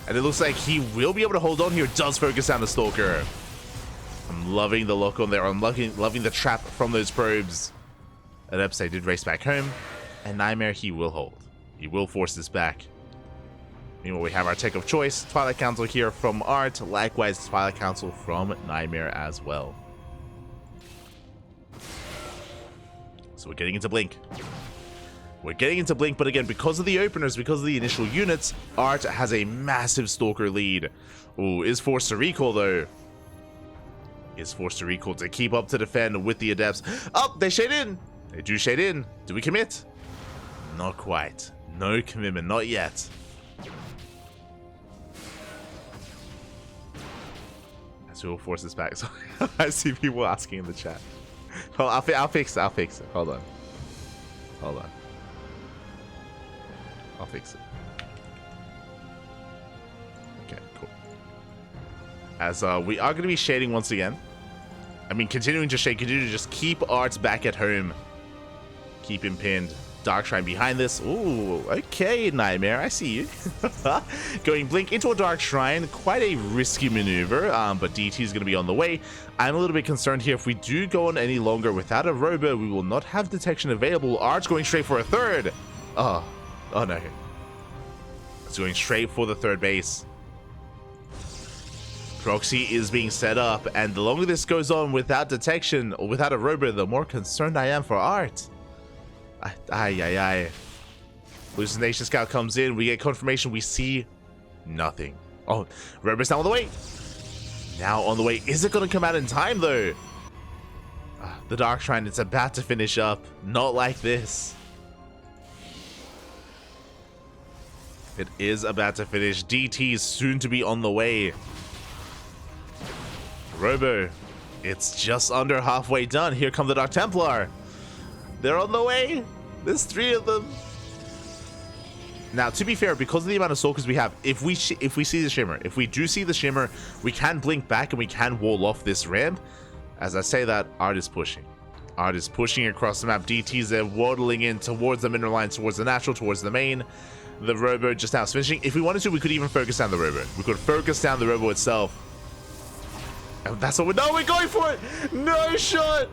And it looks like he will be able to hold on here. Does focus down the Stalker. I'm loving the lock on there. I'm loving the trap from those probes. Adepts, they did race back home. And NightMare, he will hold. He will force this back. Meanwhile, we have our tech of choice, Twilight Council here from Art, likewise Twilight Council from NightMare as well. So we're getting into Blink. We're getting into Blink, but again, because of the openers, because of the initial units, Art has a massive Stalker lead. Ooh, is forced to recall though. Is forced to recall to keep up to defend with the Adepts. Oh, they shade in. They do shade in. Do we commit? Not quite. No commitment, not yet. So we'll force this back. So I see people asking in the chat. Oh, I'll fix it. I'll fix it. Hold on. Hold on. I'll fix it. Okay, cool. As we are going to be shading once again. I mean, continuing to shade, continue to just keep Arts back at home. Keep him pinned. Dark Shrine behind this. Ooh, okay, NightMare, I see you. Going Blink into a Dark Shrine, quite a risky maneuver, but DT is going to be on the way. I'm a little bit concerned here. If we do go on any longer without a Robo, we will not have detection available. Arch going straight for a third. Oh no. It's going straight for the third base. Proxy is being set up, and the longer this goes on without detection or without a Robo, the more concerned I am for Art. Hallucination Scout comes in. We get confirmation. We see nothing. Oh, Robo's now on the way. Now on the way. Is it going to come out in time, though? The Dark Shrine, it's about to finish up. Not like this. It is about to finish. DT is soon to be on the way. Robo, it's just under halfway done. Here come the Dark Templar. They're on the way. There's three of them. Now, to be fair, because of the amount of Stalkers we have, if we see the Shimmer, if we do see the Shimmer, we can blink back and we can wall off this ramp. As I say that, Art is pushing. Art is pushing across the map. DT's there waddling in towards the mineral line, towards the natural, towards the main. The Robo just now is finishing. If we wanted to, we could even focus down the Robo. We could focus down the Robo itself. And that's what we're going for it. No shot.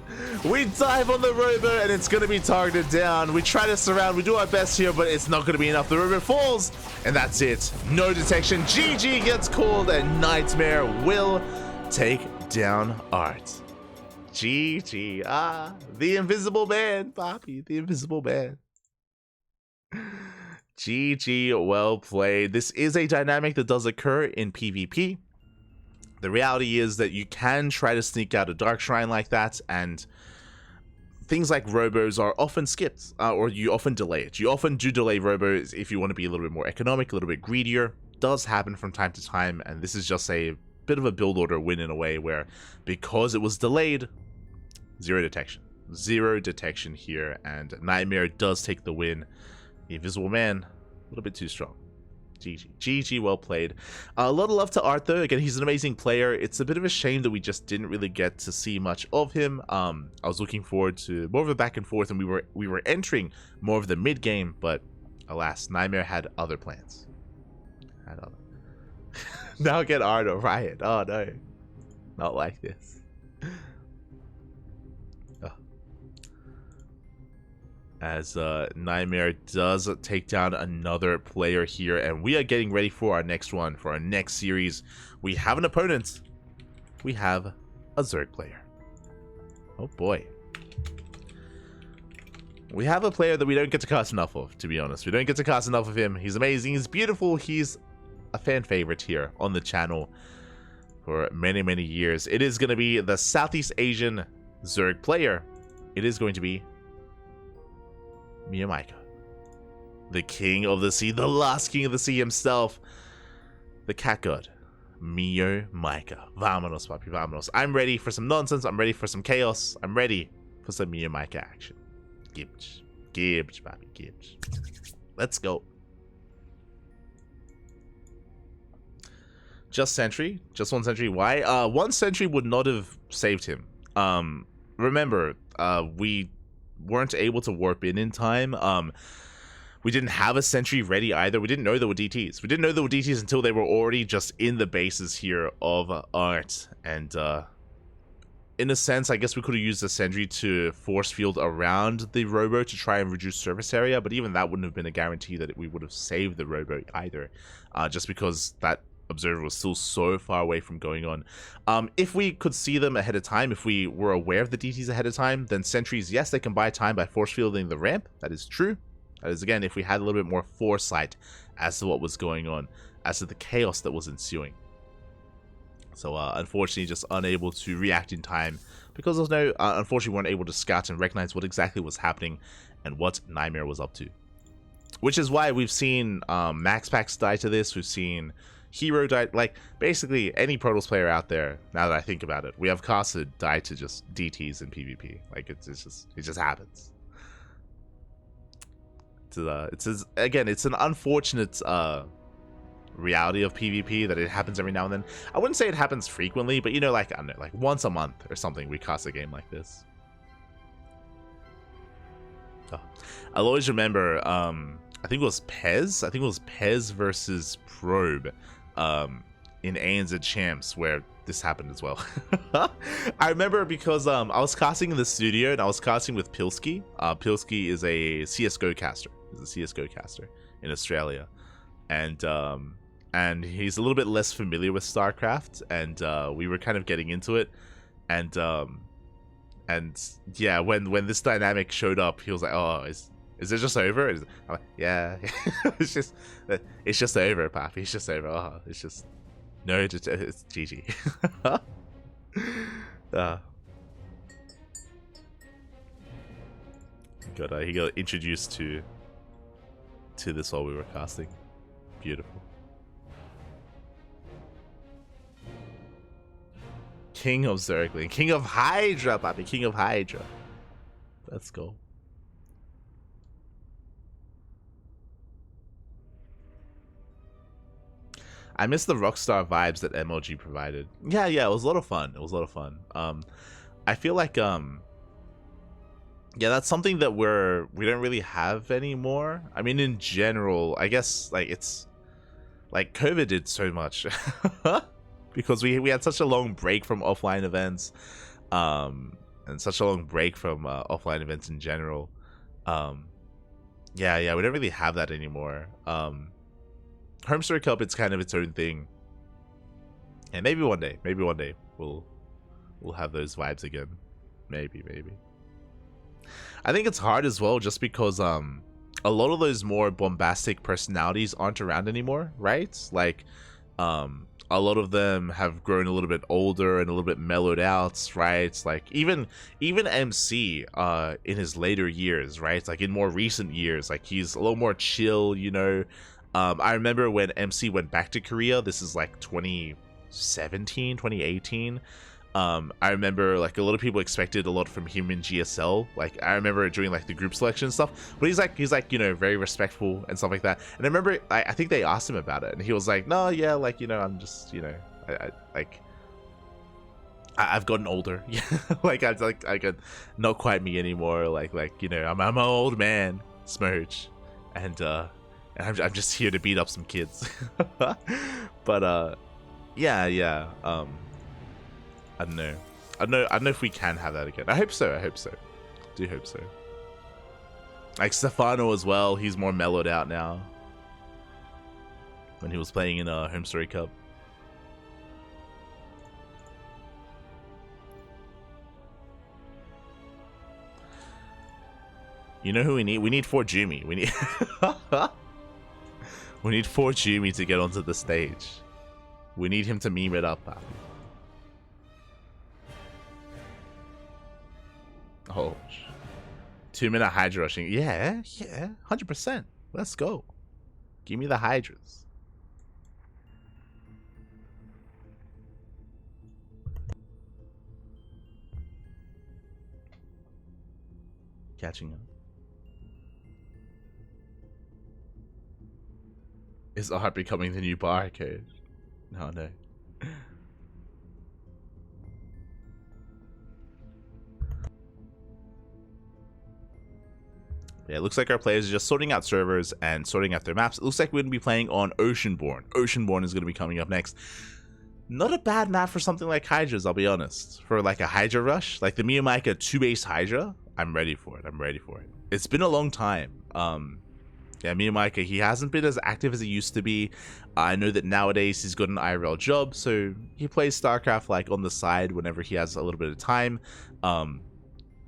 We dive on the Robo and it's going to be targeted down. We try to surround. We do our best here, but it's not going to be enough. The Robo falls and that's it. No detection. GG gets called and NightMare will take down Art. GG. The invisible man, Poppy. The invisible man. GG, well played. This is a dynamic that does occur in PvP. The reality is that you can try to sneak out a Dark Shrine like that, and things like Robos are often skipped, or you often delay it. You often do delay Robos if you want to be a little bit more economic, a little bit greedier. Does happen from time to time, and this is just a bit of a build order win in a way where, because it was delayed, zero detection. Zero detection here, and NightMare does take the win. The Invisible Man, a little bit too strong. GG. GG, well played. A lot of love to Art though. Again, he's an amazing player. It's a bit of a shame that we just didn't really get to see much of him. I was looking forward to more of a back and forth, and we were entering more of the mid game, but alas, NightMare had other plans. Now get Art a riot. Oh no. Not like this. as NightMare does take down another player here, and we are getting ready for our next one, for our next series. We have an opponent. We have a Zerg player. Oh boy. We have a player that we don't get to cast enough of, to be honest. We don't get to cast enough of him. He's amazing, he's beautiful, he's a fan favorite here on the channel for many, many years. It is going to be the Southeast Asian Zerg player. It is going to be MeomaikA, the king of the sea, the last king of the sea himself, the cat god, MeomaikA. Vámonos, papi, vámonos. I'm ready for some nonsense. I'm ready for some chaos. I'm ready for some MeomaikA action. Gibbs, papi, Gibbs. Let's go. Just sentry, just one sentry. Why? One sentry would not have saved him. Remember, we weren't able to warp in time. We didn't have a sentry ready either. We didn't know there were DTs. We didn't know there were DTs until they were already just in the bases here of Art. And in a sense, I guess we could have used the sentry to force field around the robo to try and reduce surface area, but even that wouldn't have been a guarantee that we would have saved the robo either, just because that observer was still so far away from going on. If we could see them ahead of time, if we were aware of the DTs ahead of time, then sentries, yes, they can buy time by force fielding the ramp. That is true. That is, again, if we had a little bit more foresight as to what was going on, as to the chaos that was ensuing. So unfortunately, just unable to react in time because there's no, unfortunately, weren't able to scout and recognize what exactly was happening and what NightMare was up to. Which is why we've seen Max Packs die to this. We've seen Hero died, like basically any Protoss player out there. Now that I think about it, we have casted die to just DTs in PvP. Like it just happens. Again, it's an unfortunate reality of PvP that it happens every now and then. I wouldn't say it happens frequently, but you know, like I don't know, like once a month or something, we cast a game like this. Oh. I'll always remember. I think it was Pez. I think it was Pez versus Probe in ANZ Champs where this happened as well. I remember because I was casting in the studio and I was casting with Pilski. Pilski is a CSGO caster. He's a CSGO caster in Australia. And he's a little bit less familiar with StarCraft, and we were kind of getting into it. And yeah, when this dynamic showed up, he was like, "Oh, is it just over?" I'm like, "Yeah, it's just over, Papi. It's just over. Oh, it's just no, it's GG." He got introduced to this while we were casting. Beautiful. King of Zergling, King of HiGhDrA, Papi, King of HiGhDrA. Let's go. I miss the Rockstar vibes that MLG provided. Yeah, it was a lot of fun. It was a lot of fun. I feel like yeah, that's something that we don't really have anymore. I mean, in general, I guess like it's like COVID did so much because we had such a long break from offline events, and such a long break from offline events in general. Yeah, we don't really have that anymore. Homestory Cup, it's kind of its own thing, and maybe one day we'll have those vibes again. Maybe. I think it's hard as well, just because a lot of those more bombastic personalities aren't around anymore, right? Like a lot of them have grown a little bit older and a little bit mellowed out, right? Like even MC in his later years, right? Like in more recent years, like he's a little more chill, you know. I remember when MC went back to Korea, this is like 2017, 2018. I remember like a lot of people expected a lot from him in GSL. Like I remember during like the group selection and stuff, but he's like, you know, very respectful and stuff like that. And I remember I think they asked him about it and he was like, no, yeah, like, you know, I'm just, you know, I've gotten older. Yeah, like I could not quite me anymore. Like, you know, I'm an old man, Smurge, and I'm just here to beat up some kids. But yeah. I don't know if we can have that again. I hope so. Do hope so. Like Stefano as well, he's more mellowed out now. When he was playing in a Home Story Cup. You know who we need? We need ForJumy. We need we need ForJumy to get onto the stage. We need him to meme it up. Oh, 2-minute Hydra rushing. Yeah, 100%. Let's go. Give me the Hydras. Catching up. Is art becoming the new barcode? No. Yeah, it looks like our players are just sorting out servers and sorting out their maps. It looks like we're going to be playing on Oceanborn. Oceanborn is going to be coming up next. Not a bad map for something like HiGhDra's, I'll be honest. For like a HiGhDra rush, like the MeomaikA 2-base HiGhDra, I'm ready for it. I'm ready for it. It's been a long time. Yeah, MeomaikA, he hasn't been as active as he used to be. I know that nowadays he's got an IRL job, so he plays StarCraft like on the side whenever he has a little bit of time.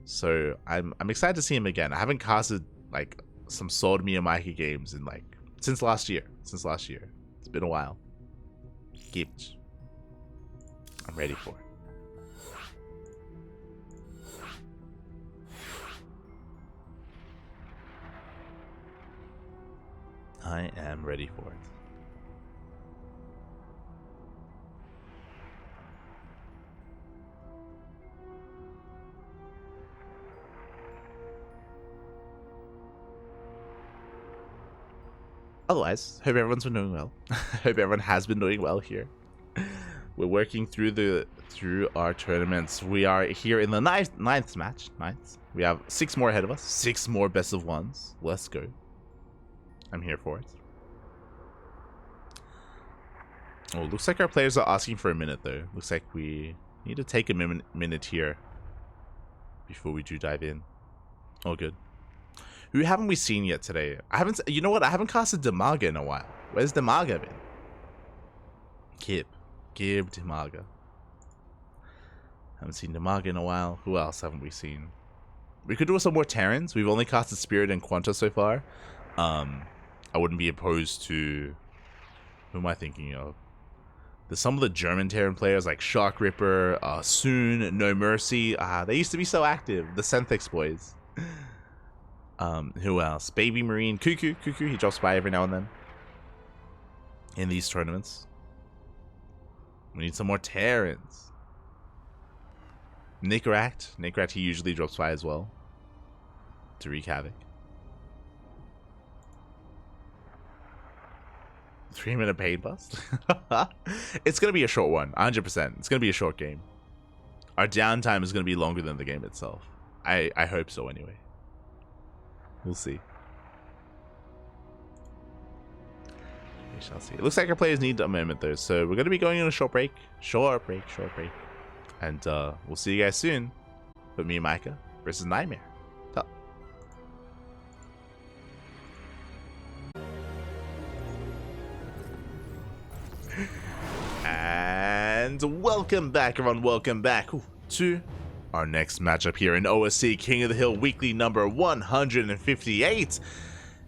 So I'm excited to see him again. I haven't casted like some solid MeomaikA games in like since last year. It's been a while. Gibbs. I'm ready for it. I am ready for it. Otherwise, hope everyone's been doing well. Hope everyone has been doing well here. We're working through our tournaments. We are here in the ninth match. We have 6 more ahead of us. 6 more best of ones. Let's go. I'm here for it. Oh, looks like our players are asking for a minute though. Looks like we need to take a minute here before we do dive in. All good. Who haven't we seen yet today? You know what? I haven't casted DIMAGA in a while. Where's DIMAGA been? Gib DIMAGA. Haven't seen DIMAGA in a while. Who else haven't we seen? We could do some more Terrans. We've only casted Spirit and QuanTa so far. I wouldn't be opposed to... Who am I thinking of? There's some of the German Terran players like Shark Ripper, Soon, No Mercy. They used to be so active. The Synthex boys. Who else? Baby Marine. Cuckoo. He drops by every now and then. In these tournaments. We need some more Terrans. Nicoract, he usually drops by as well. To wreak havoc. 3-minute paid bust. It's going to be a short one, 100%. It's going to be a short game. Our downtime is going to be longer than the game itself. I hope so anyway. We'll see. We shall see. It looks like our players need a moment though, so we're going to be going on a short break. Short break. And we'll see you guys soon. But MeomaikA versus NightMare. And welcome back, everyone. Welcome back to our next matchup here in OSC King of the Hill weekly number 158.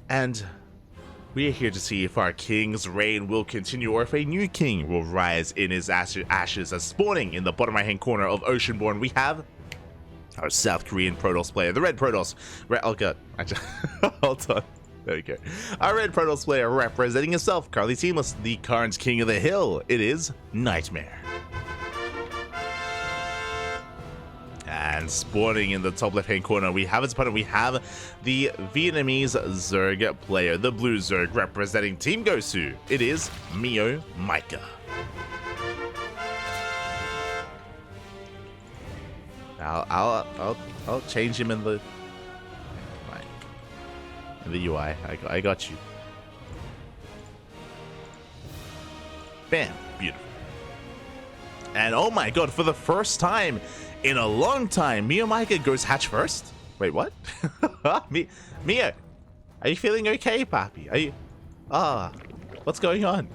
And we are here to see if our king's reign will continue or if a new king will rise in his ashes. As spawning in the bottom right hand corner of Oceanborn, we have our South Korean Protoss player, the red Protoss. Hold on. There we go. Our red Protoss player representing himself, currently teamless, the current king of the hill. It is NightMare. And spawning in the top left hand corner, we have his opponent. We have the Vietnamese Zerg player, the blue Zerg, representing Team Gosu. It is MeomaikA. I'll change him in the UI. I got you. Bam. Beautiful. And oh my god, for the first time in a long time, MeomaikA goes hatch first. Wait, what? Mio, are you feeling okay, Papi? Are you... what's going on?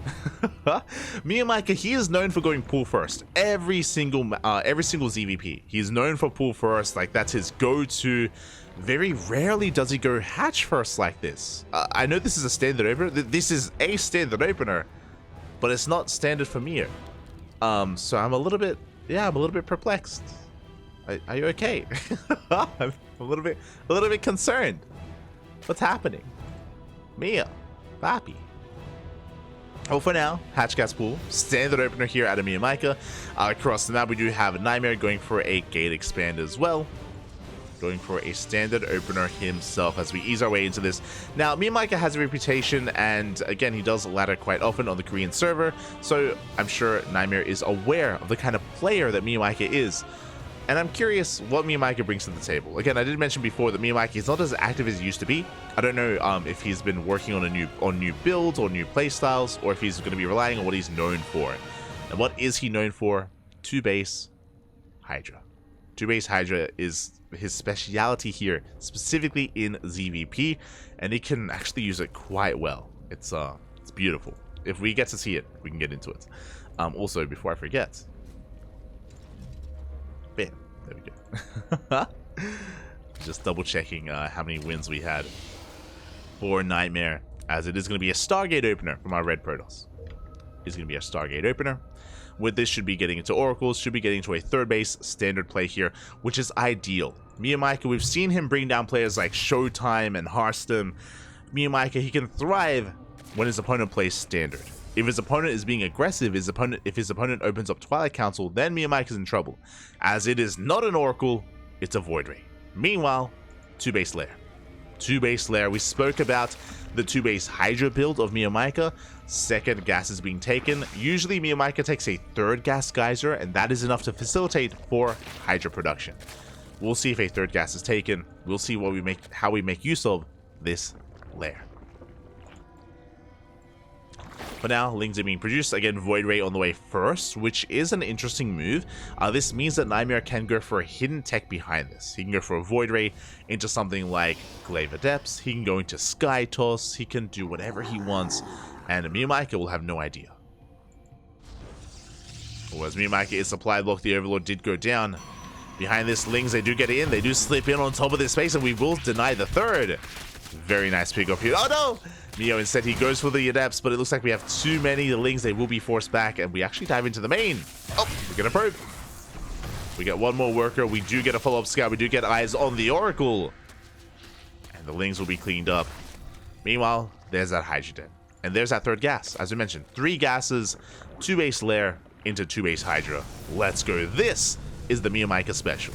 MeomaikA, he is known for going pool first. Every single ZVP, he's known for pool first. Like, that's his go-to. Very rarely does he go hatch first like this. I know this is a standard opener. This is a standard opener, but it's not standard for Mio. So I'm a little bit, I'm a little bit perplexed. Are you okay? I'm a little bit concerned. What's happening? Mio, Papi. Well, for now, hatch gas pool, standard opener here out of MeomaikA. Across the map, we do have NightMare going for a gate expand as well. Going for a standard opener himself as we ease our way into this. Now, MeomaikA has a reputation, and again, he does ladder quite often on the Korean server, so I'm sure NightMare is aware of the kind of player that MeomaikA is. And I'm curious what MeomaikA brings to the table. Again, I did mention before that MeomaikA is not as active as he used to be. I don't know if he's been working on new builds or new playstyles, or if he's going to be relying on what he's known for. And what is he known for? 2-base HiGhDrA. 2-base HiGhDrA is his speciality here, specifically in ZVP, and he can actually use it quite well. It's beautiful. If we get to see it, we can get into it. Also, before I forget, bam, there we go. Just double checking how many wins we had for NightMare, as it is going to be a Stargate opener from our Red Protoss. It's going to be a Stargate opener. With this, should be getting into Oracles, should be getting to a 3rd base standard play here, which is ideal. MeomaikA, we've seen him bring down players like Showtime and Hearthstone. MeomaikA, he can thrive when his opponent plays standard. If his opponent is being aggressive, if his opponent opens up Twilight Council, then MeomaikA is in trouble, as it is not an Oracle, it's a Void Ray. Meanwhile, 2-base lair. 2-base lair. We spoke about the 2-base HiGhDrA build of MeomaikA. 2nd gas is being taken. Usually MeomaikA takes a 3rd gas geyser, and that is enough to facilitate for HiGhDrA production. We'll see if a 3rd gas is taken. We'll see how we make use of this lair. For now, Lings are being produced. Again, Void Ray on the way first, which is an interesting move. This means that NightMare can go for a hidden tech behind this. He can go for a Void Ray into something like Glaive Adepts. He can go into Sky Toss. He can do whatever he wants, and MeomaikA will have no idea. Whereas MeomaikA is supplied block, the Overlord did go down. Behind this, Lings, they do get in. They do slip in on top of this space, and we will deny the 3rd. Very nice pick up here. Oh no! Mio instead, he goes for the Adepts, but it looks like we have too many Lings. They will be forced back, and we actually dive into the main. Oh, we're gonna probe. We get one more worker. We do get a follow-up scout. We do get eyes on the Oracle. And the Lings will be cleaned up. Meanwhile, there's that HiGhDrA. And there's that 3rd gas. As we mentioned, 3 gases, 2-base lair into 2-base HiGhDrA. Let's go. This is the MeomaikA special.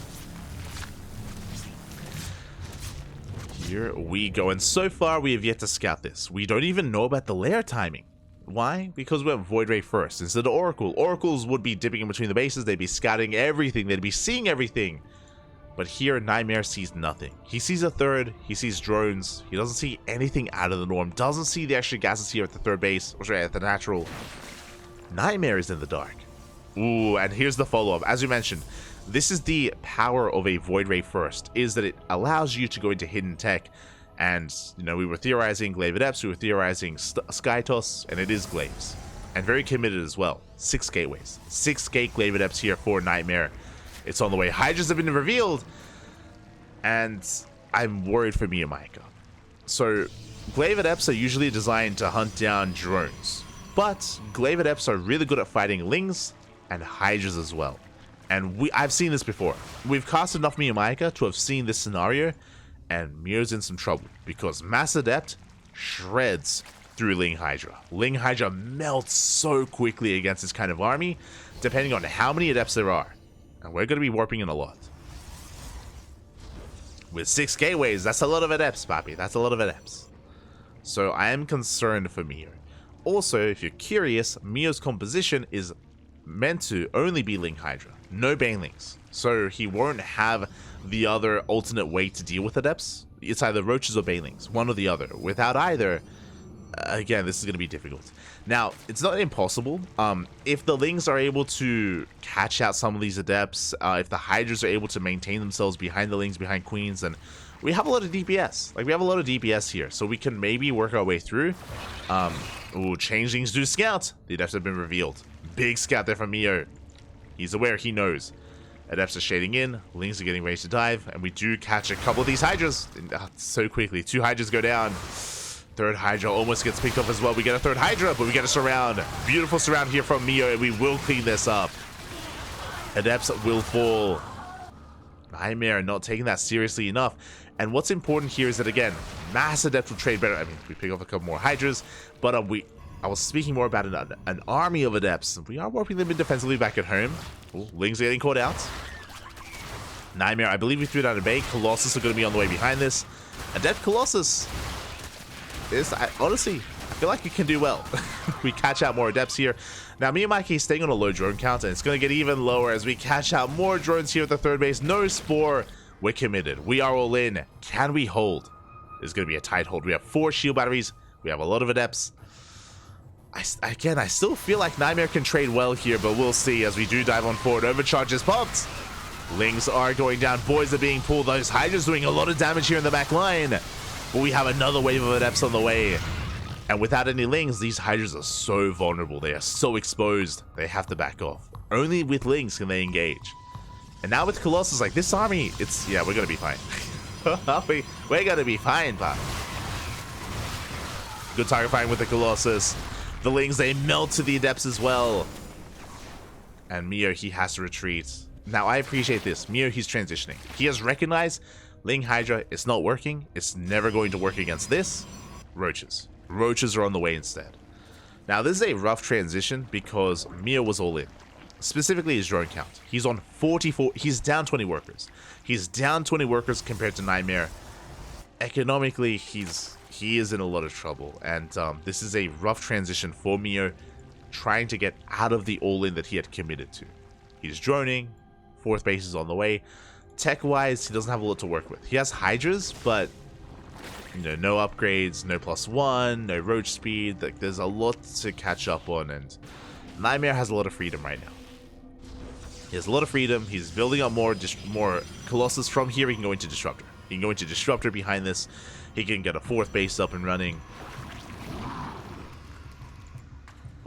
Here we go, and so far we have yet to scout this. We don't even know about the lair timing. Why? Because we went Void Ray first instead of Oracle. Oracles would be dipping in between the bases, they'd be scouting everything, they'd be seeing everything. But here, NightMare sees nothing. He sees a 3rd, he sees drones, he doesn't see anything out of the norm, doesn't see the extra gases here at the 3rd base, or sorry, at the natural. NightMare is in the dark. Ooh, and here's the follow-up. As we mentioned, this is the power of a Void Ray first, is that it allows you to go into hidden tech. And, you know, we were theorizing Glaive Adepts, we were theorizing Sky Toss, and it is Glaives. And very committed as well. 6 gateways. 6 gate Glaive Adepts here for NightMare. It's on the way. HiGhDrAs have been revealed, and I'm worried for MeomaikA. So, Glaive Adepts are usually designed to hunt down drones, but Glaive Adepts are really good at fighting Lings and HiGhDrAs as well. And I've seen this before. We've cast enough MeomaikA to have seen this scenario, and Mio's in some trouble, because Mass Adept shreds through Ling HiGhDrA. Ling HiGhDrA melts so quickly against this kind of army, depending on how many Adepts there are. And we're going to be warping in a lot. With 6 gateways, that's a lot of Adepts, Papi. That's a lot of Adepts. So I am concerned for Mio. Also, if you're curious, Mio's composition is meant to only be Ling HiGhDrA, no Banelings. So he won't have the other alternate way to deal with Adepts. It's either Roaches or Banelings, one or the other. Without either, again, this is going to be difficult. Now, it's not impossible. If the Lings are able to catch out some of these Adepts, if the HiGhDrAs are able to maintain themselves behind the Lings, behind Queens, then we have a lot of DPS. Like, we have a lot of DPS here, so we can maybe work our way through. Ooh, Changelings do scout. The Adepts have been revealed. Big scout there from Meo. He's aware, he knows. Adepts are shading in, Lings are getting ready to dive, and we do catch a couple of these HiGhDrAs so quickly. 2 HiGhDrAs go down. Third HiGhDrA almost gets picked up as well. We get a third HiGhDrA, but we get a surround. Beautiful surround here from Meo, and we will clean this up. Adepts will fall. NightMare not taking that seriously enough. And what's important here is that, again, mass Adept will trade better. I mean, we pick up a couple more HiGhDrAs, but I was speaking more about an army of Adepts. We are warping them in defensively back at home. Ooh, Lings are getting caught out. NightMare, I believe we threw down a bait. Colossus are going to be on the way behind this. Adept Colossus. Honestly, I feel like it can do well. We catch out more Adepts here. Now, MeomaikA is staying on a low drone count, and it's going to get even lower as we catch out more drones here at the third base. No Spore. We're committed. We are all in. Can we hold? It's going to be a tight hold. We have 4 shield batteries. We have a lot of Adepts. Again, I still feel like NightMare can trade well here, but we'll see as we do dive on forward. Overcharge is popped. Lings are going down. Boys are being pulled. Those HiGhDrAs doing a lot of damage here in the back line. But we have another wave of Adepts on the way. And without any Lings, these HiGhDrAs are so vulnerable. They are so exposed. They have to back off. Only with Lings can they engage. And now with Colossus, like this army, yeah, we're going to be fine. We're going to be fine, pal. Good target firing with the Colossus. The Lings, they melt to the Adepts as well. And Meo, he has to retreat. Now, I appreciate this. Meo, he's transitioning. He has recognized Ling HiGhDrA, it's not working. It's never going to work against this. Roaches. Roaches are on the way instead. Now, this is a rough transition because Meo was all in. Specifically his drone count. He's on 44. He's down 20 workers. He's down 20 workers compared to NightMare. Economically, he is in a lot of trouble. And this is a rough transition for Meo, trying to get out of the all-in that he had committed to. He's droning. 4th base is on the way. Tech-wise, he doesn't have a lot to work with. He has HiGhDrAs, but no upgrades, no +1, no roach speed. Like, there's a lot to catch up on, and NightMare has a lot of freedom right now. He has a lot of freedom. He's building up more Colossus. From here, he can go into Disruptor. He can go into Disruptor behind this. He can get a 4th base up and running.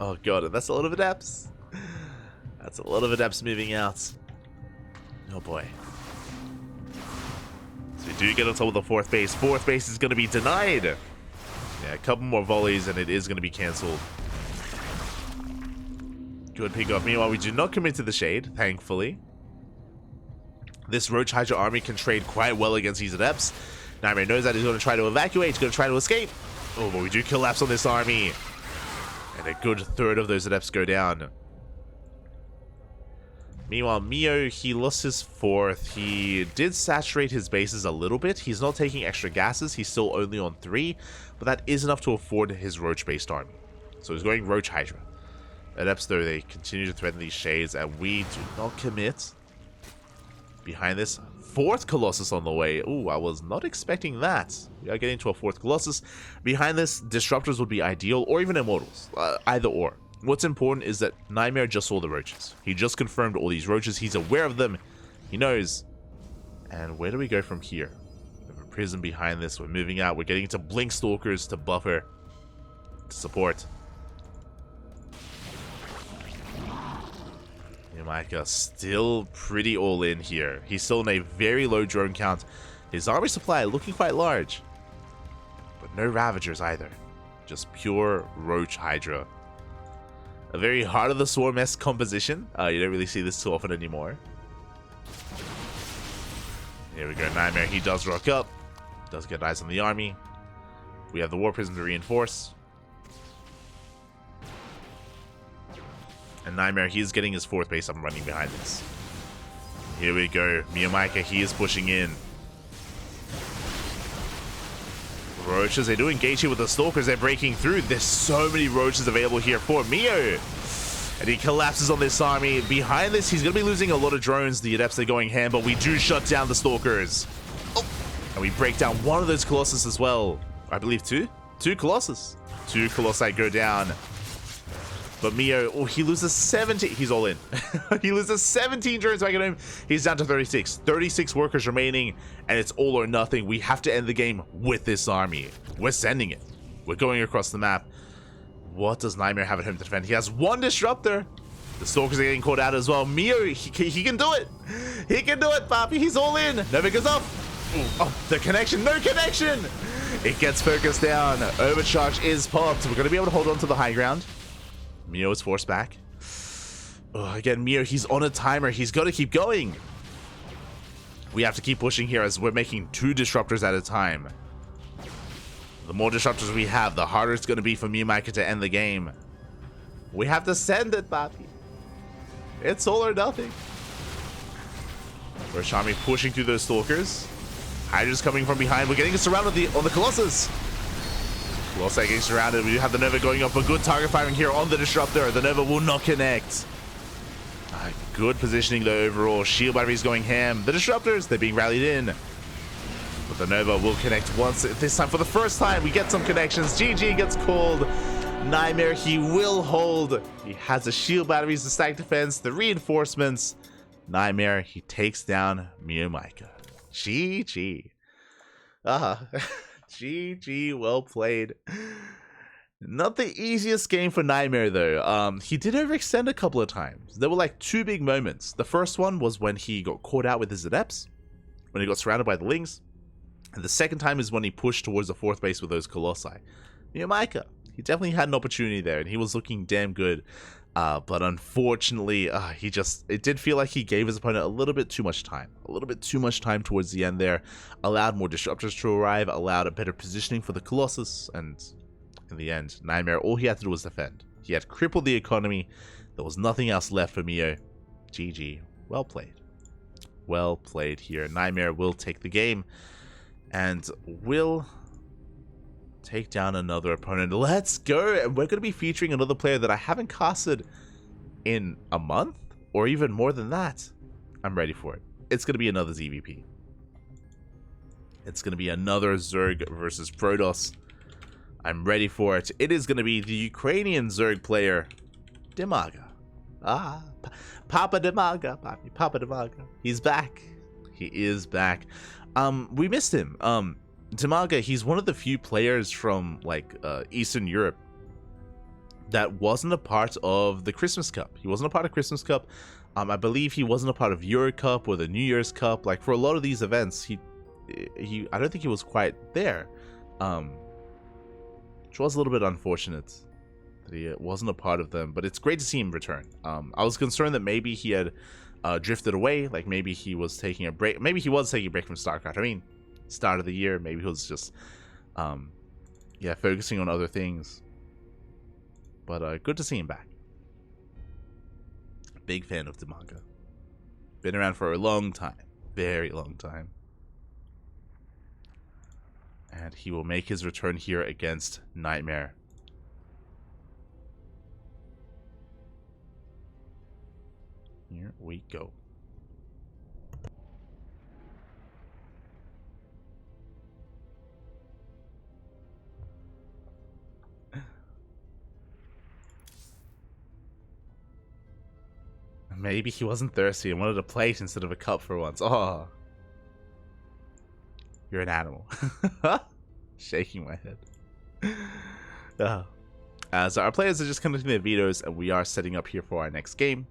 Oh god, that's a lot of Adepts. That's a lot of Adepts moving out. Oh boy. So we do get on top of the 4th base. 4th base is going to be denied. Yeah, a couple more volleys and it is going to be cancelled. Good pick off. Meanwhile, we do not commit to the shade, thankfully. This Roach HiGhDrA army can trade quite well against these Adepts. NightMare knows that he's going to try to evacuate. He's going to try to escape. Oh, but we do collapse on this army. And a good 1/3 of those Adepts go down. Meanwhile, Meo, he lost his 4th. He did saturate his bases a little bit. He's not taking extra gases. He's still only on 3. But that is enough to afford his Roach-based army. So he's going Roach HiGhDrA. Adepts, though, they continue to threaten these shades, and we do not commit. Behind this, 4th Colossus on the way. Ooh, I was not expecting that. We are getting to a 4th Colossus. Behind this, Disruptors would be ideal, or even Immortals. Either or. What's important is that NightMare just saw the Roaches. He just confirmed all these Roaches. He's aware of them. He knows. And where do we go from here? We have a prison behind this. We're moving out. We're getting into Blink Stalkers to buffer, to support. MeomaikA still pretty all in here. He's still in a very low drone count. His army supply looking quite large. But no Ravagers either. Just pure Roach HiGhDrA. A very Heart of the Swarm-esque composition. You don't really see this too often anymore. Here we go, NightMare. He does rock up. Does get eyes on the army. We have the War Prism to reinforce. And NightMare, he's getting his 4th base up and running behind this. Here we go. MeomaikA, he is pushing in. Roaches, they do engage here with the Stalkers. They're breaking through. There's so many Roaches available here for Meo. And he collapses on this army. Behind this, he's going to be losing a lot of drones. The Adepts are going ham, but we do shut down the Stalkers. Oh. And we break down one of those Colossus as well. I believe 2? 2 Colossus. 2 Colossi go down. But Meo, oh, he loses 17. He's all in. He loses 17 drones back at him. He's down to 36. 36 workers remaining, and it's all or nothing. We have to end the game with this army. We're sending it. We're going across the map. What does NightMare have at home to defend? He has 1 disruptor. The Stalkers are getting caught out as well. Meo, he can do it. He can do it, Papi. He's all in. Never goes up. Oh, the connection. No connection. It gets focused down. Overcharge is popped. We're going to be able to hold on to the high ground. Meo is forced back. Oh, again, Meo, he's on a timer. He's got to keep going. We have to keep pushing here as we're making 2 disruptors at a time. The more disruptors we have, the harder it's going to be for MeomaikA to end the game. We have to send it, Papi. It's all or nothing. ForJumy pushing through those Stalkers. HiGhDrA's coming from behind. We're getting surrounded on the Colossus. Colossi getting surrounded. We do have the Nova going up for good target firing here on the Disruptor. The Nova will not connect. Good positioning though overall. Shield batteries going ham. The Disruptors, they're being rallied in. But the Nova will connect once. This time, for the first time, we get some connections. GG gets called. NightMare, he will hold. He has the shield batteries, the stack defense, the reinforcements. NightMare, he takes down MeomaikA. GG. GG, well played. Not the easiest game for NightMare though. He did overextend a couple of times. There were like 2 big moments. The first one was when he got caught out with his Adepts, when he got surrounded by the Lings. And the second time is when he pushed towards the 4th base with those Colossi. MeomaikA, he definitely had an opportunity there, and he was looking damn good. But unfortunately, it did feel like he gave his opponent a little bit too much time. A little bit too much time towards the end there. Allowed more Disruptors to arrive, allowed a better positioning for the Colossus, and in the end, NightMare, all he had to do was defend. He had crippled the economy. There was nothing else left for Meo. GG. Well played. Well played here. NightMare will take the game and will take down another opponent. Let's go. And we're going to be featuring another player that I haven't casted in a month or even more than that. I'm ready for it. It's going to be another ZVP. It's going to be another Zerg versus Protoss. I'm ready for it. It is going to be the Ukrainian Zerg player, DIMAGA. Papa DIMAGA. Papa DIMAGA. He's back. He is back. We missed him. DIMAGA, he's one of the few players from like Eastern Europe that wasn't a part of the Christmas Cup. He wasn't a part of Christmas Cup. I believe he wasn't a part of Euro Cup or the New Year's Cup. Like for a lot of these events, I don't think he was quite there. Which was a little bit unfortunate that he wasn't a part of them, but it's great to see him return. I was concerned that maybe he had drifted away, like maybe he was taking a break. Maybe he was taking a break from StarCraft. I mean, start of the year, maybe he was just, focusing on other things. But good to see him back. Big fan of DIMAGA. Been around for a long time, very long time. And he will make his return here against NightMare. Here we go. Maybe he wasn't thirsty and wanted a plate instead of a cup for once. Oh. You're an animal. Shaking my head. So our players are just conducting their vetoes, and we are setting up here for our next game.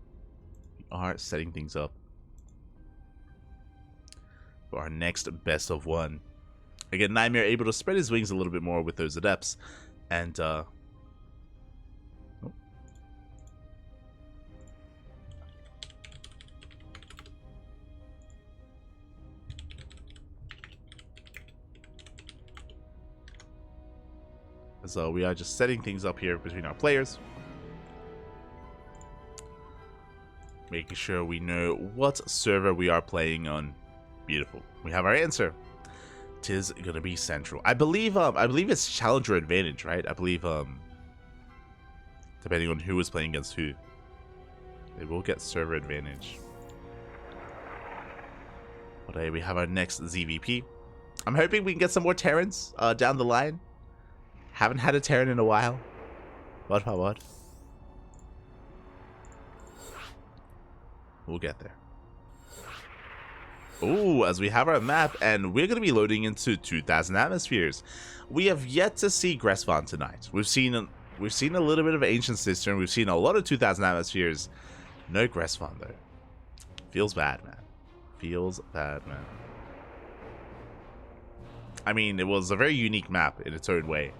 We are setting things up for our next best of 1. Again, NightMare able to spread his wings a little bit more with those Adepts, and so we are just setting things up here between our players. Making sure we know what server we are playing on. Beautiful. We have our answer. Tis gonna be Central. I believe it's Challenger advantage, right? I believe depending on who is playing against who, they will get server advantage. But hey, we have our next ZVP. I'm hoping we can get some more Terrans down the line. Haven't had a Terran in a while. What? We'll get there. Ooh, as we have our map, and we're going to be loading into 2,000 atmospheres. We have yet to see Gref tonight. We've seen a little bit of Ancient Cistern. We've seen a lot of 2,000 atmospheres. No Gref though. Feels bad, man. Feels bad, man. I mean, it was a very unique map in its own way.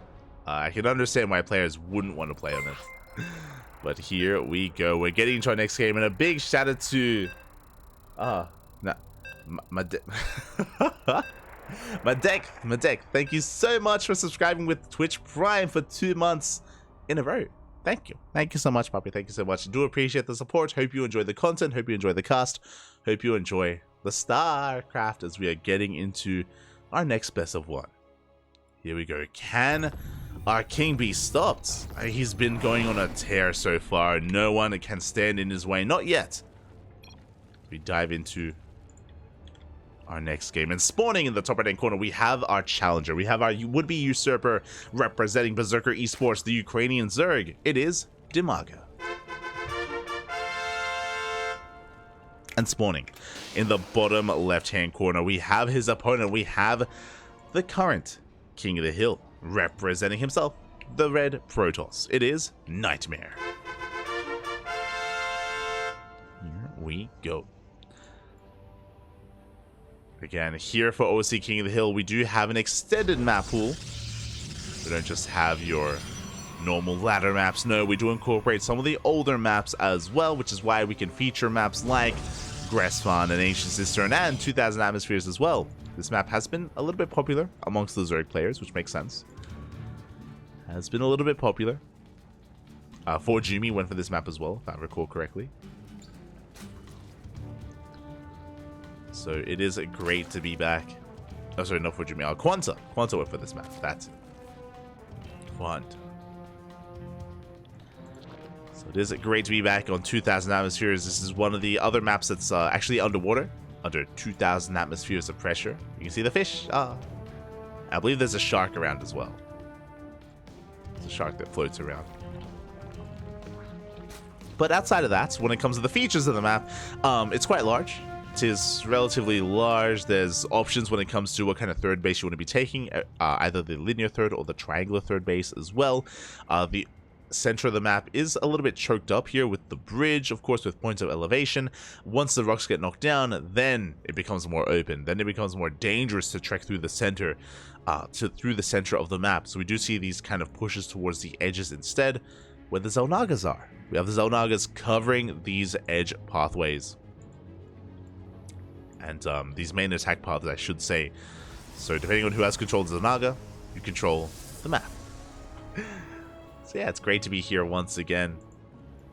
I can understand why players wouldn't want to play on it. But here we go. We're getting into our next game, and a big shout out to my deck. Thank you so much for subscribing with Twitch Prime for 2 months in a row. Thank you so much, puppy. Thank you so much. Do appreciate the support. Hope you enjoy the content. Hope you enjoy the cast. Hope you enjoy the StarCraft as we are getting into our next best of one. Here we go. Can our king be stopped? He's been going on a tear so far. No one can stand in his way. Not yet. We dive into our next game, and spawning in the top right hand corner, we have our challenger. We have our would-be usurper representing Berserker Esports, the Ukrainian Zerg. It is DIMAGA. And spawning in the bottom left hand corner, we have his opponent. We have the current king of the hill representing himself, the red Protoss. It is NightMare. Here we go. Again, here for OSC King of the Hill, we do have an extended map pool. We don't just have your normal ladder maps. No, we do incorporate some of the older maps as well, which is why we can feature maps like Gref and Ancient Cistern and 2,000 Atmospheres as well. This map has been a little bit popular amongst the Zerg players, which makes sense. Has been a little bit popular. ForJumy went for this map as well, if I recall correctly. So it is great to be back. Oh, sorry, not ForJumy. QuanTa. QuanTa went for this map. That's it. QuanTa. So it is great to be back on 2,000 Atmospheres. This is one of the other maps that's actually underwater. Under 2,000 atmospheres of pressure. You can see the fish. I believe there's a shark around as well. There's a shark that floats around. But outside of that, when it comes to the features of the map, it's quite large. It is relatively large. There's options when it comes to what kind of third base you want to be taking, either the linear third or the triangular third base as well. The center of the map is a little bit choked up here with the bridge, of course, with points of elevation. Once the rocks get knocked down, then it becomes more open. Then it becomes more dangerous to trek through the center, through the center of the map. So we do see these kind of pushes towards the edges instead, where the Xel'Nagas are. We have the Xel'Nagas covering these edge pathways. And these main attack paths, I should say. So depending on who has control of the Xel'Naga, you control the map. So yeah, it's great to be here once again.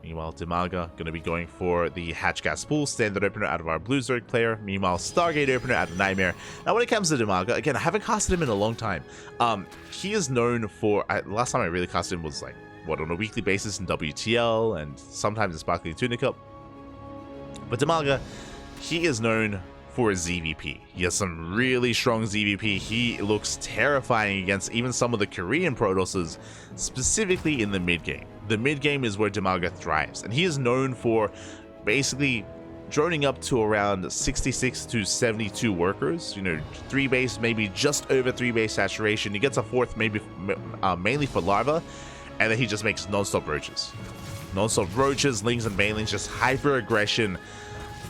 Meanwhile, DIMAGA going to be going for the Hatch Gas Pool standard opener out of our Blue Zerg player. Meanwhile, Stargate opener out of NightMare. Now, when it comes to DIMAGA, again, I haven't casted him in a long time. He is known for, last time I really casted him was like, what, on a weekly basis in WTL and sometimes in Sparkling Tuna Cup. But DIMAGA, he is known for his ZVP. He has some really strong ZVP. He looks terrifying against even some of the Korean Protosses, specifically in the mid game. The mid game is where DIMAGA thrives, and he is known for basically droning up to around 66 to 72 workers. You know, 3 base, maybe just over 3 base saturation. He gets a 4th, maybe mainly for larva, and then he just makes non-stop roaches. Non-stop roaches, lings, and banelings, just hyper aggression,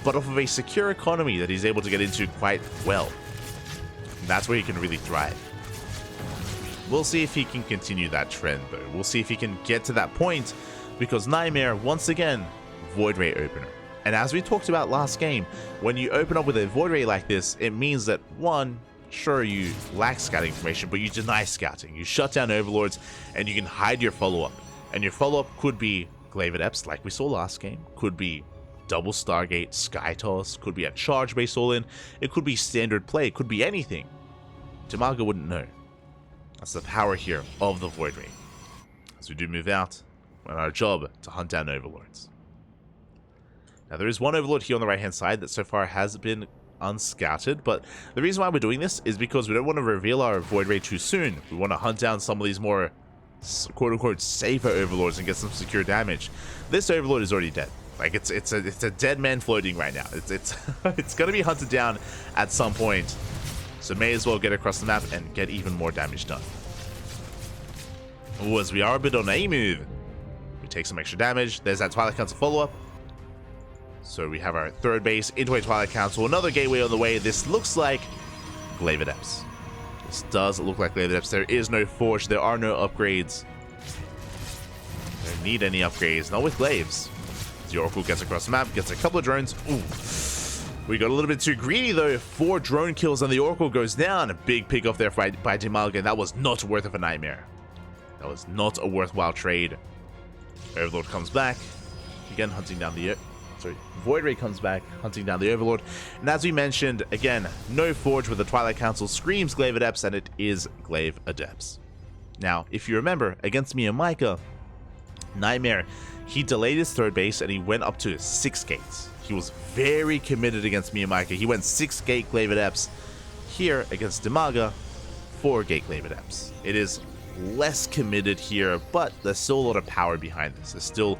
but off of a secure economy that he's able to get into quite well. And that's where he can really thrive. We'll see if he can continue that trend, though. We'll see if he can get to that point, because NightMare, once again, Void Ray opener. And as we talked about last game, when you open up with a Void Ray like this, it means that, one, sure, you lack scouting information, but you deny scouting. You shut down Overlords, and you can hide your follow-up. And your follow-up could be Glaive Adepts, like we saw last game, could be double Stargate, Sky Toss, could be a charge base all in, it could be standard play, it could be anything. DIMAGA wouldn't know. That's the power here of the Void Ray. As we do move out, we're on our job to hunt down Overlords. Now there is one Overlord here on the right hand side that so far has been unscouted, but the reason why we're doing this is because we don't want to reveal our Void Ray too soon. We want to hunt down some of these more quote-unquote safer overlords and get some secure damage. This overlord is already dead. Like, it's a dead man floating right now. It's it's gonna be hunted down at some point, so may as well get across the map and get even more damage done. Ooh, as we are a bit on a move, we take some extra damage. There's that Twilight Council follow-up. So we have our third base into a Twilight Council, another gateway on the way. This looks like Glaive Adepts. This does look like Glaive Adepts. There is no Forge, there are no upgrades. Don't need any upgrades, not with Glaives. The Oracle gets across the map, gets a couple of drones. Ooh. We got a little bit too greedy though. 4 drone kills and the Oracle goes down. A big pick off there by DIMAGA, and that was not worth of a NightMare. That was not a worthwhile trade. Overlord comes back, again hunting down the... Void Ray comes back, hunting down the Overlord. And as we mentioned, again, no Forge with the Twilight Council screams Glaive Adepts, and it is Glaive Adepts. Now, if you remember, against MeomaikA, NightMare, he delayed his third base and he went up to 6 gates. He was very committed against MeomaikA. He went 6 gate Glaive Adepts. Here, against DIMAGA, 4 gate Glaive Adepts. It is less committed here, but there's still a lot of power behind this. There's still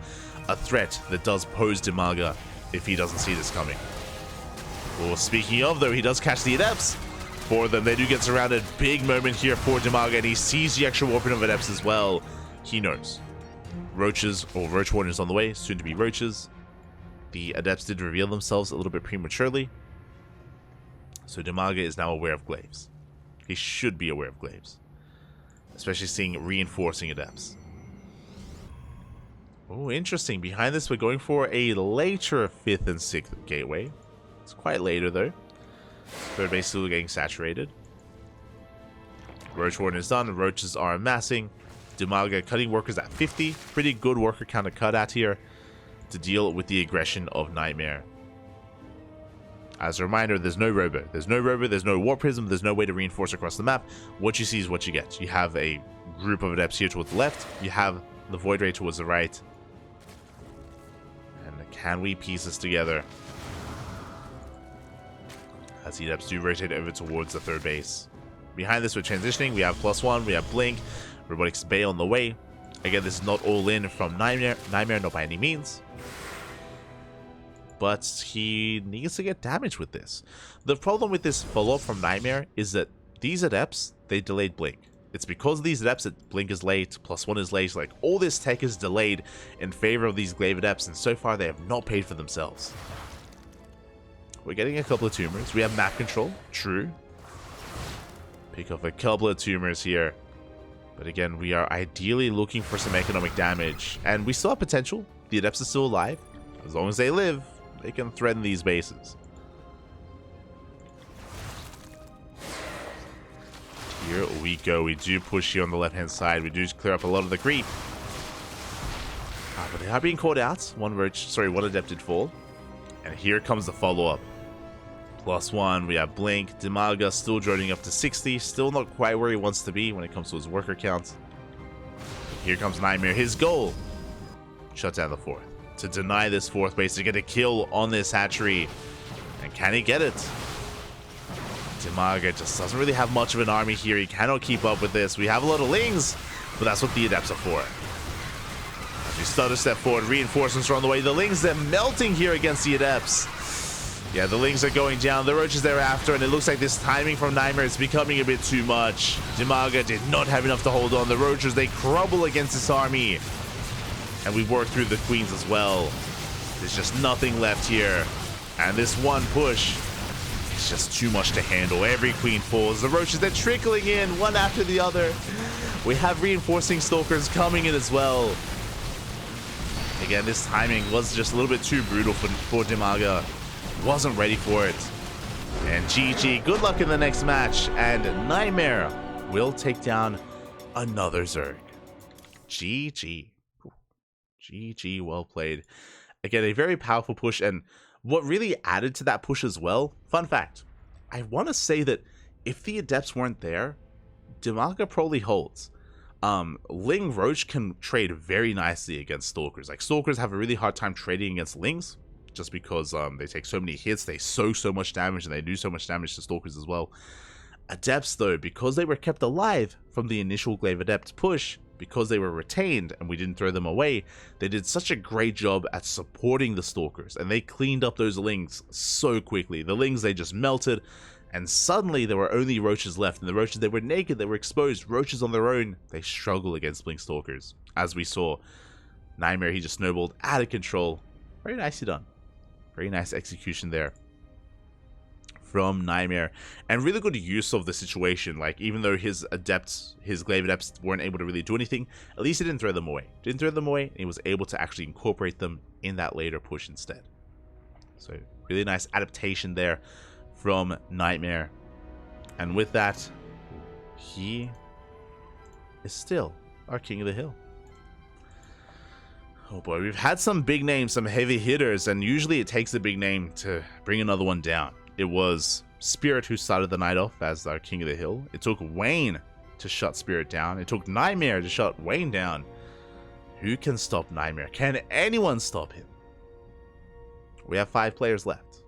a threat that does pose DIMAGA if he doesn't see this coming. Well, speaking of though, he does catch the Adepts. 4 of them, they do get surrounded. Big moment here for DIMAGA, and he sees the extra warping of Adepts as well. He knows. Roaches, or Roach Warden is on the way, soon to be Roaches. The Adepts did reveal themselves a little bit prematurely. So DIMAGA is now aware of Glaives. He should be aware of Glaives. Especially seeing reinforcing Adepts. Oh, interesting. Behind this, we're going for a later 5th and 6th gateway. It's quite later, though. Third base still getting saturated. Roach Warden is done. Roaches are amassing. DIMAGA cutting workers at 50. Pretty good worker count to cut at here to deal with the aggression of NightMare. As a reminder, there's no Robo. There's no Robo, there's no Warp Prism, there's no way to reinforce across the map. What you see is what you get. You have a group of Adepts here towards the left. You have the Void Ray towards the right. Can we piece this together? As the Adepts do rotate over towards the third base. Behind this, we're transitioning. We have +1, we have Blink, Robotics Bay on the way. Again, this is not all in from NightMare, not by any means. But he needs to get damage with this. The problem with this follow-up from NightMare is that these Adepts, they delayed Blink. It's because of these Adepts that Blink is late, +1 is late, like all this tech is delayed in favor of these Glaive Adepts, and so far they have not paid for themselves. We're getting a couple of tumors. We have map control, true. Pick up a couple of tumors here. But again, we are ideally looking for some economic damage, and we still have potential. The Adepts are still alive. As long as they live, they can threaten these bases. Here we go. We do push here on the left-hand side. We do clear up a lot of the creep. But they are being called out. One Adept did fall. And here comes the follow-up. +1. We have Blink. DIMAGA still droning up to 60. Still not quite where he wants to be when it comes to his worker count. Here comes NightMare. His goal. Shut down the 4th. To deny this 4th base to get a kill on this hatchery. And can he get it? DIMAGA just doesn't really have much of an army here. He cannot keep up with this. We have a lot of Lings, but that's what the Adepts are for. As we start to step forward, reinforcements are on the way. The Lings, they're melting here against the Adepts. Yeah, the Lings are going down. The Roaches thereafter, and it looks like this timing from NightMare is becoming a bit too much. DIMAGA did not have enough to hold on. The Roaches, they crumble against this army. And we work through the Queens as well. There's just nothing left here. And this one push, it's just too much to handle. Every Queen falls. The Roaches, they're trickling in one after the other. We have reinforcing Stalkers coming in as well. Again, this timing was just a little bit too brutal for DIMAGA. Wasn't ready for it. And GG, good luck in the next match. And NightMare will take down another Zerg. GG. GG, well played. Again, a very powerful push, and what really added to that push as well, fun fact, I want to say that if the Adepts weren't there, DIMAGA probably holds. Ling Roach can trade very nicely against Stalkers. Like, Stalkers have a really hard time trading against Lings, just because they take so many hits, they sow so much damage, and they do so much damage to Stalkers as well. Adepts, though, because they were kept alive from the initial Glaive Adept push, because they were retained and we didn't throw them away, they did such a great job at supporting the Stalkers, and they cleaned up those Lings so quickly. The Lings, they just melted, and suddenly there were only Roaches left, and the Roaches, they were naked, they were exposed. Roaches on their own, they struggle against Blink Stalkers. As we saw, NightMare, he just snowballed out of control. Very nicely done. Very nice execution there from NightMare, and really good use of the situation. Like, even though his adepts, his glaive adepts, weren't able to really do anything, at least he didn't throw them away. And he was able to actually incorporate them in that later push instead. So really nice adaptation there from NightMare. And with that, he is still our king of the hill. Oh boy, we've had some big names, some heavy hitters, and usually it takes a big name to bring another one down. It was Spirit who started the night off as our king of the hill. It took Wayne to shut Spirit down. It took NightMare to shut Wayne down. Who can stop NightMare? Can anyone stop him? We have 5 players left.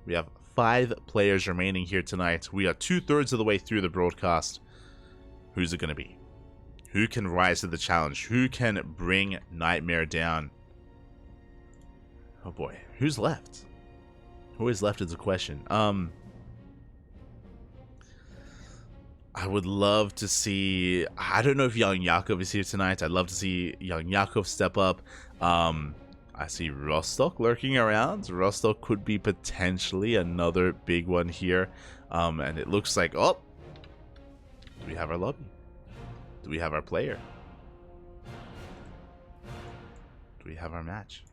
We have 5 players remaining here tonight. We are 2/3 of the way through the broadcast. Who's it going to be? Who can rise to the challenge? Who can bring NightMare down? Oh boy, who's left? Who is left is a question. I would love to see... I don't know if Young Yakov is here tonight. I'd love to see Young Yakov step up. I see Rostok lurking around. Rostok could be potentially another big one here. And it looks like... Oh! Do we have our lobby? Do we have our player? Do we have our match?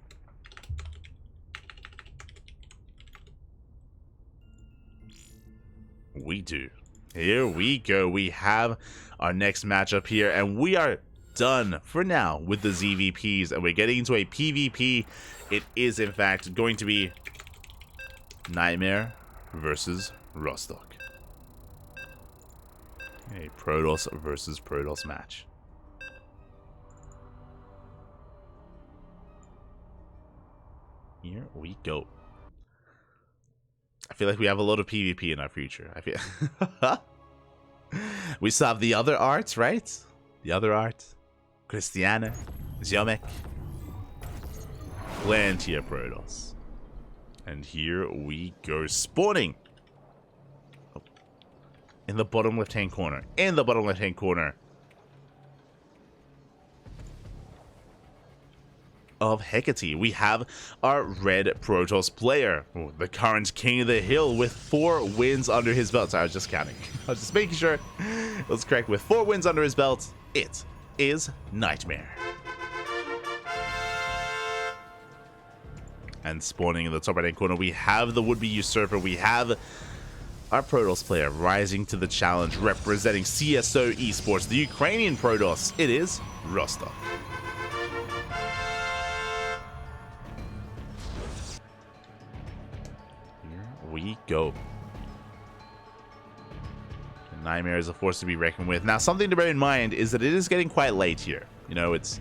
We do. Here we go. We have our next matchup here, and we are done for now with the ZVPs, and we're getting into a PvP. It is, in fact, going to be NightMare versus Rostok. A Protoss versus Protoss match. Here we go. I feel like we have a lot of PvP in our future. I feel we still have the other art, right? The other art. Christiana, MeomaikA. Plenty of Protoss. And here we go. Spawning in the bottom left-hand corner. In the bottom left-hand corner of HiGhDrA, we have our red Protoss player, the current king of the hill, with 4 wins under his belt. So I was just counting. I was just making sure it was correct. With 4 wins under his belt, it is NightMare. And spawning in the top right-hand corner, we have the would-be usurper. We have our Protoss player rising to the challenge, representing CSO Esports, the Ukrainian Protoss. It is Rostok. We go. NightMare is a force to be reckoned with. Now, something to bear in mind is that it is getting quite late here. You know, it's,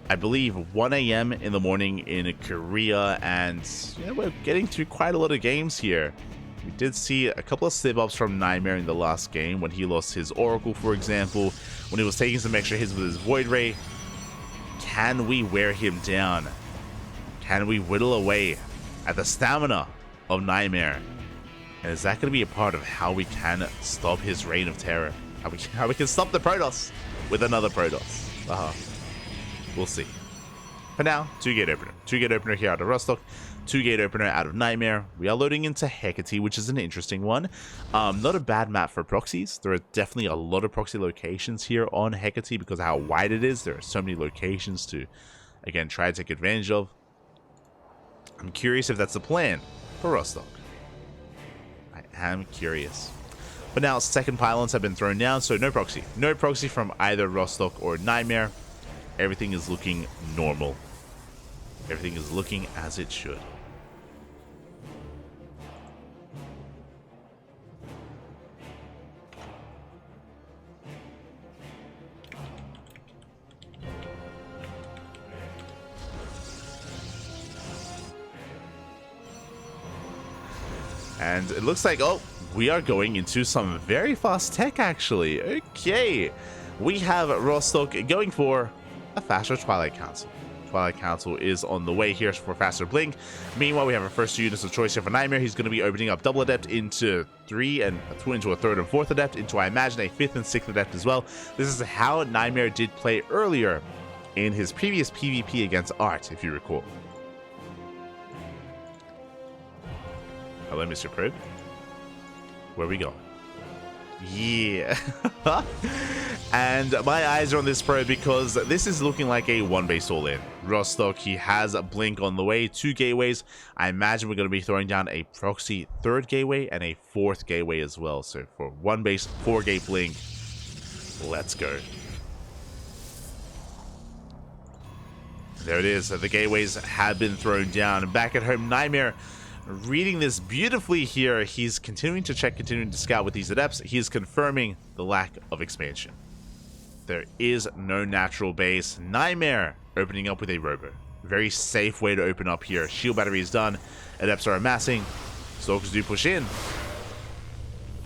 I believe, 1 a.m. in the morning in Korea, and yeah, we're getting through quite a lot of games here. We did see a couple of slip-ups from NightMare in the last game when he lost his Oracle, for example, when he was taking some extra hits with his Void Ray. Can we wear him down? Can we whittle away at the stamina of NightMare? And is that going to be a part of how we can stop his reign of terror? How we can stop the Protoss with another Protoss? We'll see. For now, 2-gate opener. 2-gate opener here out of Rostok. 2-gate opener out of NightMare. We are loading into HiGhDrA, which is an interesting one. Not a bad map for proxies. There are definitely a lot of proxy locations here on HiGhDrA because of how wide it is. There are so many locations to, again, try to take advantage of. I'm curious if that's the plan for Rostok. I am curious. But now, second pylons have been thrown down, so no proxy. No proxy from either Rostok or NightMare. Everything is looking normal. Everything is looking as it should. And it looks like, oh, we are going into some very fast tech, actually. Okay. we have Rostok going for a faster Twilight Council. Twilight Council is on the way here for faster blink. Meanwhile, we have our first two units of choice here for NightMare. He's going to be opening up double adept into 3 and 2 into a third and fourth adept into, I imagine, a 5th and 6th adept as well. This is how NightMare did play earlier in his previous PvP against Art, if you recall. Hello, Mr. Probe. Where we go? Yeah. And my eyes are on this pro because this is looking like a one base all in. Rostok, he has a blink on the way, 2 gateways. I imagine we're going to be throwing down a proxy 3rd gateway and a 4th gateway as well. So for one base, 4 gate blink, let's go. There it is. The gateways have been thrown down. Back at home, NightMare reading this beautifully here. He's continuing to check, continuing to scout with these adepts. He is confirming the lack of expansion. There is no natural base. NightMare opening up with a robo. Very safe way to open up here. Shield battery is done. Adepts are amassing. Stalkers do push in.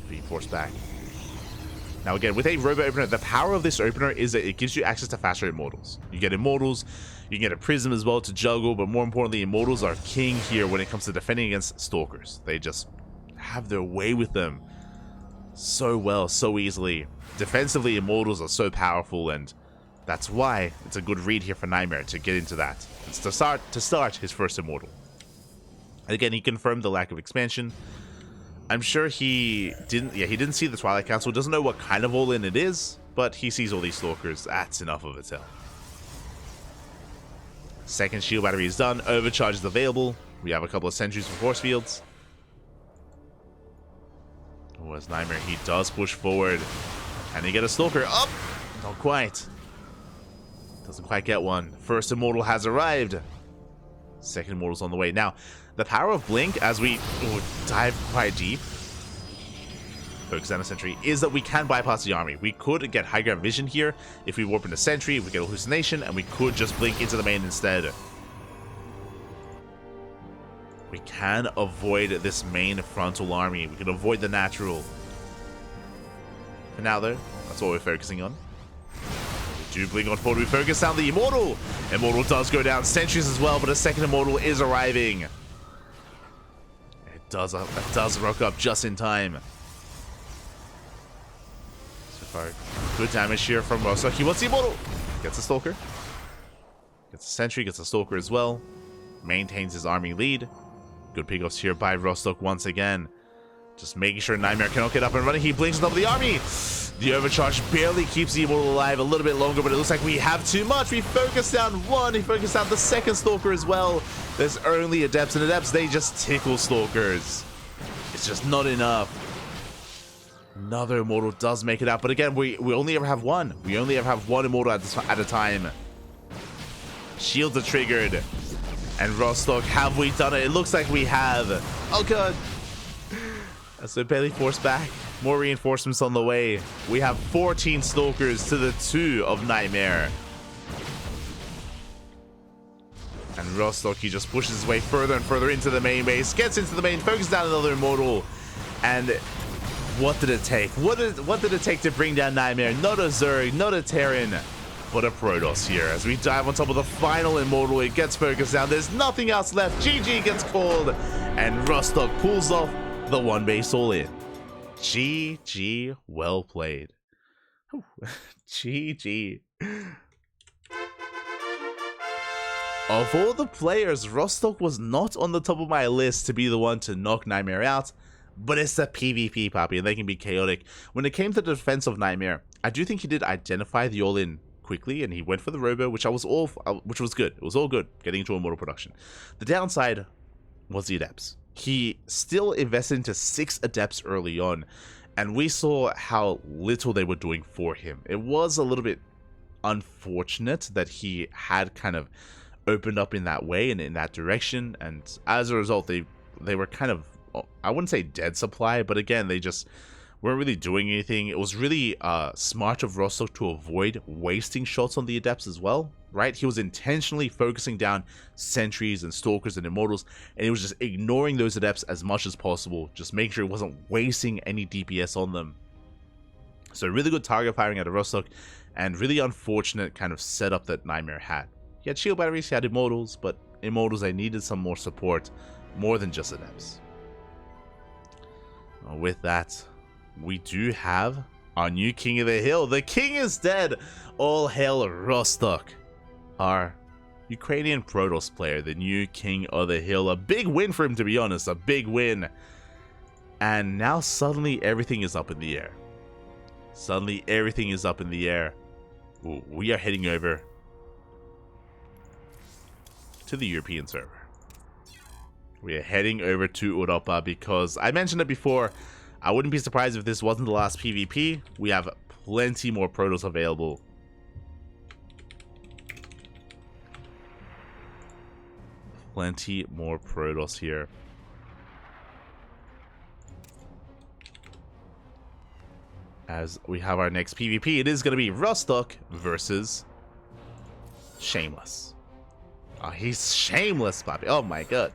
Being forced back. Now again, with a robo opener, the power of this opener is that it gives you access to faster immortals. You get immortals, you can get a prism as well to juggle, but more importantly, immortals are king here when it comes to defending against stalkers. They just have their way with them so well, so easily. Defensively, immortals are so powerful, and that's why it's a good read here for NightMare to get into that. It's to start his first immortal. Again, he confirmed the lack of expansion. I'm sure he didn't see the Twilight Council, doesn't know what kind of all-in it is, but he sees all these stalkers. That's enough of a tell. Second shield battery is done, overcharge is available. We have a couple of sentries for force fields. Oh, as NightMare, he does push forward. Can he get a stalker? Up! Not quite. Doesn't quite get one. First immortal has arrived. Second immortal's on the way. Now, the power of blink, as we dive quite deep, focus on a sentry, is that we can bypass the army. We could get high ground vision here if we warp into sentry, we get hallucination, and we could just blink into the main instead. We can avoid this main frontal army. We can avoid the natural. For now, though, that's what we're focusing on. We do blink on forward. We focus down the immortal. Immortal does go down. Sentries as well, but a second immortal is arriving. It does rock up just in time. So far, good damage here from Rostok. He wants the immortal. Gets a stalker. Gets a sentry. Gets a stalker as well. Maintains his army lead. Good pickups here by Rostok once again. Just making sure NightMare cannot get up and running. He blinks on top of the army. The overcharge barely keeps the immortal alive a little bit longer, but it looks like we have too much. We focus down one. He focused down the second stalker as well. There's only adepts, and adepts, they just tickle stalkers. It's just not enough. Another immortal does make it out, but again, we only ever have one. We only ever have one immortal at a time. Shields are triggered. And Rostok, have we done it? It looks like we have. Oh god. So barely forced back. More reinforcements on the way. We have 14 stalkers to the 2 of NightMare. And Rostok, he just pushes his way further and further into the main base. Gets into the main, focuses down another immortal. And what did it take? What did it take to bring down NightMare? Not a Zerg, not a Terran, but a Protoss here. As we dive on top of the final immortal, it gets focused down. There's nothing else left. GG gets called. And Rostok pulls off the one base all in. GG, well played. GG. Of all the players, Rostok was not on the top of my list to be the one to knock NightMare out, but it's a PvP, puppy, and they can be chaotic. When it came to the defense of NightMare, I do think he did identify the all-in quickly, and he went for the robo, which was good. It was all good, getting into immortal production. The downside was the adepts. He still invested into 6 adepts early on, and we saw how little they were doing for him. It was a little bit unfortunate that he had kind of opened up in that way and in that direction, and as a result, they were kind of, I wouldn't say dead supply, but again, they just weren't really doing anything. It was really smart of Rostok to avoid wasting shots on the adepts as well, right? He was intentionally focusing down sentries and stalkers and immortals, and he was just ignoring those adepts as much as possible, just making sure he wasn't wasting any DPS on them. So really good target firing out of Rostok, and really unfortunate kind of setup that NightMare had. He had shield batteries, he had immortals, but immortals, they needed some more support, more than just adepts. With that, we do have our new King of the Hill. The King is dead! All hail Rostok, our Ukrainian Protoss player, the new King of the Hill. A big win for him, to be honest, a big win. And now suddenly everything is up in the air. Suddenly everything is up in the air. Ooh, we are heading over to the European server. We are heading over to Europa because I mentioned it before. I wouldn't be surprised if this wasn't the last PvP. We have plenty more Protoss available. Plenty more Protoss here. As we have our next PvP, it is going to be Rostok versus Shameless. Oh, he's Shameless, Bobby. Oh my god.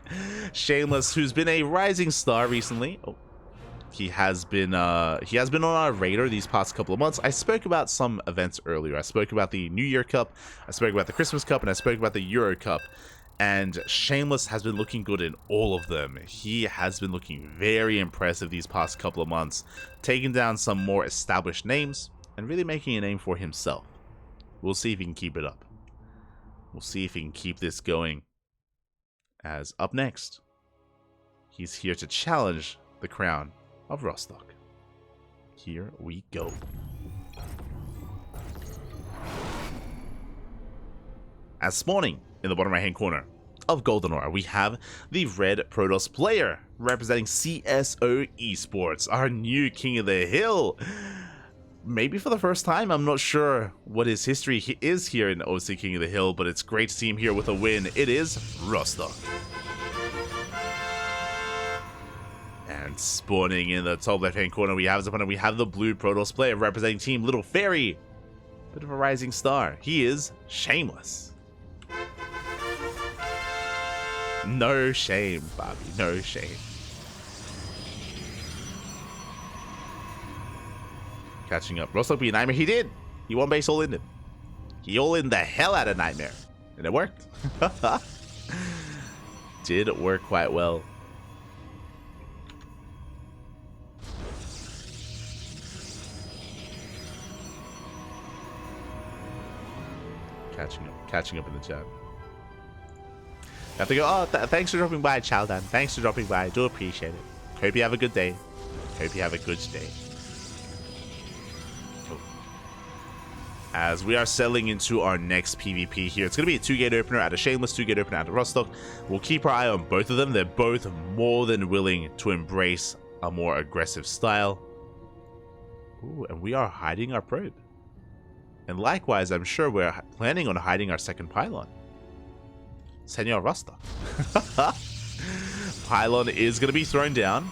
Shameless, who's been a rising star recently. Oh, he has been on our radar these past couple of months. I spoke about some events earlier. I spoke about the New Year Cup, I spoke about the Christmas Cup, and I spoke about the Euro Cup. And Shameless has been looking good in all of them. He has been looking very impressive these past couple of months, taking down some more established names and really making a name for himself. We'll see if he can keep it up. We'll see if he can keep this going. As up next, he's here to challenge the crown of Rostok. Here we go. As spawning in the bottom right hand corner of Golden Aura, we have the red Protoss player representing CSO Esports, our new King of the Hill. Maybe for the first time. I'm not sure what his history is here in OSC King of the Hill, but it's great to see him here with a win. It is Rostok. And spawning in the top left hand corner, we have the blue Protoss player representing Team Little Fairy. Bit of a rising star. He is Shameless. No shame, Bobby. No shame. Catching up. Rostok beat NightMare. He did. He one base all in it. He all in the hell out of NightMare. And it worked. Did work quite well. Catching up in the chat. I have to go, oh, thanks for dropping by, Chaldan. Thanks for dropping by. I do appreciate it. Hope you have a good day. Hope you have a good day. Oh. As we are settling into our next PvP here, it's going to be a 2-gate opener out of Shameless, 2-gate opener out of Rostok. We'll keep our eye on both of them. They're both more than willing to embrace a more aggressive style. Ooh, and we are hiding our probe. And likewise, I'm sure we're planning on hiding our second pylon. Senor Rostok. Pylon is going to be thrown down.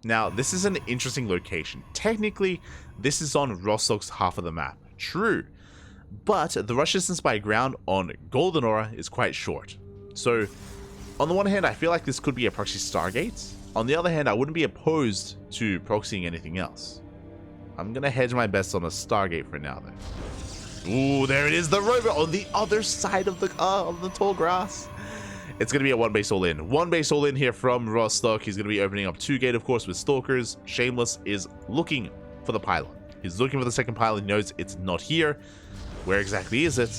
Now, this is an interesting location. Technically, this is on Rostok's half of the map. True. But the rush distance by ground on Golden Aura is quite short. So, on the one hand, I feel like this could be a proxy Stargate. On the other hand, I wouldn't be opposed to proxying anything else. I'm going to hedge my bets on a Stargate for now, though. Ooh, there it is, the robot on the other side of the tall grass. It's going to be a one base all in. One base all in here from Rostok. He's going to be opening up 2-gate, of course, with Stalkers. Shameless is looking for the pylon. He's looking for the second pylon. He knows it's not here. Where exactly is it?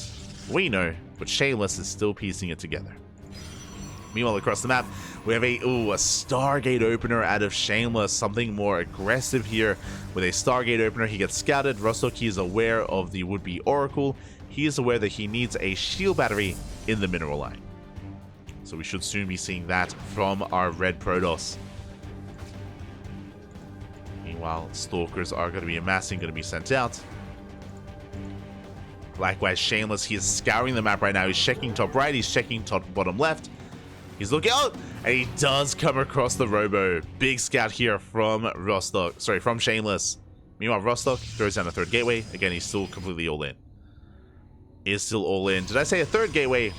We know, but Shameless is still piecing it together. Meanwhile, across the map, we have a Stargate opener out of Shameless. Something more aggressive here with a Stargate opener. He gets scouted. Rostok, he is aware of the would-be Oracle. He is aware that he needs a shield battery in the mineral line. So we should soon be seeing that from our red Protoss. Meanwhile, Stalkers are going to be amassing, going to be sent out. Likewise, Shameless, he is scouring the map right now. He's checking top right. He's checking top bottom left. He's looking out, and he does come across the robo. Big scout here from Rostok. Sorry, from Shameless. Meanwhile, Rostok throws down a third gateway. Again, he's still completely all in. Is still all in. Did I say a third gateway?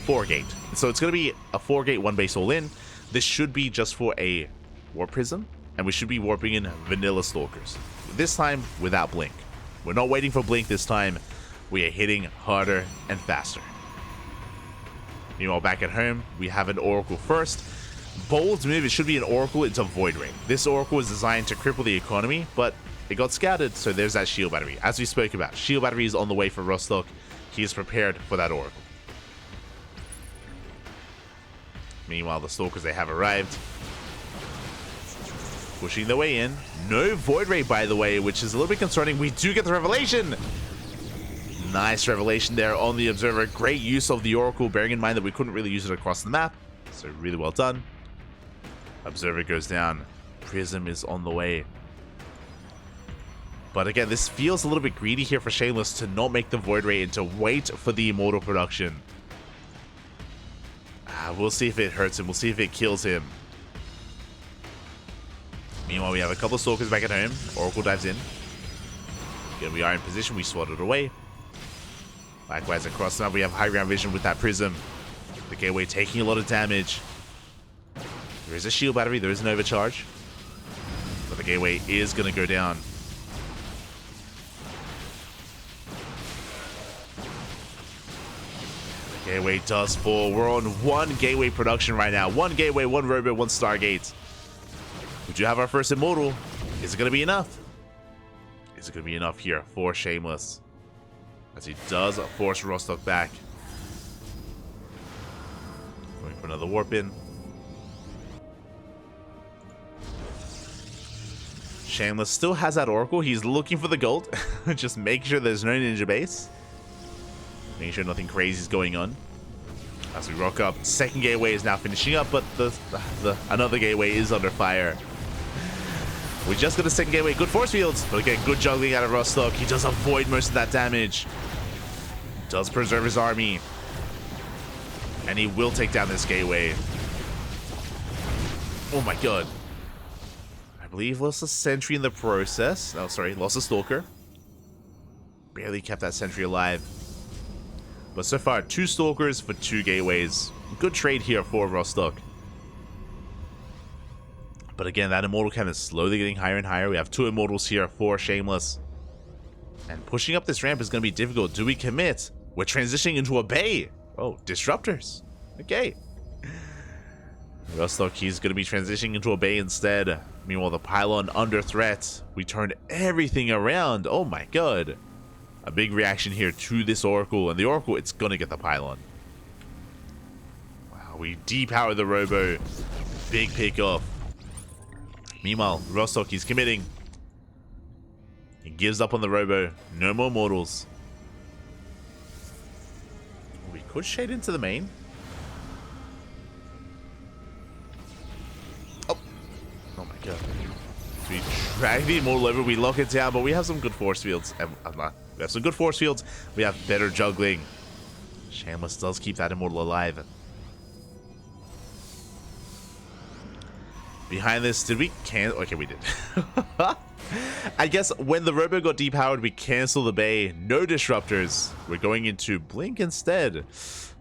4-gate. So it's going to be a 4-gate, 1-base all in. This should be just for a warp prism, and we should be warping in vanilla Stalkers. This time without blink. We're not waiting for blink this time. We are hitting harder and faster. Meanwhile, back at home, we have an Oracle first. Bold move, it should be an Oracle into Void Ray. This Oracle was designed to cripple the economy, but it got scouted, so there's that shield battery. As we spoke about, shield battery is on the way for Rostok. He is prepared for that Oracle. Meanwhile, the Stalkers, they have arrived. Pushing their way in. No Void Ray, by the way, which is a little bit concerning. We do get the Revelation. Nice Revelation there on the Observer. Great use of the Oracle, bearing in mind that we couldn't really use it across the map. So really well done. Observer goes down. Prism is on the way. But again, this feels a little bit greedy here for Shameless to not make the Void Ray and to wait for the Immortal production. We'll see if it hurts him. We'll see if it kills him. Meanwhile, we have a couple of Stalkers back at home. Oracle dives in. Again, we are in position. We swat it away. Likewise, across the map, we have high ground vision with that Prism. The Gateway taking a lot of damage. There is a shield battery. There is an overcharge. But the Gateway is going to go down. The Gateway does fall. We're on one Gateway production right now. One Gateway, one Robo, one Stargate. We do have our first Immortal. Is it going to be enough? Is it going to be enough here for Shameless? As he does force Rostok back. Going for another warp in. Shameless still has that Oracle. He's looking for the gold. Just make sure there's no ninja base. Making sure nothing crazy is going on. As we rock up, second Gateway is now finishing up, but another Gateway is under fire. We just got a second Gateway. Good force fields, but again, good juggling out of Rostok. He does avoid most of that damage. Does preserve his army. And he will take down this Gateway. Oh my god. I believe lost a sentry in the process. Oh, sorry, lost a Stalker. Barely kept that sentry alive. But so far, 2 Stalkers for 2 Gateways. Good trade here for Rostok. But again, that Immortal count is slowly getting higher and higher. We have 2 Immortals here for Shameless. And pushing up this ramp is going to be difficult. Do we commit? We're transitioning into a bay. Oh, Disruptors. Okay. Rostok, he's going to be transitioning into a bay instead. Meanwhile, the pylon under threat. We turned everything around. Oh my god. A big reaction here to this Oracle. And the Oracle, it's going to get the pylon. Wow, we depower the Robo. Big pick off. Meanwhile, Rostok, he's committing. He gives up on the Robo. No more mortals. We could shade into the main. Oh. Oh my god. So we drag the Immortal over, we lock it down, but we have some good force fields. We have some good force fields. We have better juggling. Shameless does keep that Immortal alive. Behind this, did we cancel? Okay, we did. I guess when the Robo got depowered, we canceled the bay. No Disruptors. We're going into Blink instead.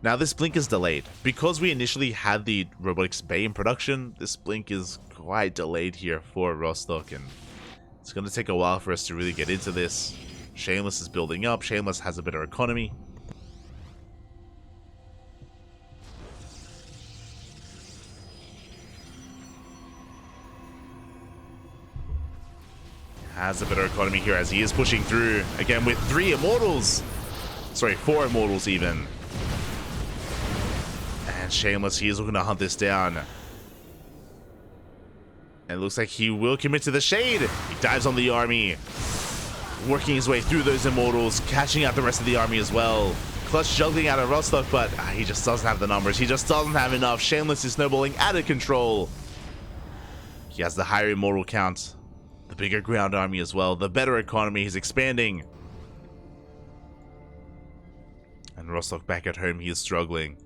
Now, this Blink is delayed. Because we initially had the Robotics Bay in production, this Blink is quite delayed here for Rostok, and it's going to take a while for us to really get into this. Shameless is building up. Shameless has a better economy. Has a better economy here as he is pushing through again with 3 Immortals. Sorry, 4 Immortals even. And Shameless, he is looking to hunt this down. And it looks like he will commit to the shade. He dives on the army, working his way through those Immortals, catching out the rest of the army as well. Clutch juggling out of Rostok, but he just doesn't have the numbers. He just doesn't have enough. Shameless is snowballing out of control. He has the higher Immortal count. The bigger ground army as well. The better economy. He's expanding. And Rostok back at home. He is struggling.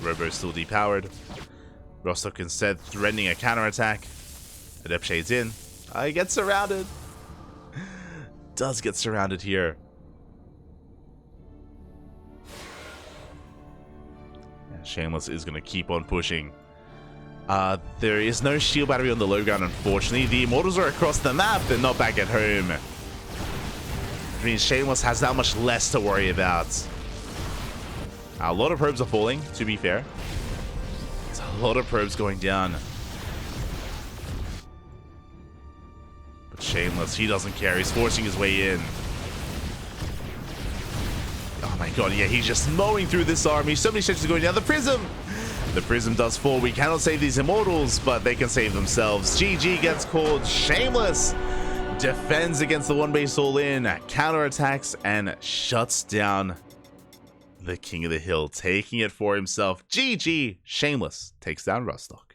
Robo is still depowered. Rostok instead threatening a counterattack. Adept shades in. He gets surrounded. Does get surrounded here. And Shameless is going to keep on pushing. There is no shield battery on the low ground, unfortunately. The Immortals are across the map. They're not back at home. I mean, Shameless has that much less to worry about. A lot of probes are falling, to be fair. There's a lot of probes going down. But Shameless, he doesn't care. He's forcing his way in. Oh my god, yeah, he's just mowing through this army. So many stretches going down. The Prism! The Prism does fall. We cannot save these Immortals, but they can save themselves. GG gets called. Shameless defends against the one base all in, counterattacks, and shuts down the King of the Hill, taking it for himself. GG. Shameless takes down Rostok.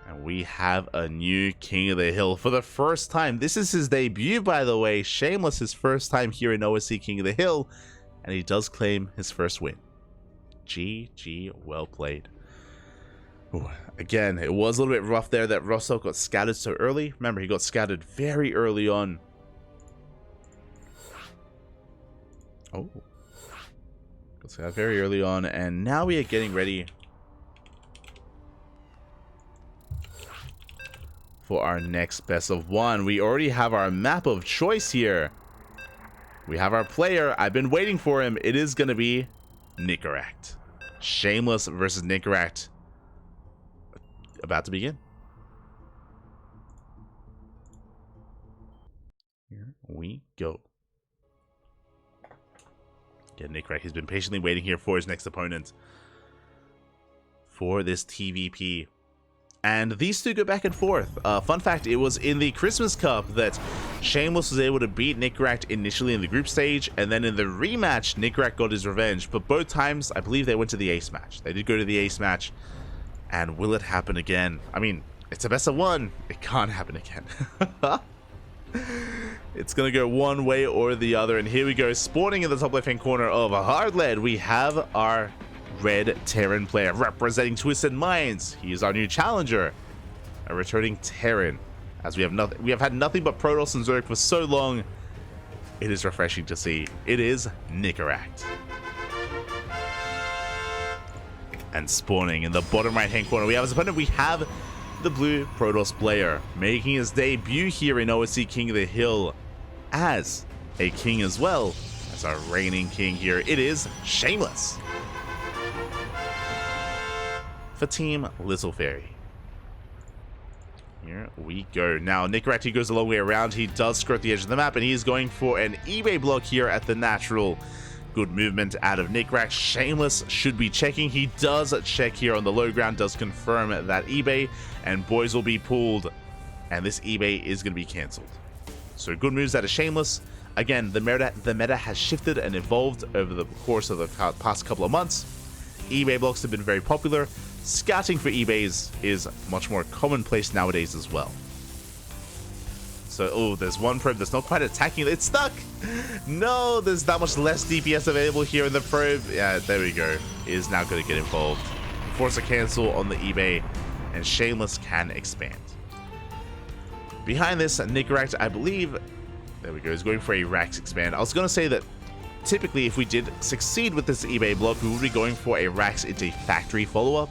And we have a new King of the Hill for the first time. This is his debut, by the way. Shameless, his first time here in OSC King of the Hill. And he does claim his first win. GG, well played. Ooh, again, it was a little bit rough there that Rostok got scattered so early. Remember, he got scattered very early on. Oh. Got scattered very early on, and now we are getting ready for our next best of one. We already have our map of choice here. We have our player. I've been waiting for him. It is going to be Nicoract. Shameless versus Nicoract. About to begin. Here we go. Yeah, Nicoract has been patiently waiting here for his next opponent for this TVP. And these two go back and forth. Fun fact, it was in the Christmas Cup that Shameless was able to beat Nicoract initially in the group stage, and then in the rematch, Nicoract got his revenge. But both times, I believe they went to the ace match. They did go to the ace match. And will it happen again? I mean, it's a best of one. It can't happen again. It's going to go one way or the other. And here we go. Spawning in the top left-hand corner of a hard lead, we have our red Terran player representing Twisted Minds. He is our new challenger, a returning Terran. As we have had nothing but Protoss and Zerg for so long, it is refreshing to see. It is Nicoract. And spawning in the bottom right hand corner, we have as opponent, we have the blue Protoss player making his debut here in OSC King of the Hill as a king as well as our reigning king here. It is Shameless for Team Little Fairy. Here we go. Now, Nicoract, he goes a long way around. He does skirt the edge of the map, and he is going for an eBay block here at the natural. Good movement out of Nicoract. Shameless should be checking. He does check here on the low ground, does confirm that eBay, and boys will be pulled, and this eBay is going to be cancelled. So good moves out of Shameless. Again, the meta has shifted and evolved over the course of the past couple of months. eBay blocks have been very popular. Scouting for eBays is much more commonplace nowadays as well. So, oh, there's one probe that's not quite attacking. It's stuck! No, there's that much less DPS available here in the probe. Yeah, there we go. It is now going to get involved. Force a cancel on the eBay, and Shameless can expand. Behind this, Nicoract, I believe, there we go, is going for a Rax expand. I was going to say that typically if we did succeed with this eBay block, we would be going for a Rax into factory follow-up.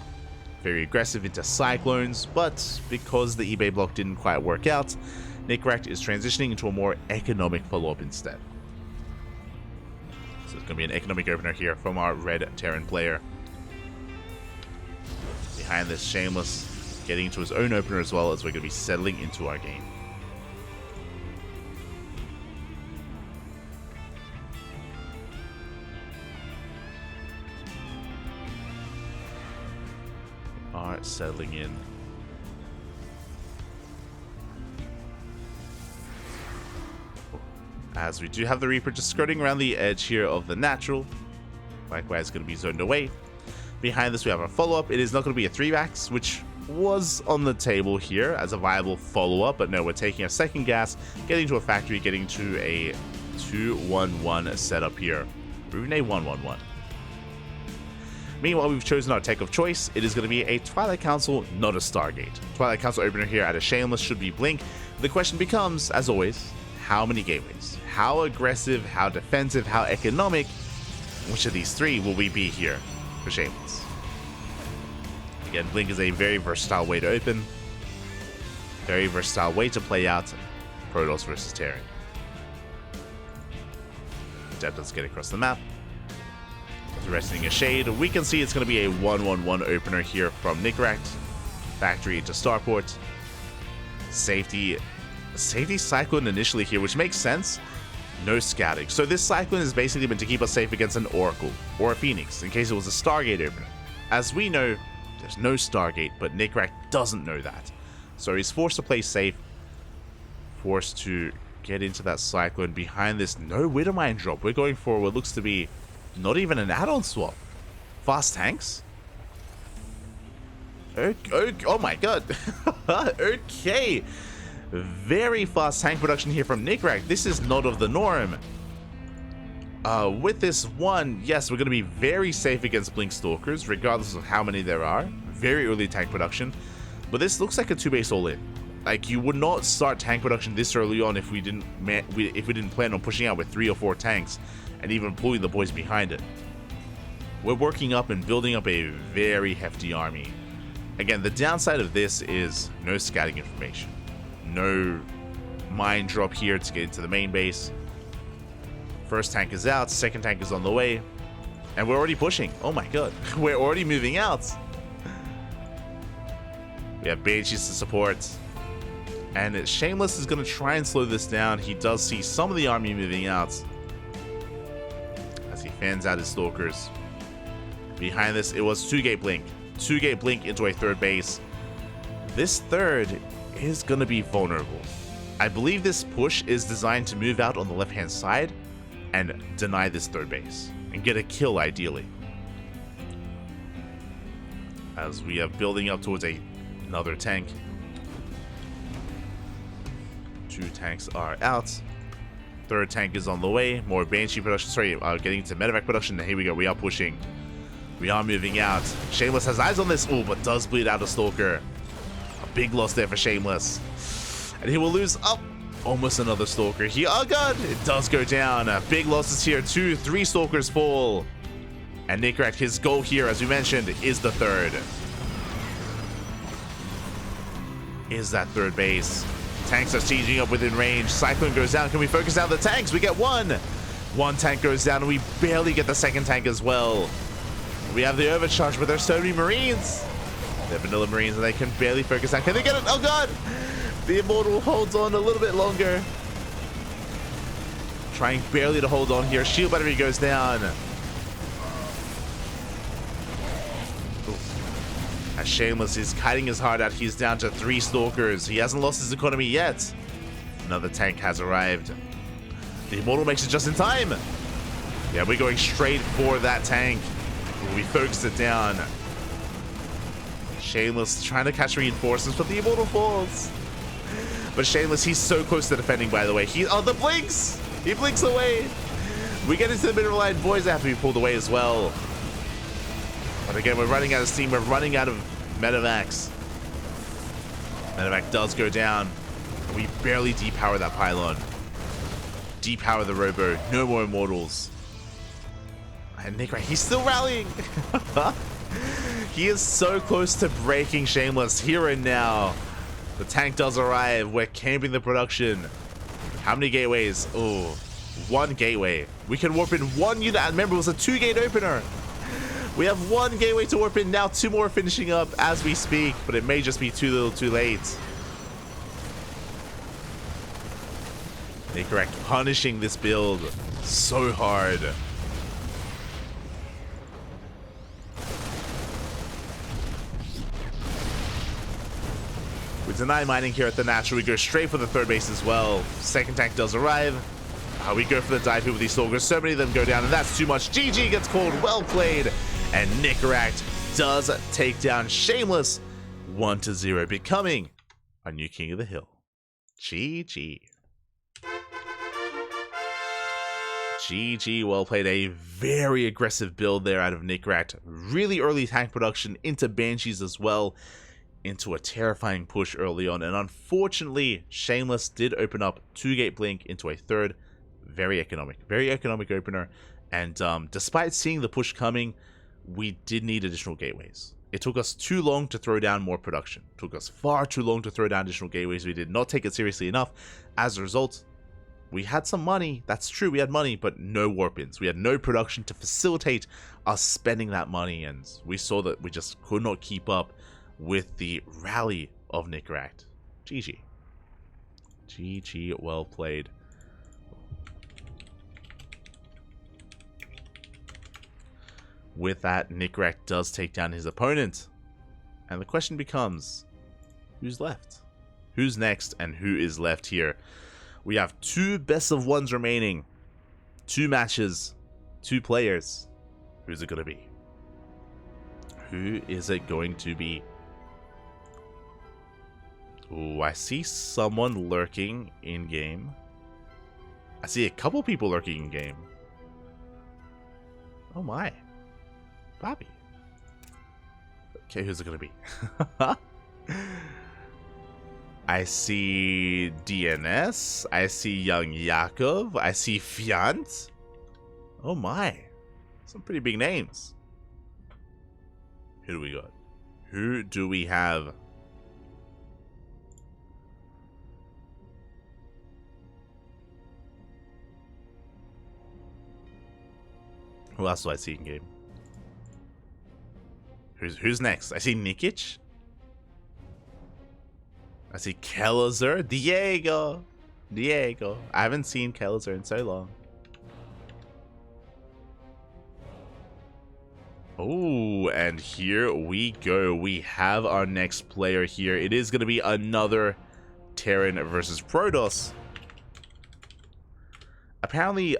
Very aggressive into Cyclones, but because the eBay block didn't quite work out, Nicoract is transitioning into a more economic follow-up instead. So it's going to be an economic opener here from our red Terran player. Behind this, Shameless getting into his own opener as well, as we're going to be settling into our game. Are settling in. As we do have the Reaper just skirting around the edge here of the natural. Likewise, going to be zoned away. Behind this, we have our follow-up. It is not going to be a 3-vax, which was on the table here as a viable follow-up, but no, we're taking a second gas, getting to a factory, getting to a 2-1-1 setup here. Or even a 1-1-1. Meanwhile, we've chosen our tech of choice. It is going to be a Twilight Council, not a Stargate. Twilight Council opener here at a Shameless should be Blink. The question becomes, as always, how many gateways? How aggressive, how defensive, how economic? Which of these three will we be here for Shameless? Again, Blink is a very versatile way to open. Very versatile way to play out Protoss versus Terran. That does get across the map. Resting a shade. We can see it's going to be a 1-1-1 opener here from Nicoract. Factory into Starport. Safety Cyclone initially here, which makes sense. No scouting. So this Cyclone is basically meant to keep us safe against an Oracle or a Phoenix in case it was a Stargate opener. As we know, there's no Stargate, but Nicoract doesn't know that. So he's forced to play safe. Forced to get into that Cyclone behind this no Widowmine drop. We're going for what looks to be not even an add-on swap. Fast tanks? Oh my god. Okay. Very fast tank production here from Nicoract. This is not of the norm. With this one, yes, we're going to be very safe against Blink Stalkers, regardless of how many there are. Very early tank production. But this looks like a 2-base all-in. Like, you would not start tank production this early on if we didn't plan on pushing out with 3 or 4 tanks and even pulling the boys behind it. We're working up and building up a very hefty army. Again, the downside of this is no scouting information. No mine drop here to get into the main base. First tank is out, second tank is on the way. And we're already pushing. Oh my god. We're already moving out. We have Banshees to support. And Shameless is going to try and slow this down. He does see some of the army moving out as he fans out his Stalkers. Behind this, it was 2-gate Blink. 2-gate Blink into a third base. This third is going to be vulnerable. I believe this push is designed to move out on the left-hand side and deny this third base and get a kill, ideally. As we are building up towards another tank. 2 tanks are out. Third tank is on the way. More Banshee production. Sorry, getting into medevac production. Here we go. We are pushing. We are moving out. Shameless has eyes on this. Oh, but does bleed out a Stalker. A big loss there for Shameless. And he will lose up. Almost another Stalker here. Oh god, it does go down. Big losses here. 2, 3 Stalkers fall. And Nicoract, his goal here, as we mentioned, is the third. Is that third base. Tanks are sieging up within range. Cyclone goes down. Can we focus down the tanks? We get one. One tank goes down, and we barely get the second tank as well. We have the overcharge, but there's so many Marines. They're vanilla Marines, and they can barely focus down. Can they get it? Oh god! The Immortal holds on a little bit longer. Trying barely to hold on here. Shield battery goes down. As Shameless is kiting his heart out, he's down to 3 Stalkers. He hasn't lost his economy yet. Another tank has arrived. The Immortal makes it just in time. Yeah, we're going straight for that tank. We focus it down. Shameless trying to catch reinforcements, but the Immortal falls. But Shameless, he's so close to defending, by the way. Oh, the blinks! He blinks away. We get into the middle line. Boys have to be pulled away as well. But again, we're running out of steam. We're running out of medevacs. Medevac does go down. We barely depower that pylon. Depower the robo. No more Immortals. And Nicoract, he's still rallying. He is so close to breaking Shameless here and now. The tank does arrive. We're camping the production. How many gateways? Oh, 1 gateway. We can warp in 1 unit. And remember, it was a 2-gate opener. We have 1 gateway to warp in. Now 2 more finishing up as we speak, but it may just be too little too late. Nicoract punishing this build so hard. We deny mining here at the natural. We go straight for the third base as well. Second tank does arrive. We go for the dive here with these Stalkers. So many of them go down, and that's too much. GG gets called. Well played. And Nicoract does take down Shameless 1-0, becoming our new king of the hill. GG. GG, well played. A very aggressive build there out of Nicoract. Really early tank production into Banshees as well. Into a terrifying push early on. And unfortunately, Shameless did open up 2-gate Blink into a third. Very economic opener. And despite seeing the push coming, we did need additional gateways. It took us too long to throw down more production. It took us far too long to throw down additional gateways. We did not take it seriously enough. As a result, we had some money. That's true, we had money, but no warp-ins. We had no production to facilitate us spending that money, and we saw that we just could not keep up with the rally of Nicoract. GG. GG, well played. With that, Nicoract does take down his opponent. And the question becomes, who's left? Who's next and who is left here? We have 2 best of 1s remaining. 2 matches, 2 players. Who's it going to be? Who is it going to be? Ooh, I see someone lurking in-game. I see a couple people lurking in-game. Oh my. Bobby. Okay, who's it gonna be? I see DNS. I see Young Yakov. I see Fiant. Oh my. Some pretty big names. Who do we got? Who do we have? Who else do I see in game? Who's next? I see Nikic. I see Kellezer. Diego. I haven't seen Kellezer in so long. Oh, and here we go. We have our next player here. It is going to be another Terran versus Protoss. Apparently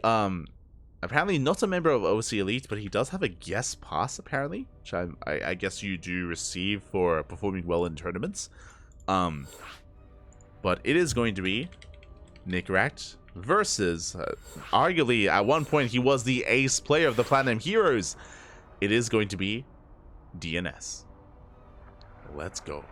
not a member of OSC Elite, but he does have a guest pass, apparently, which I guess you do receive for performing well in tournaments. But it is going to be Nicoract versus, arguably, at one point, he was the ace player of the Platinum Heroes. It is going to be DNS. Let's go.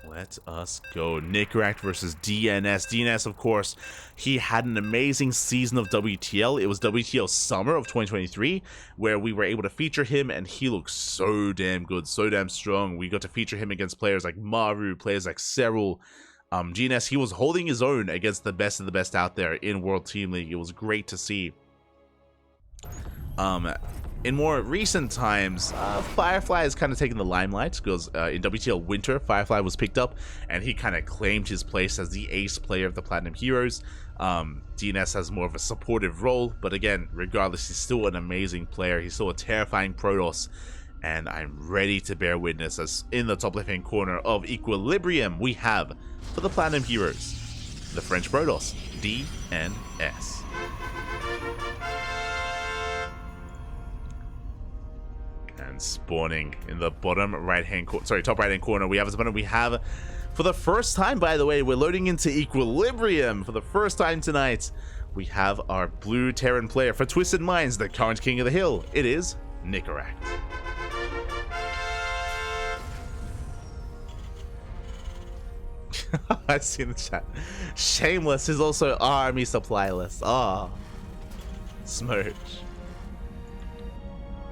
Let us go. Nicoract versus DNS. DNS, of course, he had an amazing season of WTL. It was WTL Summer of 2023, where we were able to feature him, and he looked so damn good, so damn strong. We got to feature him against players like Maru, players like Serral. DNS, he was holding his own against the best of the best out there in World Team League. It was great to see. In more recent times, Firefly has kind of taken the limelight because in WTL Winter, Firefly was picked up and he kind of claimed his place as the ace player of the Platinum Heroes. DNS has more of a supportive role, but again, regardless, he's still an amazing player. He's still a terrifying Protoss, and I'm ready to bear witness as in the top left-hand corner of Equilibrium, we have, for the Platinum Heroes, the French Protoss, DNS. And spawning in the bottom right-hand corner, sorry, top right-hand corner, we have as opponent, we have, for the first time, by the way, we're loading into Equilibrium for the first time tonight. We have our blue Terran player for Twisted Minds, the current king of the hill. It is Nicoract. I see in the chat. Shameless is also army supply list. Ah, smooch.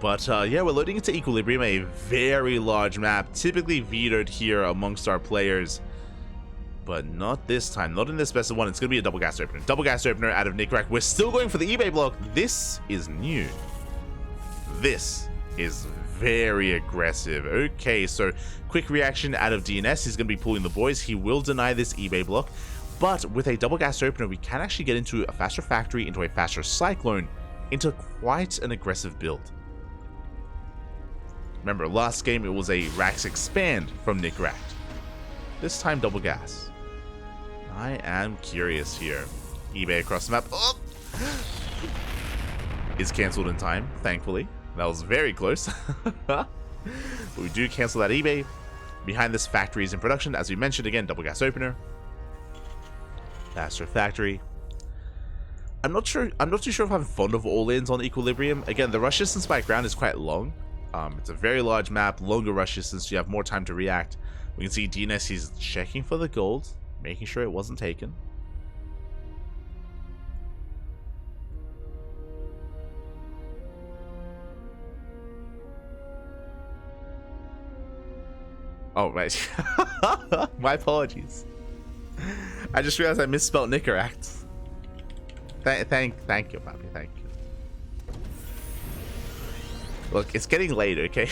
But yeah, we're loading into Equilibrium, a very large map, typically vetoed here amongst our players. But not this time, not in this best of one. It's going to be a double gas opener. Double gas opener out of Nicoract. We're still going for the eBay block. This is new. This is very aggressive. Okay, so quick reaction out of DNS. He's going to be pulling the boys. He will deny this eBay block. But with a double gas opener, we can actually get into a faster factory, into a faster cyclone, into quite an aggressive build. Remember, last game it was a Rax Expand from Nicoract. This time double gas. I am curious here. eBay across the map. Oh! Is cancelled in time, thankfully. That was very close. But we do cancel that eBay. Behind this factory is in production. As we mentioned, again, double gas opener. Faster factory. I'm not too sure if I'm fond of all-ins on Equilibrium. Again, the rush distance by ground is quite long. It's a very large map, longer rush distance, you have more time to react. We can see DNS, he's checking for the gold, making sure it wasn't taken. Oh, right. My apologies. I just realized I misspelled Nicoract. Thank you, Bobby. Thank you. Look, it's getting late, okay?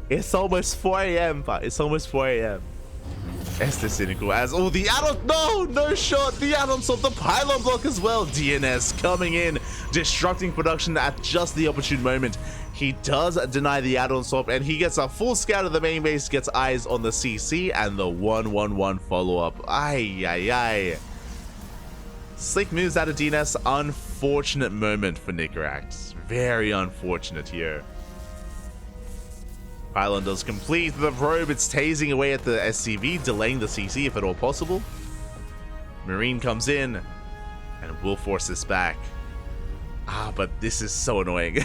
It's almost 4 a.m., but it's almost 4 a.m. It's the cynical as the add-on. No shot. The add-ons of the pylon block as well. DNS coming in, disrupting production at just the opportune moment. He does deny the add-on swap, and he gets a full scout of the main base, gets eyes on the CC and the 1-1-1 follow-up. Ay. Slick moves out of DNS. Unfortunate moment for Nicoract. Very unfortunate here. Pylon does complete the probe. It's tasing away at the SCV, delaying the CC if at all possible. Marine comes in and will force this back. But this is so annoying.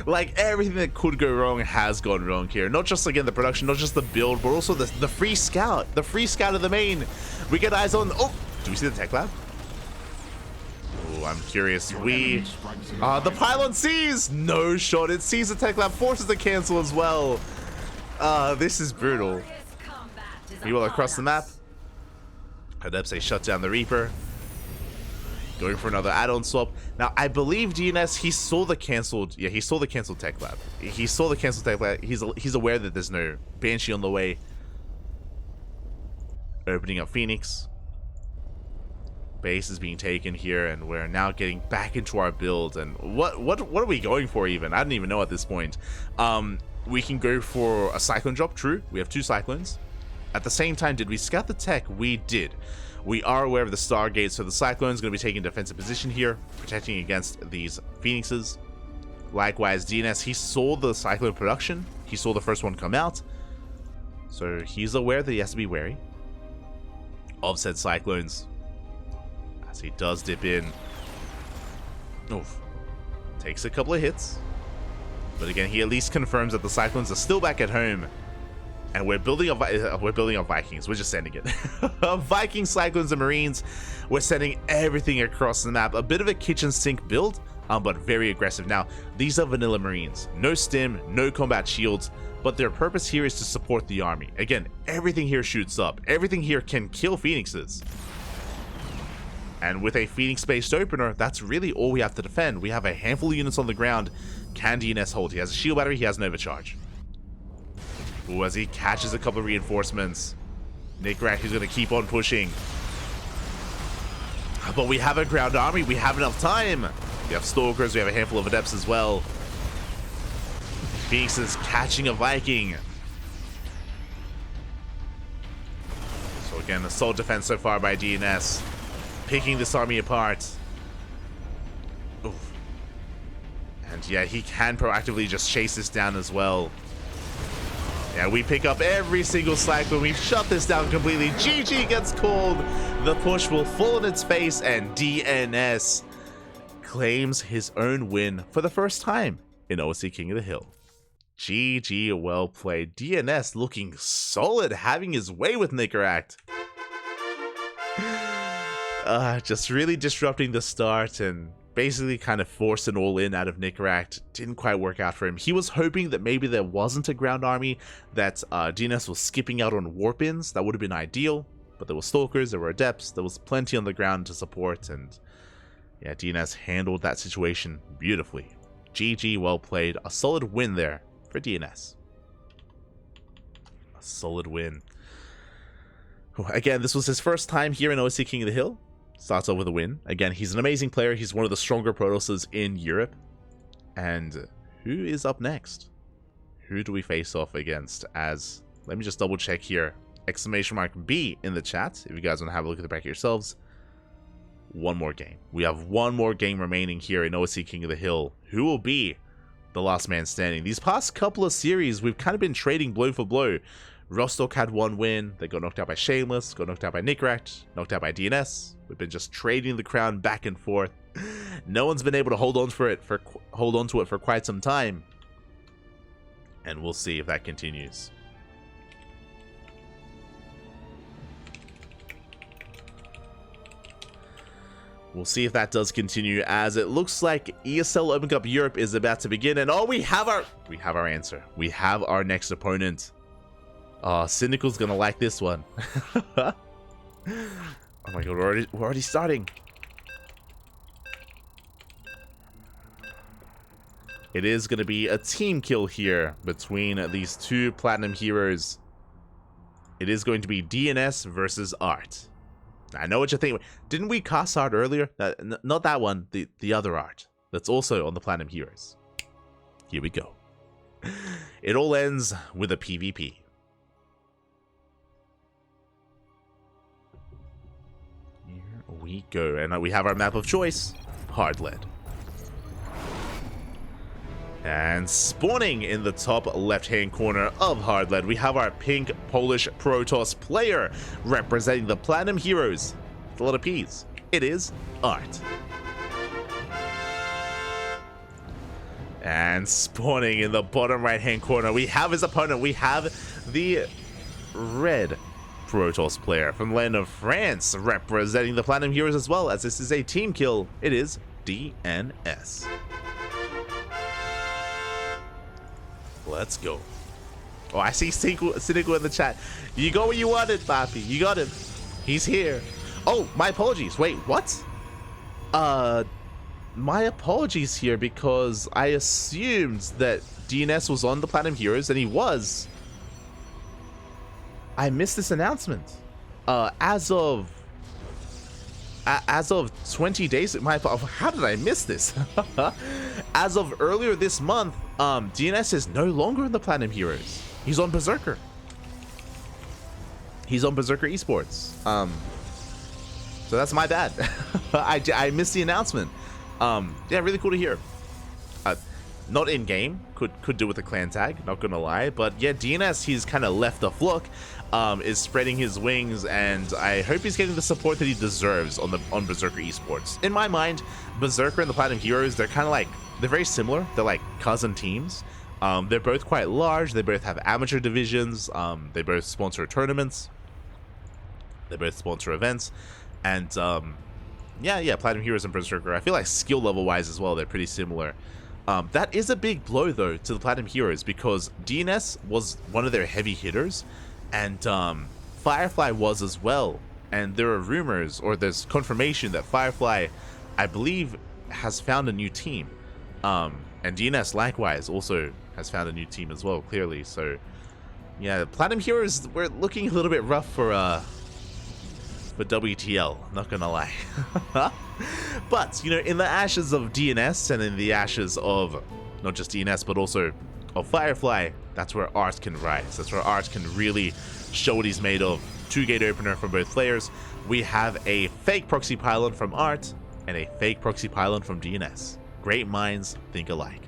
Like, everything that could go wrong has gone wrong here. Not just, again, the production, not just the build, but also the free scout. The free scout of the main. We get eyes on... Oh, do we see the tech lab? Oh, I'm curious. The pylon sees! No shot. It sees the tech lab, forces to cancel as well. This is brutal. Meanwhile, across the map, Adepse shut down the Reaper. Going for another add-on swap. Now, I believe DNS, he saw the canceled... Yeah, he saw the canceled tech lab. He saw the canceled tech lab. He's aware that there's no Banshee on the way. Opening up Phoenix. Base is being taken here, and we're now getting back into our build. And what are we going for even? I don't even know at this point. We can go for a Cyclone drop, true. We have 2 Cyclones. At the same time, did we scout the tech? We did. We are aware of the Stargate, so the Cyclone is going to be taking defensive position here, protecting against these Phoenixes. Likewise, DNS, he saw the Cyclone production. He saw the first one come out. So he's aware that he has to be wary of said Cyclones. As he does dip in. Oof. Takes a couple of hits. But again, he at least confirms that the Cyclones are still back at home. And we're building up Vikings. We're just sending it. Vikings, Cyclones, and Marines. We're sending everything across the map. A bit of a kitchen sink build, but very aggressive. Now, these are vanilla Marines. No stim, no combat shields, but their purpose here is to support the army. Again, everything here shoots up. Everything here can kill Phoenixes. And with a Phoenix-based opener, that's really all we have to defend. We have a handful of units on the ground. Can DNS hold? He has a shield battery, he has an overcharge. Ooh, as he catches a couple of reinforcements. Nicoract is going to keep on pushing. But we have a ground army, we have enough time. We have Stalkers, we have a handful of Adepts as well. Phoenix is catching a Viking. So again, a solid defense so far by DNS. Picking this army apart. Oof. And yeah, he can proactively just chase this down as well. Yeah, we pick up every single Cyclone. We've shut this down completely. GG gets called. The push will fall on its face, and DNS claims his own win for the first time in OSC King of the Hill. GG, well played. DNS looking solid, having his way with Nicoract. Just really disrupting the start and basically kind of forced an all-in out of Nicoract. Didn't quite work out for him. He was hoping that maybe there wasn't a ground army, that DNS was skipping out on warp-ins. That would have been ideal, but there were Stalkers, there were Adepts, there was plenty on the ground to support, and yeah, DNS handled that situation beautifully. GG, well played. A solid win there for DNS. A solid win. Again, this was his first time here in OSC King of the Hill. Starts off with a win. Again, he's an amazing player. He's one of the stronger Protosses in Europe. And who is up next? Who do we face off against? As, let me just double check here. !B in the chat, if you guys want to have a look at the back of yourselves. One more game. We have one more game remaining here in OSC King of the Hill. Who will be the last man standing? These past couple of series, we've kind of been trading blow for blow. Rostok had one win. They got knocked out by Shameless, got knocked out by Nicoract, knocked out by DNS. We've been just trading the crown back and forth. No one's been able to hold on to it for quite some time. And we'll see if that continues. We'll see if that does continue, as it looks like ESL Open Cup Europe is about to begin. And oh, we have our answer. We have our next opponent. Oh, Cynical's gonna like this one. Oh my god, we're already starting. It is gonna be a team kill here between these two Platinum heroes. It is going to be DNS versus Art. I know what you're thinking. Didn't we cast Art earlier? Not that one, the other Art that's also on the Platinum Heroes. Here we go. It all ends with a PvP. Here we go, and we have our map of choice, Hard Lead. And spawning in the top left-hand corner of Hard Lead, we have our pink Polish Protoss player representing the Platinum Heroes. It's a lot of P's. It is Art. And spawning in the bottom right-hand corner, we have his opponent. We have the red Protoss player from the land of France representing the Platinum Heroes as well, as this is a team kill. It is DNS. Let's go. Oh, I see Cynical in the chat. You got what you wanted, Papi. You got him. He's here. Oh, my apologies. Wait, what? My apologies here, because I assumed that DNS was on the Platinum Heroes, and he was. I missed this announcement. As of 20 days, how did I miss this? As of earlier this month, DNS is no longer in the Platinum Heroes. He's on Berserker. He's on Berserker Esports. So that's my bad. I missed the announcement. Yeah, really cool to hear. Not in game, could do with a clan tag, not gonna lie, but yeah, DNS, he's kind of left the flock, is spreading his wings, and I hope he's getting the support that he deserves on Berserker Esports. In my mind, Berserker and the Platinum Heroes, they're kind of like, they're very similar. They're like cousin teams. They're both quite large. They both have amateur divisions. They both sponsor tournaments. They both sponsor events, and yeah, Platinum Heroes and Berserker, I feel like skill level wise as well, they're pretty similar. That is a big blow, though, to the Platinum Heroes, because DNS was one of their heavy hitters, and Firefly was as well. And there are rumors, or there's confirmation, that Firefly, I believe, has found a new team. And DNS, likewise, also has found a new team as well, clearly. So, yeah, the Platinum Heroes, we're looking a little bit rough for WTL, not gonna lie. But, you know, in the ashes of DNS and in the ashes of not just DNS but also of Firefly, that's where Art can rise. That's where Art can really show what he's made of. 2-gate opener from both players. We have a fake proxy pylon from Art and a fake proxy pylon from DNS. Great minds think alike.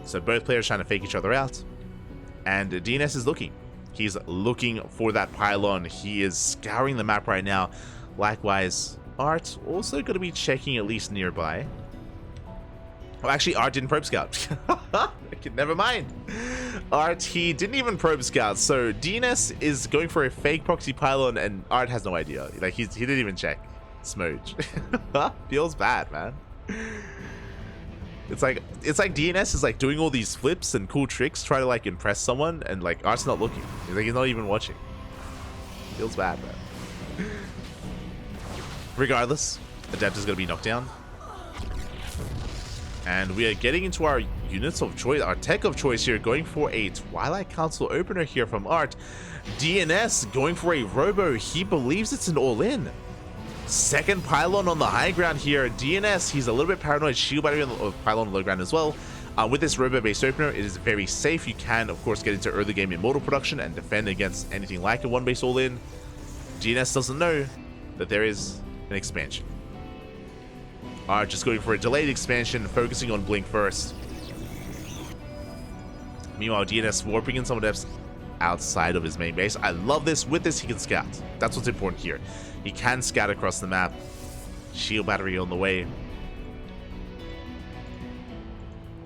So both players trying to fake each other out, and DNS is looking. He's looking for that pylon. He is scouring the map right now. Likewise, Art also going to be checking at least nearby. Oh, actually, Art didn't probe scout. Never mind. Art, he didn't even probe scout. So DNS is going for a fake proxy pylon, and Art has no idea. Like, he didn't even check. Smooch. Feels bad, man. It's like DNS is like doing all these flips and cool tricks, trying to like impress someone, and like Art's not looking. He's not even watching. Feels bad, man. Regardless, Adept is gonna be knocked down, and we are getting into our units of choice, our tech of choice here, going for a Twilight Council opener here from Art. DNS going for a Robo. He believes it's an all-in. Second pylon on the high ground here. DNS, he's a little bit paranoid. Shield battery on the pylon on the low ground as well. With this Robo-based opener, it is very safe. You can, of course, get into early game Immortal production and defend against anything like a one-base all-in. DNS doesn't know that there is an expansion. Alright, just going for a delayed expansion, focusing on Blink first. Meanwhile, DNS warping in some adepts outside of his main base. I love this. With this, he can scout. That's what's important here. He can scout across the map. Shield battery on the way.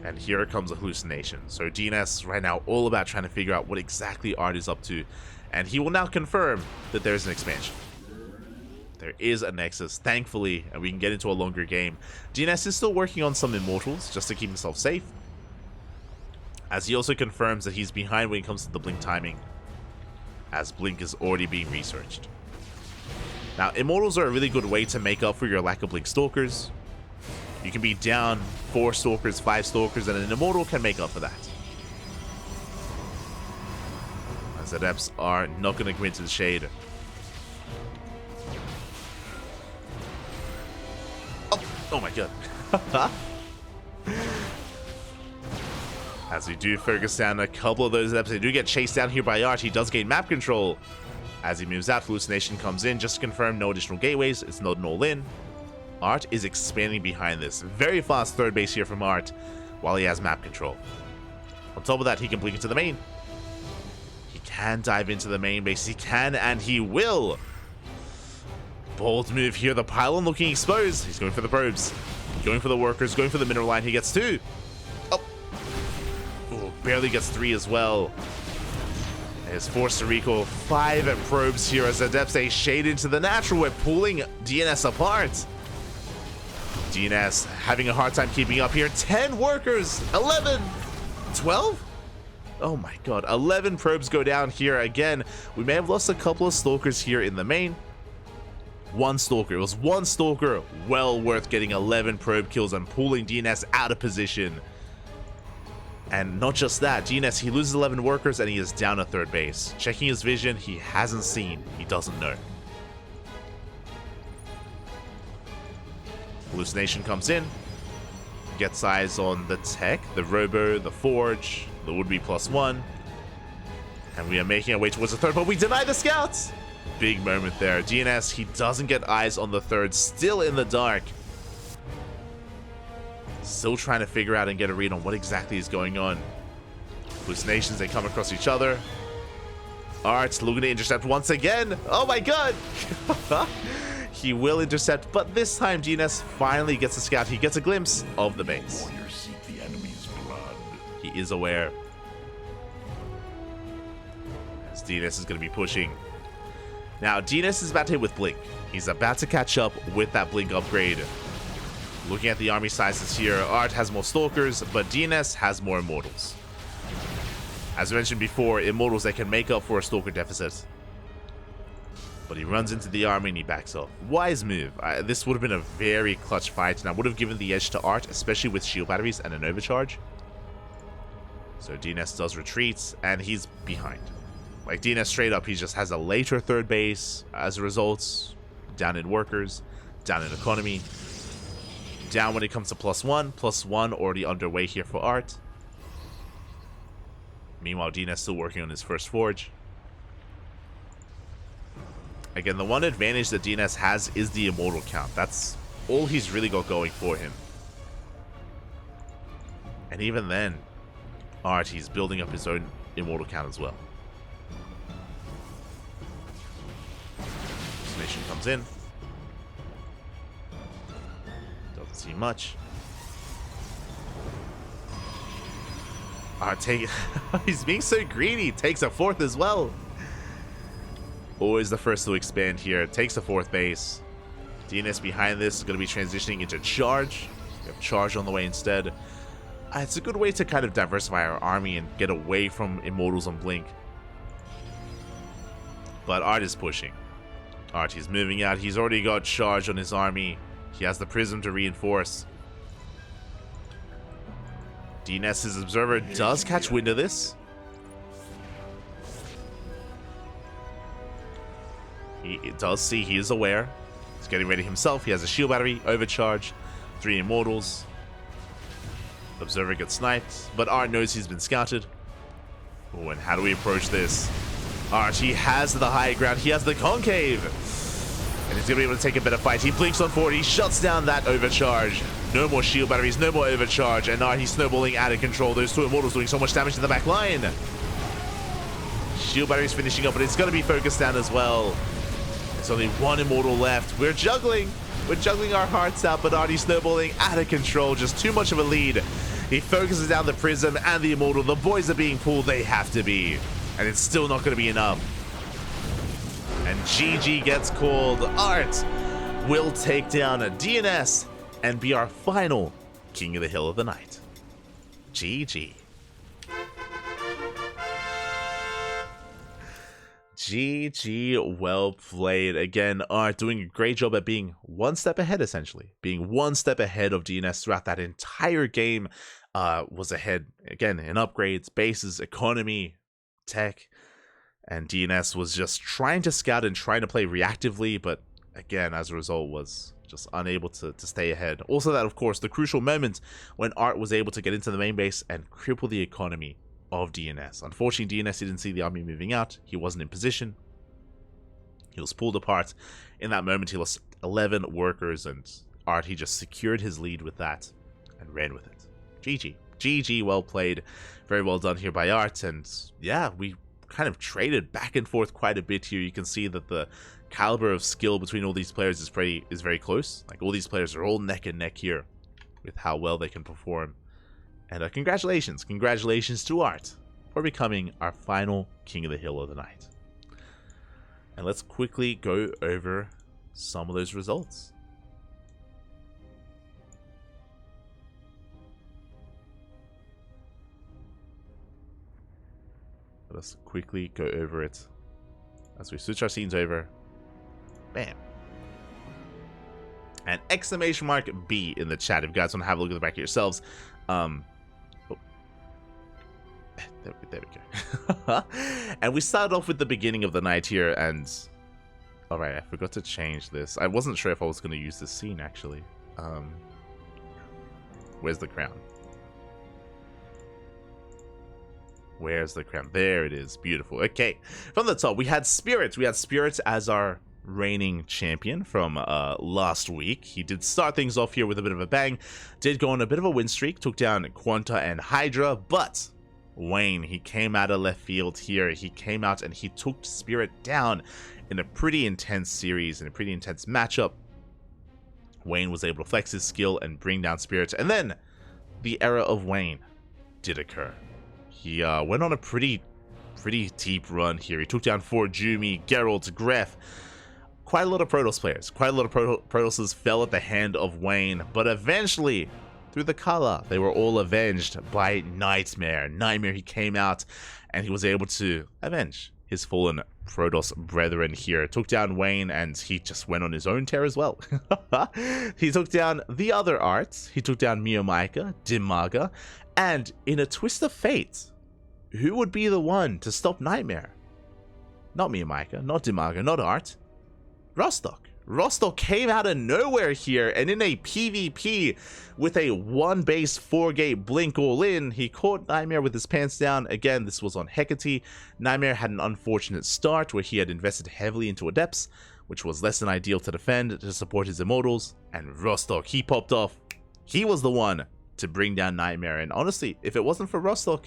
And here comes a hallucination. So DNS right now all about trying to figure out what exactly Art is up to. And he will now confirm that there is an expansion. There is a Nexus, thankfully, and we can get into a longer game. DNS is still working on some Immortals just to keep himself safe, as he also confirms that he's behind when it comes to the Blink timing, as Blink is already being researched. Now, Immortals are a really good way to make up for your lack of Blink Stalkers. You can be down 4 Stalkers, 5 Stalkers, and an Immortal can make up for that. As Adepts are not going to commit to the Shade. Oh my god. As we do focus down a couple of those Adepts, they do get chased down here by Art. He does gain map control. As he moves out, Hallucination comes in just to confirm no additional gateways. It's not an all-in. Art is expanding behind this. Very fast third base here from Art while he has map control. On top of that, he can blink into the main. He can dive into the main base. He can, and he will. Bold move here. The pylon looking exposed. He's going for the probes. Going for the workers. Going for the mineral line. He gets 2. Oh. Ooh, barely gets 3 as well. Is forced to recall 5 probes here as Adepts a shade into the natural. We're pulling DNS apart. DNS having a hard time keeping up here. 10 workers, 11, 12? Oh my god, 11 probes go down here again. We may have lost a couple of Stalkers here in the main. 1 Stalker, it was 1 Stalker. Well worth getting 11 probe kills and pulling DNS out of position. And not just that, DNS, he loses 11 workers and he is down at third base. Checking his vision, he hasn't seen, he doesn't know. Hallucination comes in, gets eyes on the tech, the Robo, the Forge, the would-be +1. And we are making our way towards the third, but we deny the scouts! Big moment there. DNS, he doesn't get eyes on the third, still in the dark. Still trying to figure out and get a read on what exactly is going on. Hallucinations, they come across each other. Art looking to intercept once again. Oh my god! He will intercept, but this time DNS finally gets a scout. He gets a glimpse of the base. Seek the enemy's blood. He is aware. As DNS is going to be pushing. Now, DNS is about to hit with Blink. He's about to catch up with that Blink upgrade. Looking at the army sizes here, Art has more Stalkers, but DNS has more Immortals. As I mentioned before, Immortals, they can make up for a Stalker deficit. But he runs into the army and he backs off. Wise move. This would have been a very clutch fight, and I would have given the edge to Art, especially with shield batteries and an overcharge. So DNS does retreat, and he's behind. Like, DNS straight up, he just has a later third base as a result. Down in workers, down in economy. Down when it comes to +1. +1 already underway here for Art. Meanwhile, DNS still working on his first Forge. Again, the one advantage that DNS has is the Immortal count. That's all he's really got going for him. And even then, Art, he's building up his own Immortal count as well. Nation comes in. Doesn't see much. Art he's being so greedy. Takes a 4th as well. Always the first to expand here. Takes the 4th base. DNS behind this is going to be transitioning into Charge. We have Charge on the way instead. It's a good way to kind of diversify our army and get away from Immortals on Blink. But Art is pushing. Art, he's moving out. He's already got Charge on his army. He has the Prism to reinforce. DNS's Observer does catch wind of this. He does see, he is aware. He's getting ready himself. He has a shield battery, overcharge, 3 Immortals. Observer gets sniped, but Art knows he's been scouted. Oh, and how do we approach this? Art, he has the high ground. He has the concave. And he's going to be able to take a better fight. He blinks on forward. He shuts down that overcharge. No more shield batteries, no more overcharge. And now he's snowballing out of control. Those 2 Immortals doing so much damage to the back line. Shield batteries finishing up, but it's going to be focused down as well. There's only 1 Immortal left. We're juggling. We're juggling our hearts out, but Artie's snowballing out of control. Just too much of a lead. He focuses down the Prism and the Immortal. The boys are being pulled. They have to be. And it's still not going to be enough. And GG gets called. Art will take down a DNS and be our final King of the Hill of the night. GG. GG, well played. Again, Art doing a great job at being one step ahead, essentially. Being one step ahead of DNS throughout that entire game. Was ahead, again, in upgrades, bases, economy, tech. And DNS was just trying to scout and trying to play reactively, but again, as a result, was just unable to stay ahead. Also that, of course, the crucial moment when Art was able to get into the main base and cripple the economy of DNS. Unfortunately, DNS didn't see the army moving out. He wasn't in position. He was pulled apart. In that moment, he lost 11 workers, and Art, he just secured his lead with that and ran with it. GG. GG, well played. Very well done here by Art, and yeah, we kind of traded back and forth quite a bit here. You can see that the caliber of skill between all these players is very close. Like, all these players are all neck and neck here with how well they can perform. And congratulations to Art for becoming our final King of the Hill of the night. And let's quickly go over some of those results. Let's quickly go over it as we switch our scenes over. Bam. And exclamation mark B in the chat if you guys want to have a look at the back of yourselves. There we go. And we started off with the beginning of the night here, and alright, I forgot to change this. I wasn't sure if I was going to use this scene actually. Where's the crown? Where's the crown? There it is. Beautiful. Okay. From the top, we had Spirit. We had Spirit as our reigning champion from last week. He did start things off here with a bit of a bang. Did go on a bit of a win streak. Took down QuanTa and HiGhDrA. But Wayne, he came out of left field here. He came out and he took Spirit down in a pretty intense series, in a pretty intense matchup. Wayne was able to flex his skill and bring down Spirit. And then the era of Wayne did occur. He went on a pretty deep run here. He took down ForJumy, Gerald, Gref. Quite a lot of Protoss players. Quite a lot of Protosses fell at the hand of Wayne. But eventually, through the color, they were all avenged by NightMare. NightMare, he came out and he was able to avenge his fallen Protoss brethren here. Took down Wayne and he just went on his own tear as well. He took down the other arts. He took down MeomaikA, DIMAGA. And in a twist of fate, who would be the one to stop NightMare? Not MeomaikA, not DIMAGA, not Art. Rostok. Rostok came out of nowhere here, and in a PvP with a 1-base 4-gate blink all in, he caught NightMare with his pants down. Again, this was on Hecate. NightMare had an unfortunate start where he had invested heavily into Adepts, which was less than ideal to defend to support his Immortals, and Rostok, he popped off. He was the one to bring down NightMare, and honestly, if it wasn't for Rostok,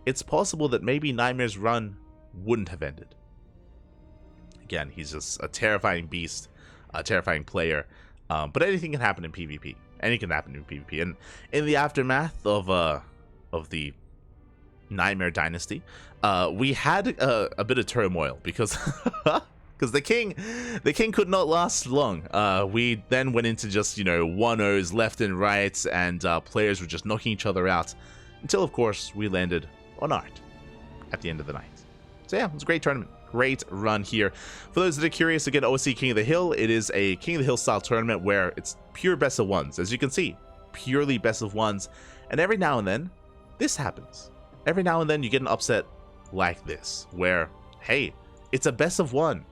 it's possible that maybe NightMare's run wouldn't have ended. Again, he's just a terrifying beast, a terrifying player, but anything can happen in PvP. Anything can happen in PvP, and in the aftermath of the NightMare dynasty, we had a bit of turmoil because because the king could not last long. We then went into just 1-0s left and right, and players were just knocking each other out until, of course, we landed on Art at the end of the night. So yeah, it was a great tournament. Great run here. For those that are curious, again, OSC King of the Hill, it is a King of the Hill style tournament where it's pure best of ones. As you can see, purely best of ones. And every now and then, this happens. Every now and then you get an upset like this, where, hey, it's a best of one.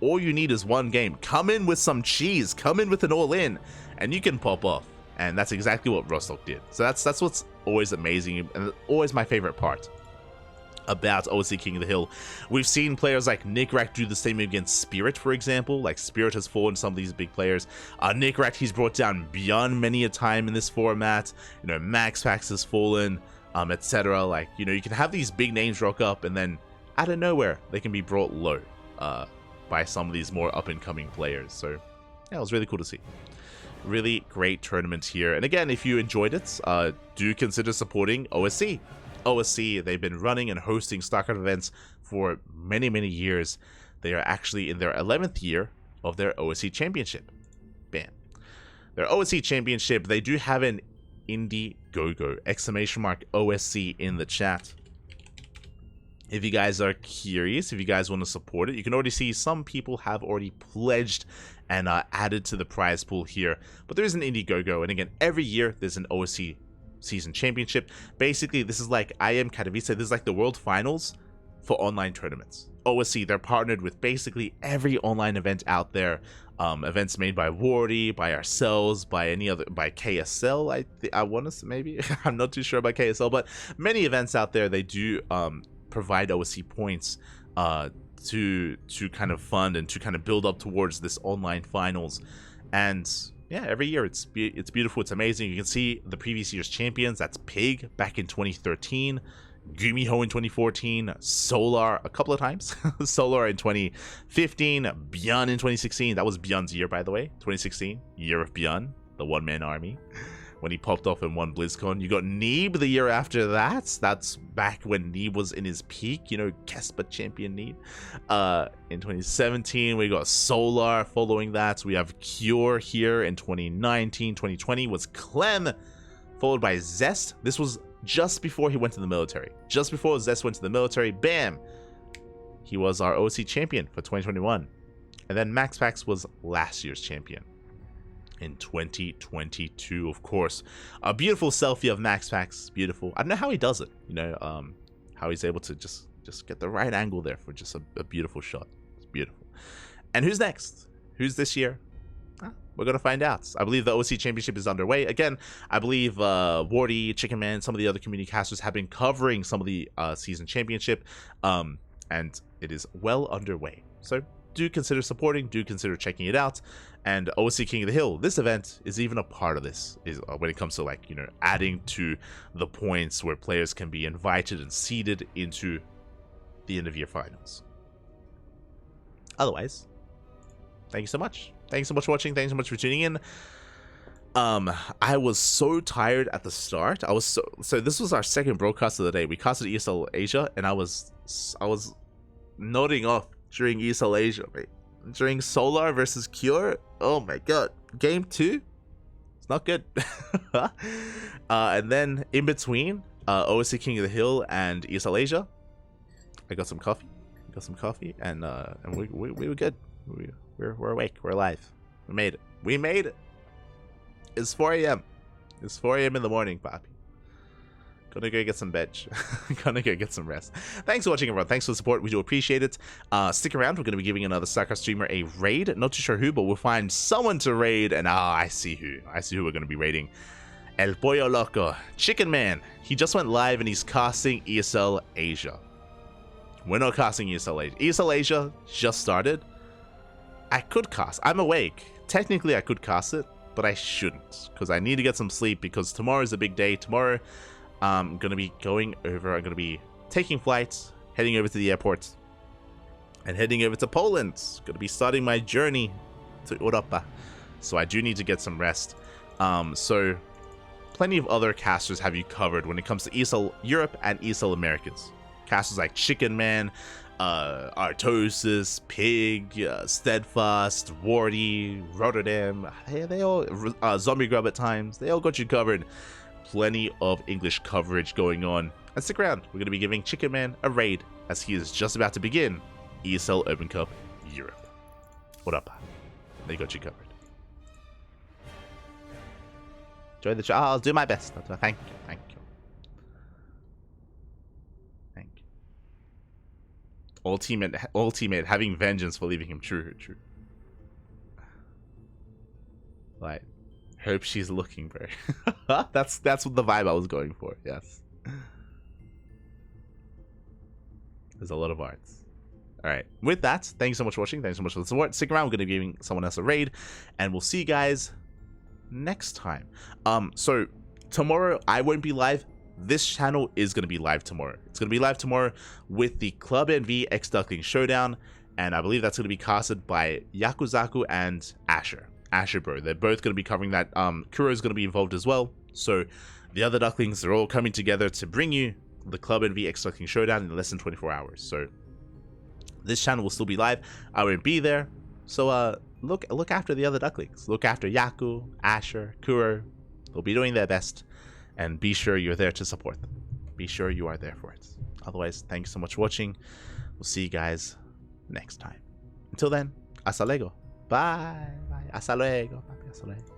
All you need is one game. Come in with some cheese. Come in with an all-in, and you can pop off. And that's exactly what Rostok did. So that's what's always amazing, and always my favorite part about OSC King of the Hill. We've seen players like Nicoract do the same against Spirit, for example. Like, Spirit has fallen some of these big players. Nicoract, he's brought down beyond many a time in this format. MaxPax has fallen, etc. Like, you can have these big names rock up, and then out of nowhere, they can be brought low by some of these more up-and-coming players. So, yeah, it was really cool to see. Really great tournament here. And again, if you enjoyed it, do consider supporting OSC. OSC, they've been running and hosting StarCraft events for many years. They are actually in their 11th year of their OSC championship. their OSC Championship. They do have an Indiegogo, !OSC in the chat. If you guys are curious, if you guys want to support it, you can already see some people have already pledged and added to the prize pool here. But there is an Indiegogo, and again, every year there's an OSC Season Championship. Basically, this is like IM Katowice. This is like the World Finals for online tournaments. OSC, they're partnered with basically every online event out there. Events made by Wardy, by ourselves, by any other, by KSL. I want to maybe I'm not too sure about KSL, but many events out there, they do provide OSC points to kind of fund and to kind of build up towards this online finals. And yeah, every year it's beautiful, it's amazing. You can see the previous year's champions. That's Pig back in 2013, Gumiho in 2014, Solar a couple of times, Solar in 2015, Björn in 2016. That was Björn's year, by the way. 2016, year of Björn, the one-man army, when he popped off and won BlizzCon. You got Neeb the year after that. That's back when Neeb was in his peak, you know, Kespa champion Neeb. In 2017, we got Solar following that. We have Cure here in 2019. 2020 was Clem, followed by Zest. This was just before he went to the military. Just before Zest went to the military, bam! He was our OSC champion for 2021. And then MaxPax was last year's champion in 2022, of course. A beautiful selfie of MaxPax, beautiful. I don't know how he does it, you know, how he's able to just get the right angle there for just a beautiful shot. It's beautiful. And who's next? Who's this year? We're going to find out. I believe the OSC Championship is underway. Again, I believe Wardy, Chicken Man, some of the other community casters have been covering some of the season championship, and it is well underway. So do consider supporting, do consider checking it out. And OSC King of the Hill, this event is even a part of this, is when it comes to, like, you know, adding to the points where players can be invited and seeded into the end of year finals. Otherwise, thank you so much. Thanks so much for watching. Thanks so much for tuning in. I was so tired at the start. I was so this was our second broadcast of the day. We casted ESL Asia, and I was nodding off during ESL Asia, mate. During Solar versus Cure. Oh my god. Game 2. It's not good. And then in between OSC King of the Hill and ESL Asia, I got some coffee. And we were good. We're awake. We're alive. We made it. We made it. It's 4 a.m. It's 4 a.m. in the morning, Papi. Gonna go get some veg. Gonna go get some rest. Thanks for watching, everyone. Thanks for the support. We do appreciate it. Stick around. We're gonna be giving another StarCraft streamer a raid. Not too sure who, but we'll find someone to raid. And I see who. I see who we're gonna be raiding. El Pollo Loco, Chicken Man. He just went live and he's casting ESL Asia. We're not casting ESL Asia. ESL Asia just started. I could cast. I'm awake. Technically, I could cast it, but I shouldn't, because I need to get some sleep, because tomorrow is a big day. Tomorrow, I'm going to be going over. I'm going to be taking flights, heading over to the airport, and heading over to Poland. Going to be starting my journey to Europa. So I do need to get some rest. So plenty of other casters have you covered when it comes to ESL Europe and ESL Americas. Casters like Chicken Man, Artosis, Pig, Steadfast, Wardy, Rotterdam, they all, Zombie Grub at times, they all got you covered. Plenty of English coverage going on. And stick around, we're going to be giving Chicken Man a raid as he is just about to begin ESL Open Cup Europe. What up? They got you covered. Enjoy the show. I'll do my best. Thank you. Thank you. Thank you. Ultimate having vengeance for leaving him. True. Like, hope she's looking, bro. that's what the vibe I was going for. Yes. There's a lot of arts. All right. With that, thank you so much for watching. Thanks so much for the support. Stick around. We're going to be giving someone else a raid, and we'll see you guys next time. So tomorrow I won't be live. This channel is going to be live tomorrow. It's going to be live tomorrow with the Club NV X Ducklings Showdown, and I believe that's going to be casted by Yakuzaku and Asher bro. They're both going to be covering that. Kuro is going to be involved as well. So the other Ducklings are all coming together to bring you the Club NV X Ducklings Showdown in less than 24 hours. So this channel will still be live. I won't be there, so look after the other ducklings. Look after Yaku, Asher, Kuro. They'll be doing their best, and be sure you're there to support them. Be sure you are there for it. Otherwise, thanks so much for watching. We'll see you guys next time. Until then, hasta luego. Bye. Bye. Hasta luego. Hasta luego.